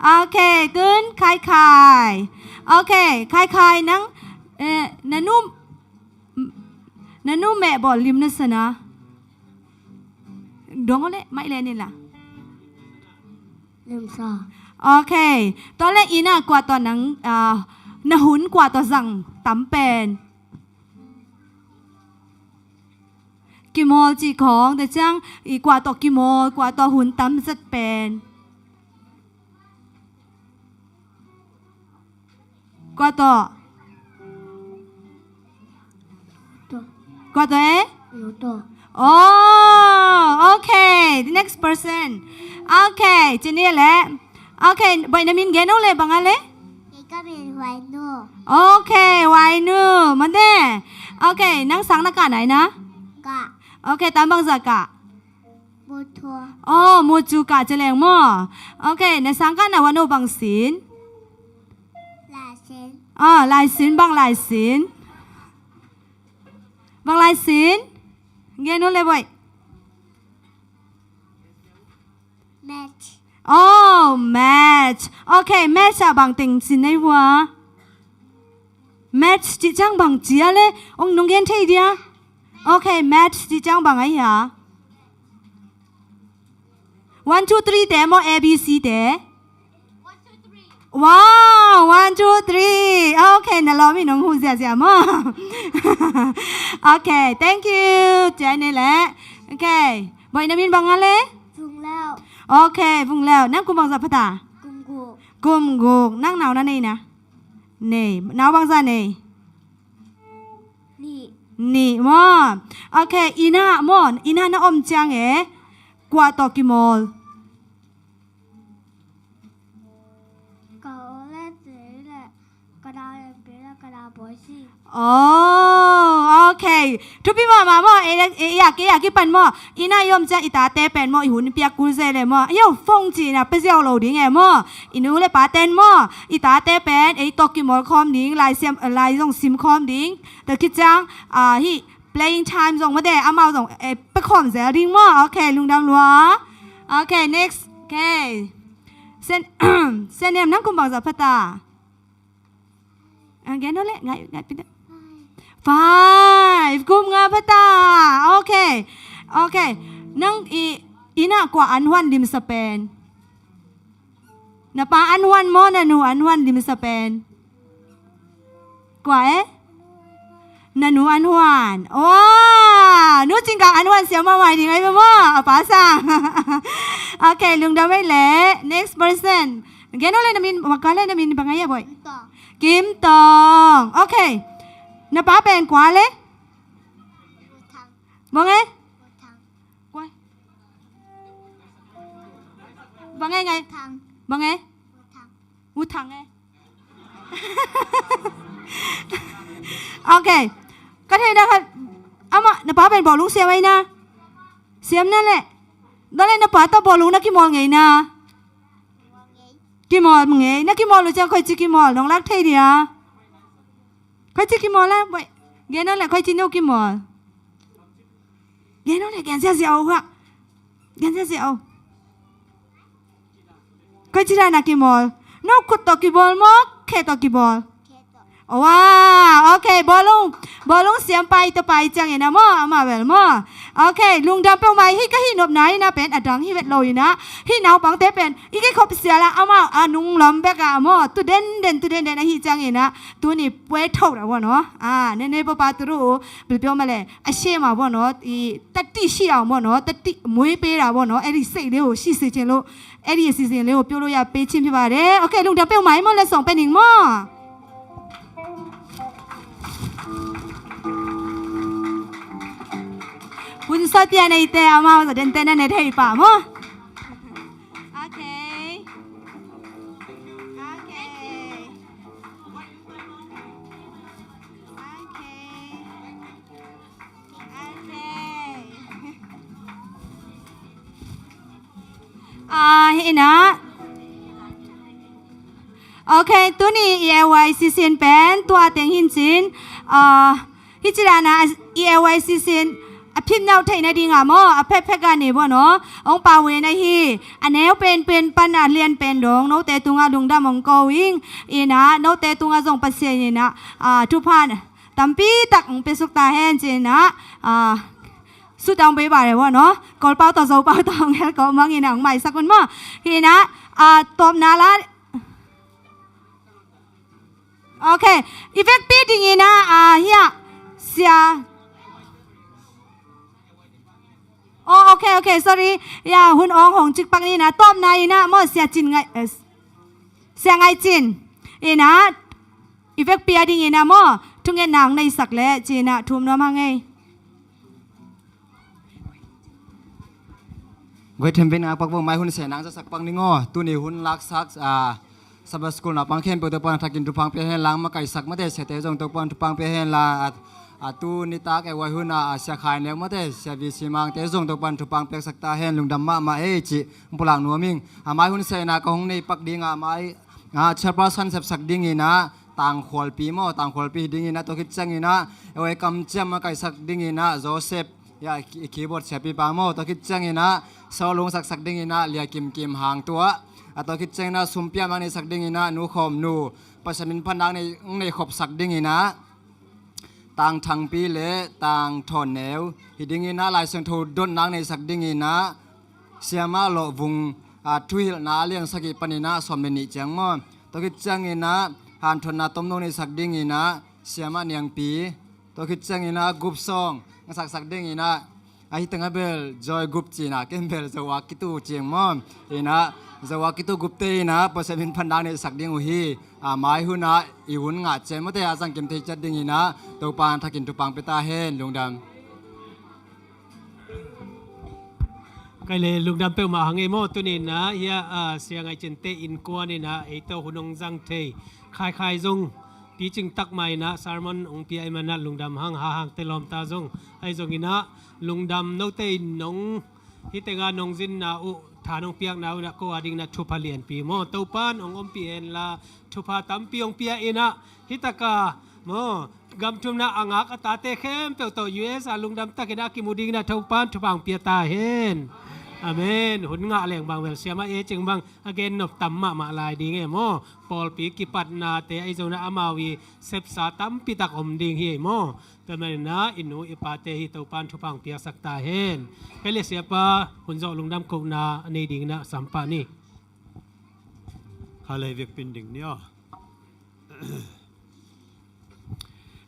โอเคตุนคายโอเคคายนังนันนุ่มแม่บอกลิมนัสนะดองเลยไม่เลยนี่ล่ะ ลืมซอ โอเคตอนแรกอีน่ากว่าตอนนังนหุนกว่าตอนสั่งตำเป็นกิโมจีของแต่จังอีกว่าต่อกิโมกว่าต่อหุ่นตำจัดเป็นกว่าต่อ ตัว กว่าต่อหนูตัว โอ้โอเค the next person โอเคจีนี่แหละโอเคใบน้ำมินเกนโอเลยบังอะไร นี่ก็เป็นไวโน่ โอเคไวนูมันเด้โอเคนั่งสังนักการไหนนะ กะ โอเคตามบังจากะ บูทัว โอ้มูจูกะเจริญมั่วโอเคในสังกันนะวันโอบังศิล ลาเซน ลายศิลบังลายศิลบังลายศิลเกนโอเลยบ่อย แมทช์ โอ้แมทช์โอเคแมทช์อะบังติงสินได้วะแมทช์จิจังบังเจียเลยองนงเกนเทียดีโอเคแมทช์จิจังบังไอ้ยา1 2 3เดโม A B C เดว้าว1 2 3โอเคนะเราไม่น้องหูเสียเสียมั้งโอเค thank you เจนี่แหละโอเคบ่อยน้ำมินบังอะไร ฟุงแล้ว โอเคพุ่งแล้วนั่งกุมบังซาพตา กุมกู กุมกุกนั่งหนาวนั่นเองนะนี่หนาวบังซานี่ นี่ นี่มอโอเคอีน่ามอนอีน่าน้าอมจังกว่าตอกิโมล ก็เล่นเสร็จแหละกระดาษเปลี่ยนกระดาษบอยสิ โอ้โอเคทุกพี่มามออยากกิปันมออีน่ายอมจังอีตาเตเป็นมออีหุ่นเปียกกูเซเลยมอเอ้าฟงจีนะไปเสียวโลดิ้งมออีนูเลยปาเต้นมออีตาเตเป็นตอกิโมลคอมดิ้งลายเสียมลายส่งซิมคอมดิ้งแต่คิดจังฮี playing time ส่งมาเดอามาส่งไปคอมเสียดิ้งมอโอเคลุงดำลัวโอเค next โอเคเส้น เส้นเนี่ยนั่งกุมบังซาพตาแกนั่นแหละไงปิด5กุมงาพตาโอเคนั่งอีน่ากว่าอันวันริมสเปนนะป้าอันวันมอนะหนูอันวันริมสเปนกว่านะหนูอันวันว้าหนูจริงกับอันวันเสียมาใหม่ดีไงพ่อป้าสั่งโอเคลุงดาวไม่เละ next person แกนั่นเลยนะมินมากันเลยนะมินบังไงบ่อย ต่อ กิมตองโอเคนะป้าเป็นกว่าเลย บูทัง บังไง บูทัง กว่าบังไง ทัง บังไง บูทัง วูทังไง โอเคก็เทนะคะเอามาน้าป๋าเป็นบอกลุงเสียไว้นะเสียมนั่นแหละนั่นแหละน้าป๋าต้องบอกลุงนักกี่มอลไงนะกี่มอลมึงไงนักกี่มอลรู้จักใครจิกี่มอลน้องรักเทเดียใครจิกี่มอลแล้วไปเกนั่นแหละใครจิโนกี่มอลเกนั่นแหละแกนเสียเอาค่ะแกนเสียเอาใครจิได้นักกี่มอลน้องขุดตอกี่บอลมั้งแค่ตอกี่บอลว้าโอเคบอลลุงเสียมไปตะไปจังเองนะมั่วมาแบบมั่วโอเคลุงดำเป็นไงฮิก็ฮินบไหนนะเป็นอดังฮิเวทลอยนะฮิหนาวปังเตเป็นอีกคบเสียละเอามานุงลำเบกอะมั่วตัวเด่นนะฮิจังเองนะตัวนี้ป่วยท้องแล้ววะเนาะเนปปาตัวรู้เปลี่ยนมาเลยอาเชื่อมาวะเนาะอีตัดที่เชี่ยววะเนาะตัดที่มวยเปร่าวะเนาะไอ้ที่เสียเลี้ยวชี้เสียเจนโลไอ้ที่เสียเลี้ยวเปียวโลยาเปชิมพี่บาเร่โอเคลุงดำเป็นไงมั่วเลยส่งเป็นหนึ่งมั่วคุณสติอันนี้เตะมาว่าจะเดินเต้นในไทยป่ะมั้งโอเคเห็นนะโอเคตัวนี้ ELYCC เป็นตัวเต็งหินจินฮิจิรานะ ELYCCอภิมนาไทยนาดีงามอเพ่กันนี่บ่เนาะองปาเวนะฮีอันแนวเป็นปัญญาเรียนเป็นดงโนเตตุงาลุงดามองกวิงอีนะโนเตตุงาจงปัสเซนี่นะทุพานตัมปีตักเป็นสุกตาแฮนจีนะสุดดาวไปบ่าเลยบ่เนาะกอลเป้าต่อโซเป้าต่อแค่ก็มังอีหนังใหม่สักคนมั้งฮีนะตบนาละโอเคอีเฟกปีดิงีนะเฮียเสียโอเค sorry อย่าหุ่นองของจิกปักนี่นะต้มนายนะมอเสียจินไงเสียไงจินนะอีเฟกเปียดิ้งนะมอทุกเงินนางในสักเล่จีนะทุ่มน้ำมังไงเวทเทมเป็นอาปักบ่ไม้หุ่นเสียนางจะสักปังนี่ง้อตัวนี้หุ่นลักสักสับสกุลนะปังเข้มเปิดตัวปังทักกินตุปังเปียเฮลังมาไก่สักมาเตะเสตจงตัวปังตุปังเปียเฮลาตูนิตากไอวัยหุ่นเสียขายเนี่ยมาเตะเสียวิสิมังเตะจงตัวปันตุปังเปียสักตาเฮลุงดำมาจิปุลังนัวมิงไม้หุ่นเสียนากงในปักดิ่งไม้เชฟปลาสันเสพสักดิ่งนะต่างขวลปีมอต่างขวลปีดิ่งนะตัวคิดจังนะไอวัยกำเจียมมาไก่สักดิ่งนะโจเซฟยาคีย์บอร์ดเสียปีปามอตัวคิดจังนะสาวลงสักดิ่งนะเลียกิมหางตัวตัวคิดจังนะสุมเปียมันในสักดิ่งนะนูคอมนูปัสมินพันดังในขบสักดิ่งนะต่างทางปีเละต่างถอนแนวฮิดิ้งนะลายเส้นทูดนนางในสักดิ่งนะเสียมาหลวงทุยนาเลี้ยงสกิปนินะสมเด็จนิจังมั้งตัวคิดจังนะหันทนนาต้มนงในสักดิ่งนะเสียมาเนียงปีตัวคิดจังนะกุบซองสักดิ่งนะไอ้ตั้งเบลจอยกุบจีนะเก็บเบลจะว่ากิตูเจียงมั้งนะจะว่ากิตูกุบเตนะปัสมินพันดังในสักดิ่งอุฮีหมายหุ่นนะอีหุ่นงาเจมแต่อาสังเกตที่จัดดิ่งนะตัวปานทักกินตัวปังไปตาเฮนลุงดำก็เลยลุงดำเปิลมาหังเอโมตัวนี้นะเฮียเสียงไอเจนเตอินกัวนี่นะไอตัวหุ่นองจังเทคายจงปีจึงตักใหม่นะสารมันองปีไอมันนะลุงดำหางเตลอมตาจงไอจงอินะลุงดำโนเตนงฮิตงานงจินนะอุฐานองเปียกนาวนะก็อดิ่งนะทุพเลียนปีโมเต้าปานองปีเอ็นละทุพตัมปีองเปียเอนะฮิตกาโมกำทุมนะอ่างกตาเตเข้มเปียวตัวยูเอสลุงดำตะกินากิมุดิ่งนะเต้าปานทุพางเปียตาเฮนอาเมนหุ่นงาเลียงบางเวลเสียมาจึงบางอเกนนบตัมมาลายดิ่งเอโมปอลปีกิปัดนาเตไอโซนะอามาวีเซปสาตัมปิตักอมดิ่งเฮโมแต่มันนะอินูอิปาเตฮิเต้าปานทุพางเปียสักตาเฮนเฮเลเสียปะหุ่นโจลุงดำกงนาในดิ่งนะสัมปานี่อะไรเวียกเป็นดิ่งเนี่ย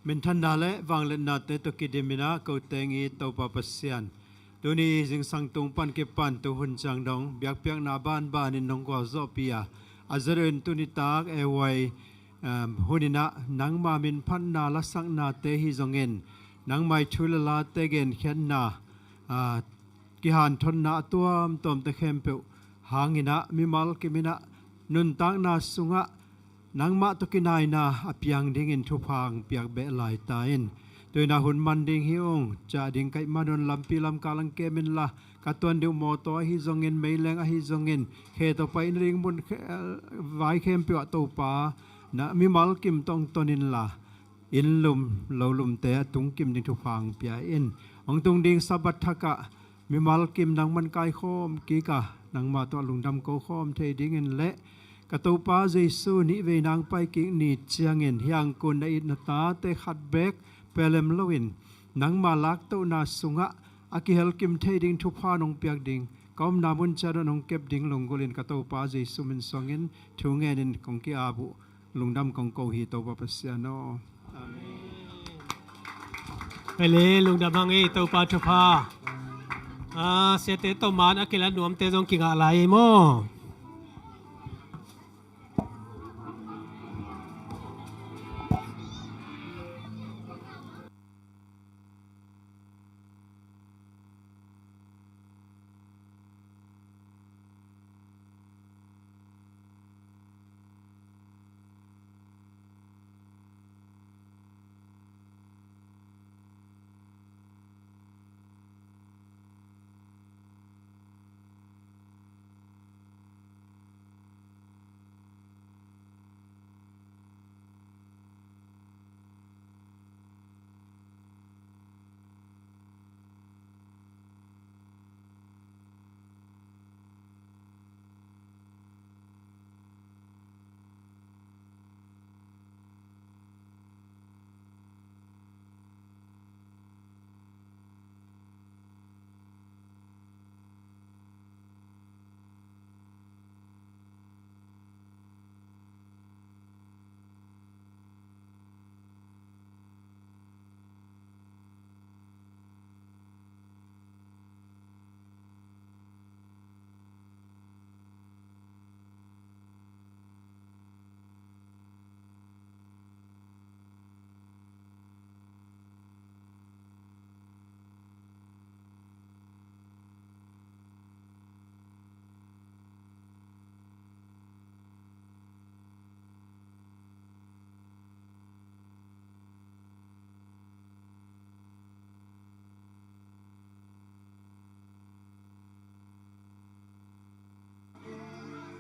เมนทันนาเลวังเลนาเตตกิเดมินาเกาเตงีเต้าปาปัสเซียนตัวนี้จึงสังตรงปันเก็บปันตัวหุ่นจังดงเบียกเปียกนาบ้านนินน้องกว่าโซเปียอาจจะเรียนตุนิตากเอวัยหุ่นนะนังมามินพันนาลัสังนาเตฮิจงเงินนังไม่ชุลลาเตเกนเขียนนากิหันทนนาตัวตอมตะเข้มเปียวหางินะมิมัลกิมินะนุนตังนาสุงะ nang ma to kinai na apiang ding in thu phang piak be lai ta in toina hun man ding hi ong cha ding kai manon lampi lam kalang kemin la katuan du mo to hi zongin meileng a hi zongin he to pai ring mun vai khem pe to pa na mi mal kim tong tonin la in lum lo lum te tung kim ding thu phang pia in ong tung ding sabat thaka mi mal kim nang man kai khom ki ka nang ma to lungdam ko khom the ding in le ka to pa jesu ni ve nang pai ki ni chiang in hyang kun na it na ta te khat bek pelem lowin nang ma lak to na sunga aki hel kim the ding thu pha nong piak ding kom na mun cha nong kep ding longolin ka to pa jesu min songin thu ngen in kong ki abu lungdam kong ko hi to pa pasiano Pele lung damang tau pa thupa sete to man akila nuam te jong kinga lai mo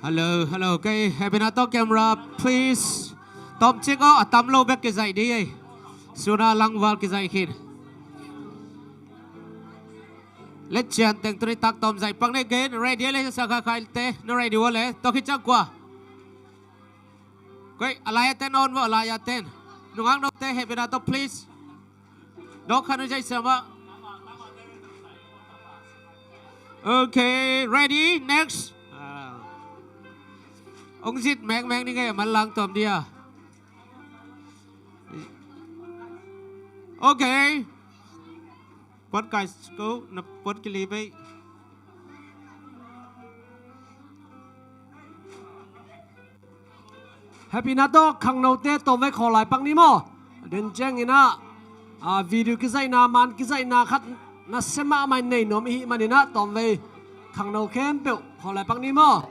Hello cái happy nato camera please tom chiếc ó tắm lâu bek cái dạy đi ấy suna lang vào cái dạy khin let's chant tiếng tụi tắc tom dạy bằng này gain ready lên sa khai khai te no ready wala to khi chắc qua cái alaya ten on vào alaya ten nung ang te happy nato please đó khăn dạy sama okay ready next ông zit meng meng ni ngay mà lang tôm đi à okay what guys go na what cái gì vậy happy nato khang nâu te tôm với khổ lại bằng ni mo đến chăng ina video cái dây na man cái dây na khát na sema mai nei nom hi manina tôm với khang nâu khem bẹo khổ lại bằng ni mo